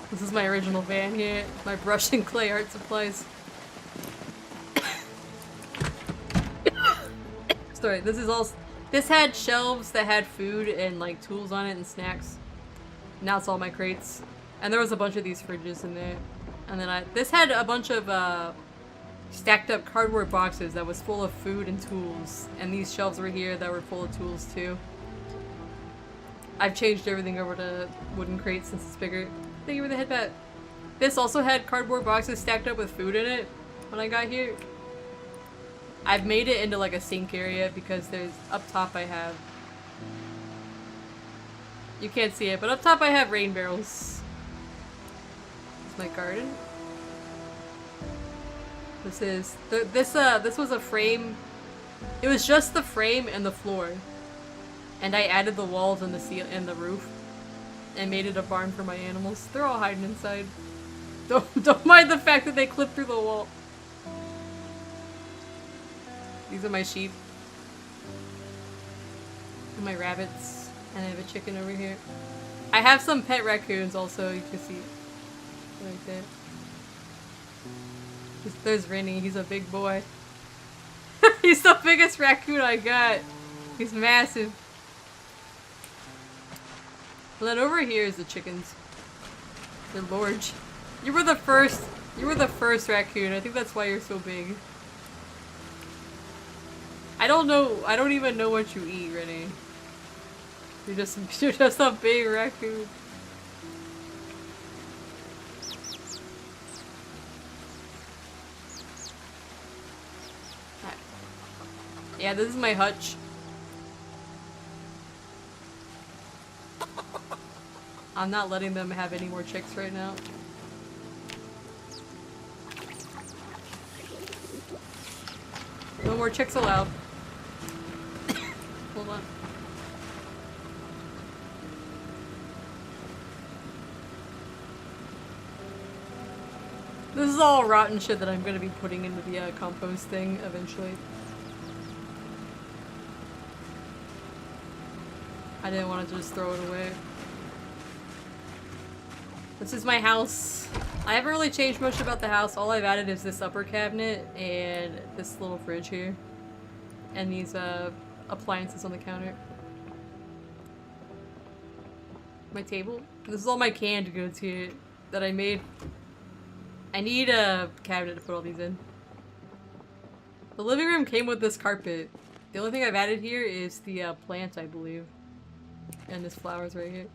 This is my original van here, my brush and clay art supplies. Sorry, this had shelves that had food and like tools on it and snacks. Now it's all my crates. And there was a bunch of these fridges in there. And then this had a bunch of stacked up cardboard boxes that was full of food and tools. And these shelves were here that were full of tools too. I've changed everything over to wooden crates since it's bigger. Thank you for the headbat. This also had cardboard boxes stacked up with food in it when I got here. I've made it into like a sink area because there's up top I have. You can't see it, but up top I have rain barrels. It's my garden. This was a frame. It was just the frame and the floor, and I added the walls and the roof, and made it a barn for my animals. They're all hiding inside. Don't mind the fact that they clipped through the wall. These are my sheep. And my rabbits. And I have a chicken over here. I have some pet raccoons also, you can see. Right there. There's Rennie, he's a big boy. He's the biggest raccoon I got. He's massive. And then over here is the chickens. They're large. You were the first raccoon. I think that's why you're so big. I don't even know what you eat, Rennie. You're just a big raccoon. Right. Yeah, this is my hutch. I'm not letting them have any more chicks right now. No more chicks allowed. Hold on. This is all rotten shit that I'm gonna be putting into the compost thing eventually. I didn't want to just throw it away. This is my house. I haven't really changed much about the house. All I've added is this upper cabinet and this little fridge here. And these appliances on the counter. My table. This is all my canned goods here that I made. I need a cabinet to put all these in. The living room came with this carpet. The only thing I've added here is the plant, I believe. And this flowers right here.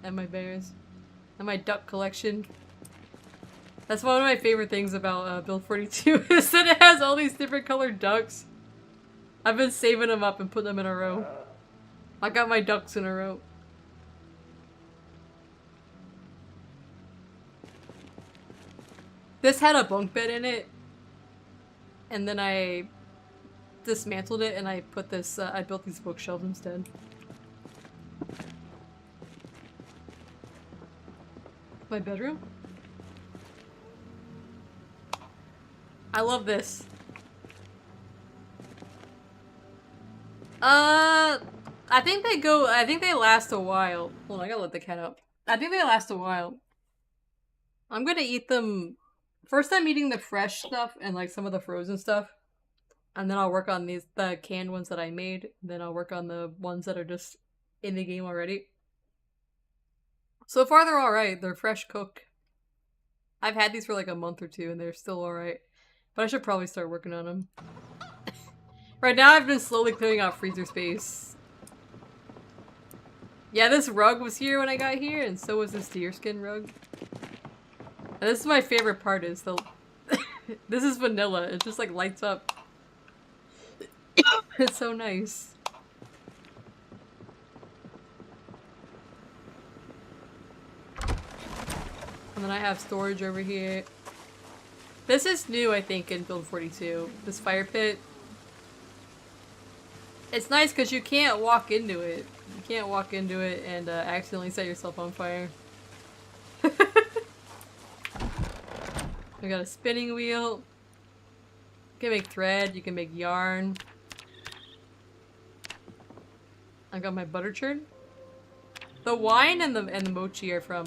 And my bears. And my duck collection. That's one of my favorite things about Build 42 is that it has all these different colored ducks. I've been saving them up and putting them in a row. I got my ducks in a row. This had a bunk bed in it. And then I dismantled it and I put this, I built these bookshelves instead. My bedroom? I love this. I think they last a while. Hold on, I gotta let the cat out. I think they last a while. I'm gonna eat them. First I'm eating the fresh stuff and like some of the frozen stuff. And then I'll work on the canned ones that I made. Then I'll work on the ones that are just in the game already. So far they're alright. They're fresh cooked. I've had these for like a month or two and they're still alright. But I should probably start working on them. Right now I've been slowly clearing out freezer space. Yeah, this rug was here when I got here, and so was this deerskin rug. And this is my favorite part, is the... This is vanilla, it just like lights up. It's so nice. And then I have storage over here. This is new, I think, in build 42. This fire pit. It's nice because you can't walk into it. You can't walk into it and accidentally set yourself on fire. We got a spinning wheel. You can make thread, you can make yarn. I got my butter churn. The wine and the mochi are from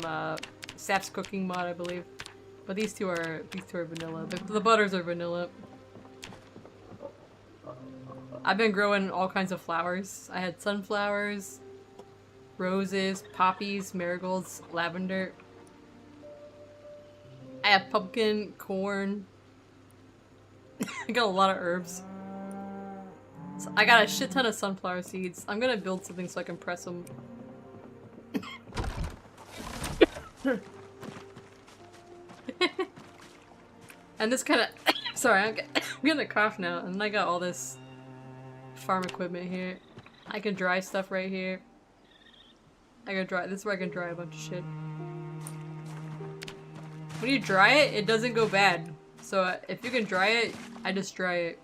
Sap's cooking mod, I believe. But these two are vanilla. The butters are vanilla. I've been growing all kinds of flowers. I had sunflowers, roses, poppies, marigolds, lavender. I have pumpkin, corn. I got a lot of herbs. So I got a shit ton of sunflower seeds. I'm gonna build something so I can press them. And this kind of... Sorry, I'm gonna cough now. And I got all this farm equipment here. I can dry stuff right here. I can dry... This is where I can dry a bunch of shit. When you dry it, it doesn't go bad. So if you can dry it, I just dry it.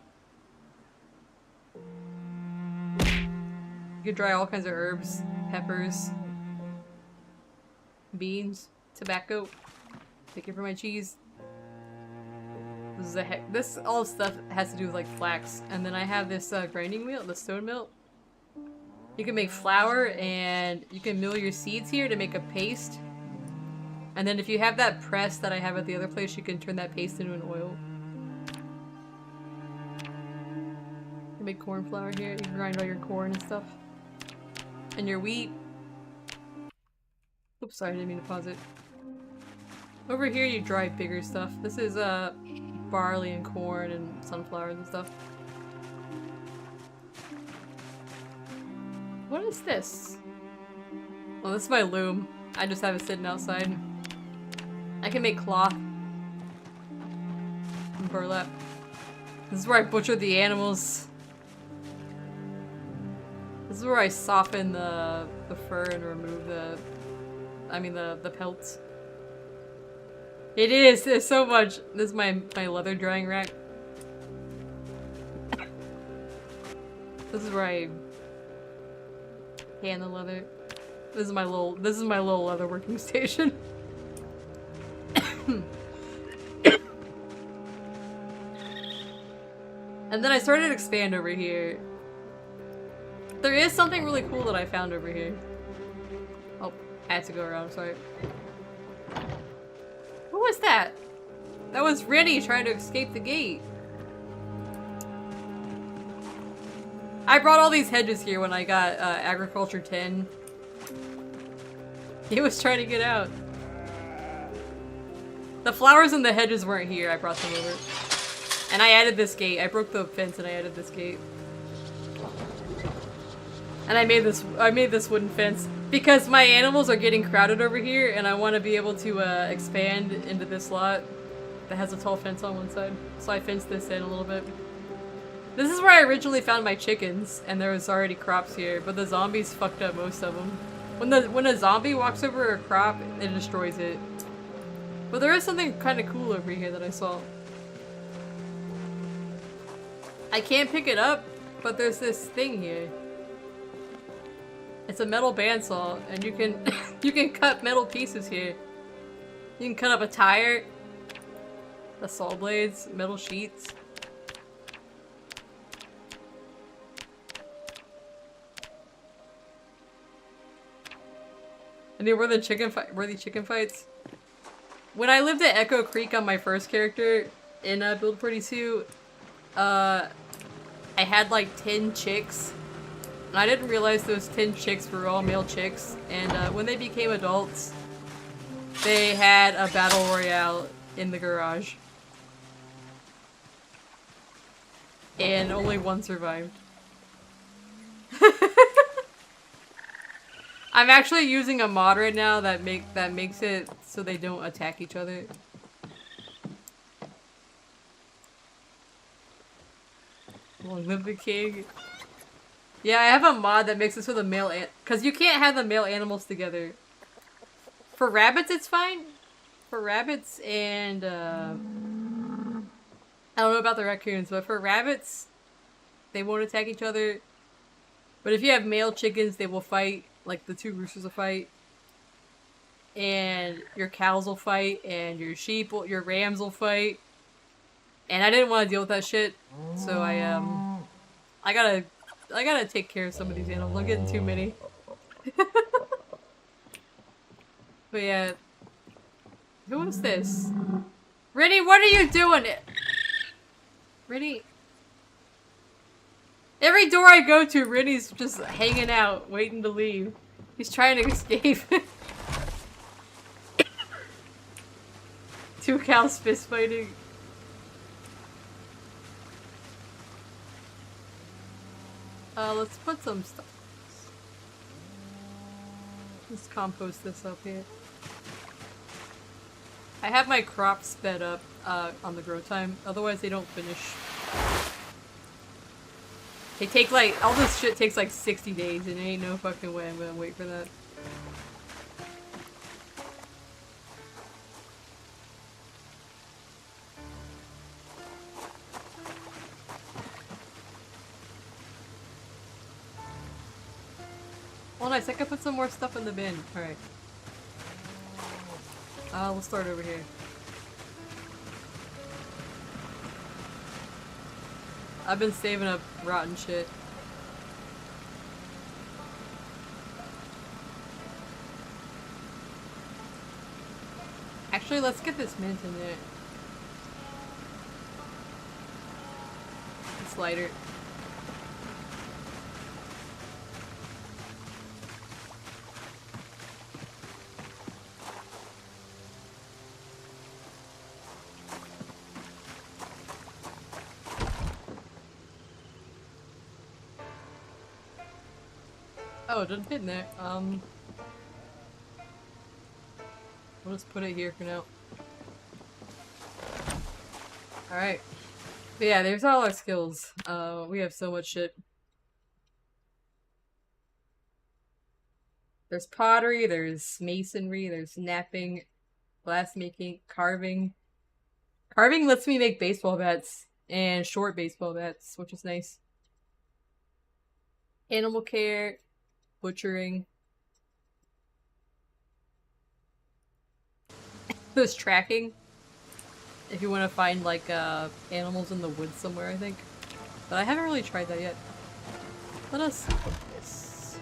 You can dry all kinds of herbs, peppers, beans, tobacco. Take it for my cheese. This all stuff has to do with like flax. And then I have this grinding wheel, the stone mill. You can make flour and you can mill your seeds here to make a paste. And then if you have that press that I have at the other place, you can turn that paste into an oil. You can make corn flour here. You can grind all your corn and stuff. And your wheat. Oops, sorry, I didn't mean to pause it. Over here you dry bigger stuff. This is barley and corn and sunflowers and stuff. What is this? Well, this is my loom. I just have it sitting outside. I can make cloth. And burlap. This is where I butcher the animals. This is where I soften the fur and remove the pelts. It is! There's so much! This is my leather drying rack. This is where I tan the leather. This is my little leather working station. And then I started to expand over here. There is something really cool that I found over here. Oh, I had to go around, sorry. Who was that? That was Rennie trying to escape the gate. I brought all these hedges here when I got Agriculture 10. He was trying to get out. The flowers and the hedges weren't here, I brought them over. And I added this gate. I broke the fence and I added this gate. And I made this wooden fence because my animals are getting crowded over here and I want to be able to expand into this lot that has a tall fence on one side. So I fenced this in a little bit. This is where I originally found my chickens and there was already crops here, but the zombies fucked up most of them. When a zombie walks over a crop, it destroys it. But there is something kind of cool over here that I saw. I can't pick it up, but there's this thing here. It's a metal bandsaw, and you can you can cut metal pieces here. You can cut up a tire, the saw blades, metal sheets. And then were the chicken fights? When I lived at Echo Creek on my first character in Build 42, I had like 10 chicks. And I didn't realize those 10 chicks were all male chicks. And when they became adults, they had a battle royale in the garage. And only one survived. I'm actually using a mod right now that makes it so they don't attack each other. Long live the king. Yeah, I have a mod that makes it so the male cause you can't have the male animals together. For rabbits it's fine. For rabbits and I don't know about the raccoons, but for rabbits they won't attack each other. But if you have male chickens, they will fight. Like, the two roosters will fight. And your cows will fight. And your your rams will fight. And I didn't want to deal with that shit. So I gotta take care of some of these animals. I'm getting too many. But yeah. Who is this? Rennie, what are you doing? Rennie. Every door I go to, Rennie's just hanging out, waiting to leave. He's trying to escape. Two cows fist fighting. Let's put some stuff. Let's compost this up here. I have my crops sped up on the grow time, otherwise they don't finish. They take like, all this shit takes like 60 days and there ain't no fucking way I'm gonna wait for that. Oh nice, I can put some more stuff in the bin. Alright. We'll start over here. I've been saving up rotten shit. Actually, let's get this mint in there. It's lighter. Oh, it didn't fit in there. We'll just put it here for now. Alright. But yeah, there's all our skills. We have so much shit. There's pottery, there's masonry, there's napping, glass making, carving. Carving lets me make baseball bats and short baseball bats, which is nice. Animal care, butchering. There's tracking. If you want to find like animals in the woods somewhere, I think. But I haven't really tried that yet. Let us put this.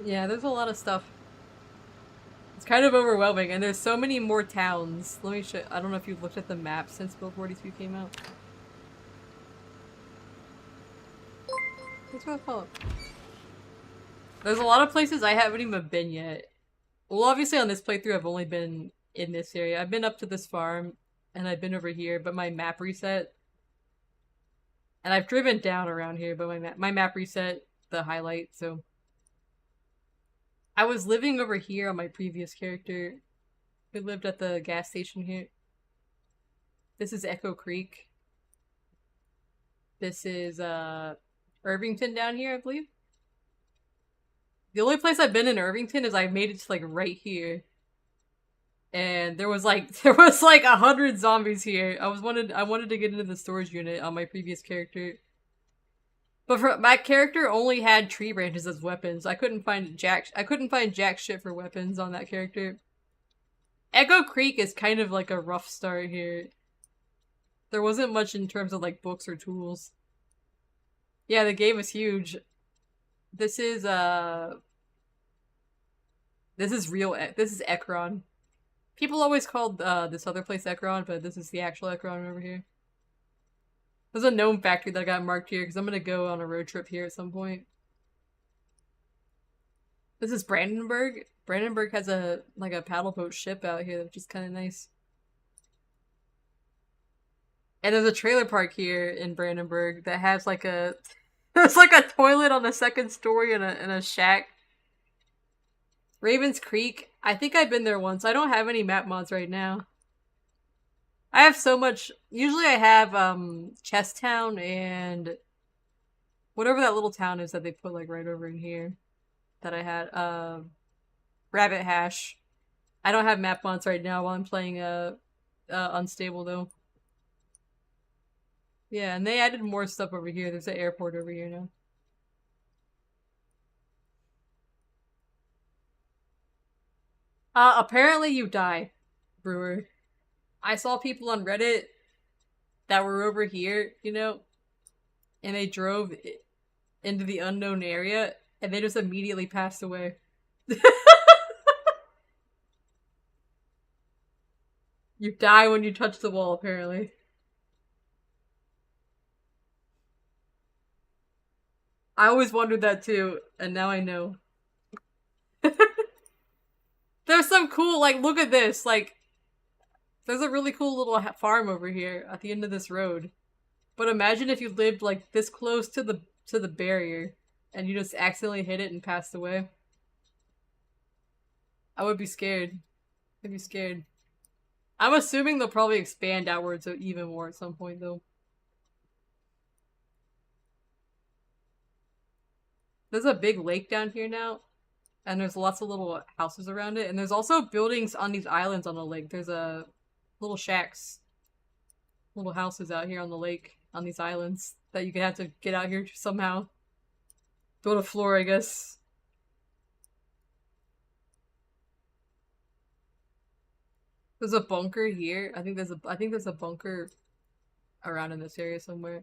Yeah, there's a lot of stuff. It's kind of overwhelming, and there's so many more towns. Let me show. I don't know if you've looked at the map since B42 came out. What's going on? There's a lot of places I haven't even been yet. Well, obviously on this playthrough I've only been in this area. I've been up to this farm, and I've been over here, but my map reset. And I've driven down around here, but my map reset the highlight, so... I was living over here on my previous character, who lived at the gas station here. This is Echo Creek. This is, Irvington down here, I believe. The only place I've been in Irvington is I made it to, like, right here. And there was like 100 zombies here. I wanted to get into the storage unit on my previous character. But my character only had tree branches as weapons. I couldn't find jack shit for weapons on that character. Echo Creek is kind of like a rough start here. There wasn't much in terms of like books or tools. Yeah, the game is huge. This is Ekron. People always called this other place Ekron, but this is the actual Ekron over here. There's a gnome factory that got marked here because I'm gonna go on a road trip here at some point. This is Brandenburg. Brandenburg has a like a paddle boat ship out here, which is kind of nice. And there's a trailer park here in Brandenburg that has like a there's like a toilet on the second story and a shack. Ravens Creek. I think I've been there once. I don't have any map mods right now. I have so much. Usually I have Chesstown and whatever that little town is that they put like right over in here that I had. Rabbit Hash. I don't have map mods right now while I'm playing Unstable though. Yeah, and they added more stuff over here. There's an airport over here now. Apparently you die, Brewer. I saw people on Reddit that were over here, you know, and they drove into the unknown area, and they just immediately passed away. You die when you touch the wall, apparently. I always wondered that too, and now I know. There's some cool, like, look at this, like, there's a really cool little farm over here at the end of this road. But imagine if you lived, like, this close to the barrier, and you just accidentally hit it and passed away. I would be scared. I'd be scared. I'm assuming they'll probably expand outwards even more at some point, though. There's a big lake down here now, and there's lots of little houses around it, and there's also buildings on these islands on the lake. There's a little shacks, little houses out here on the lake, on these islands, that you could have to get out here somehow. Build a floor, I guess. There's a bunker here. I think there's a bunker around in this area somewhere.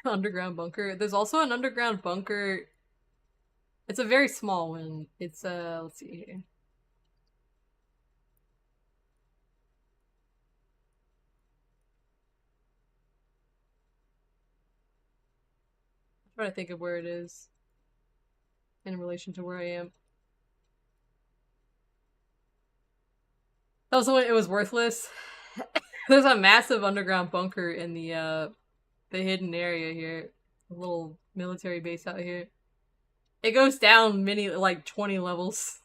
Underground bunker. There's also an underground bunker. It's a very small one. It's let's see here. I'm trying to think of where it is in relation to where I am. Also, it was worthless. There's a massive underground bunker in the hidden area here. A little military base out here. It goes down like 20 levels.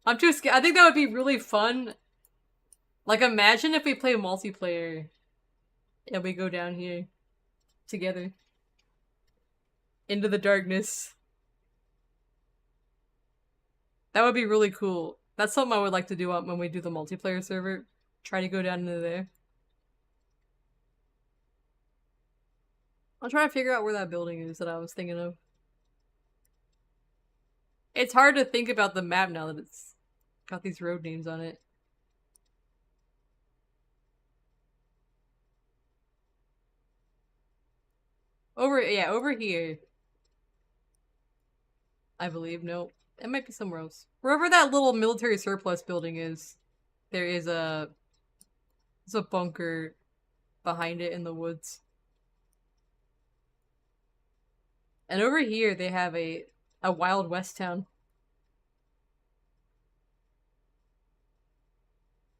I'm too scared. I think that would be really fun. Like, imagine if we play multiplayer and we go down here together into the darkness. That would be really cool. That's something I would like to do when we do the multiplayer server. Try to go down into there. I'll try to figure out where that building is that I was thinking of. It's hard to think about the map now that it's got these road names on it. Over here. I believe. No, it might be somewhere else. Wherever that little military surplus building is, there is there's a bunker behind it in the woods. And over here they have a Wild West town.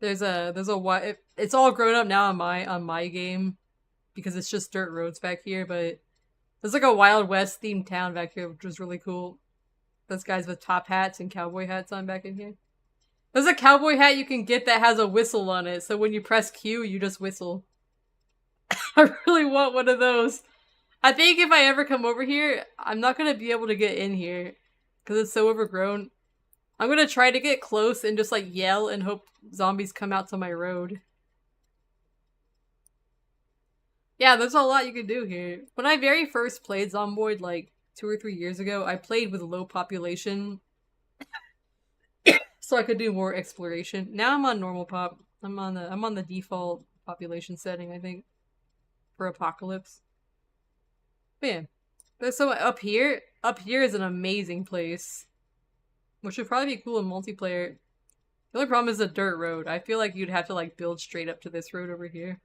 It's all grown up now on my game because it's just dirt roads back here, but there's like a Wild West themed town back here, which was really cool. Those guys with top hats and cowboy hats on back in here. There's a cowboy hat you can get that has a whistle on it, so when you press Q, you just whistle. I really want one of those. I think if I ever come over here, I'm not gonna be able to get in here because it's so overgrown. I'm gonna try to get close and just like yell and hope zombies come out to my road. Yeah, there's a lot you can do here. When I very first played Zomboid like 2 or 3 years ago, I played with low population so I could do more exploration. Now I'm on normal pop. I'm on the default population setting, I think, for Apocalypse. But yeah. So up here is an amazing place. which would probably be cool in multiplayer. The only problem is the dirt road. I feel like you'd have to like build straight up to this road over here.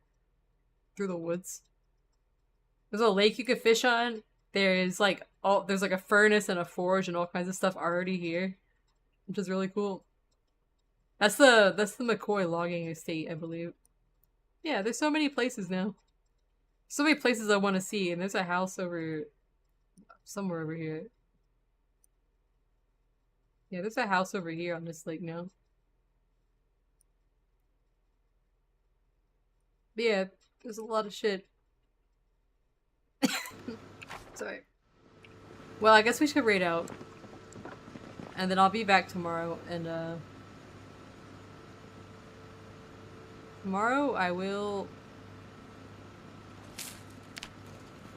Through the woods. There's a lake you could fish on. There's like a furnace and a forge and all kinds of stuff already here. Which is really cool. That's the McCoy logging estate, I believe. Yeah, there's so many places now. So many places I want to see, and there's a house somewhere over here. Yeah, there's a house over here on this lake now. But yeah, there's a lot of shit. Sorry. Well, I guess we should raid out. And then I'll be back tomorrow, and tomorrow I will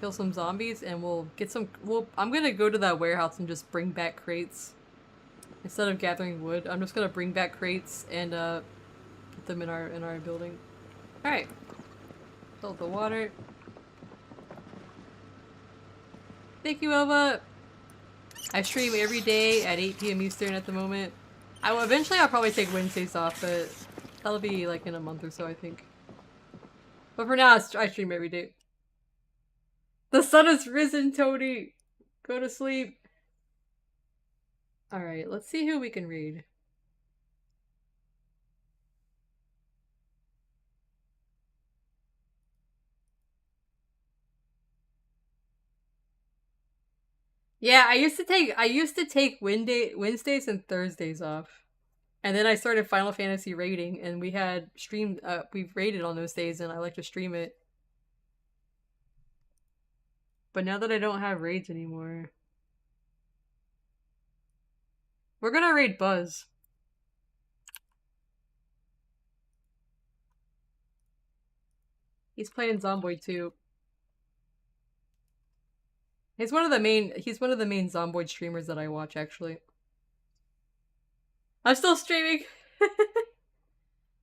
kill some zombies and we'll get some- I'm gonna go to that warehouse and just bring back crates. Instead of gathering wood, I'm just gonna bring back crates and put them in our building. Alright. Fill the water. Thank you, Elva! I stream every day at 8 PM Eastern at the moment. Eventually I'll probably take Wednesdays off, but that'll be like in a month or so, I think. But for now, I stream every day. The sun has risen, Tony! Go to sleep. Alright, let's see who we can read. Yeah, I used to take Wednesdays and Thursdays off. And then I started Final Fantasy raiding, and we raided on those days, and I like to stream it. But now that I don't have raids anymore, we're gonna raid Buzz. He's playing Zomboid too. He's one of the main Zomboid streamers that I watch, actually. I'm still streaming!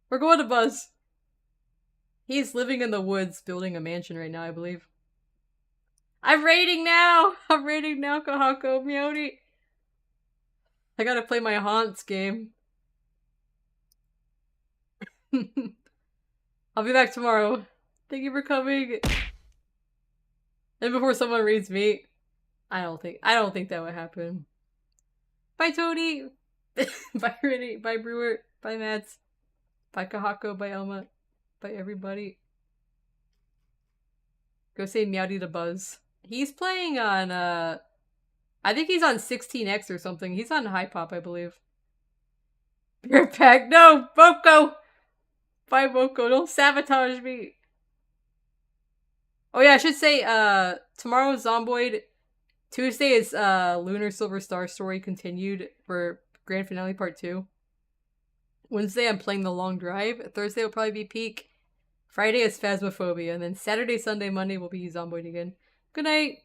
We're going to Buzz. He's living in the woods, building a mansion right now, I believe. I'm raiding now! I'm raiding now, Kahako, Meowdy! I gotta play my Haunts game. I'll be back tomorrow. Thank you for coming. And before someone reads me, I don't think that would happen. Bye, Tony. Bye, Rennie. Bye, Brewer. Bye, Mads. Bye, Kahako. Bye, Elma. Bye, everybody. Go say Meowdy to Buzz. He's playing on, I think he's on 16X or something. He's on High Pop, I believe. Beer pack. No! Boko! Bye, Boko. Don't sabotage me. Oh yeah, I should say, tomorrow's Zomboid. Tuesday is, Lunar Silver Star Story continued for Grand Finale Part 2. Wednesday, I'm playing The Long Drive. Thursday will probably be Peak. Friday is Phasmophobia. And then Saturday, Sunday, Monday will be Zomboid again. Good night!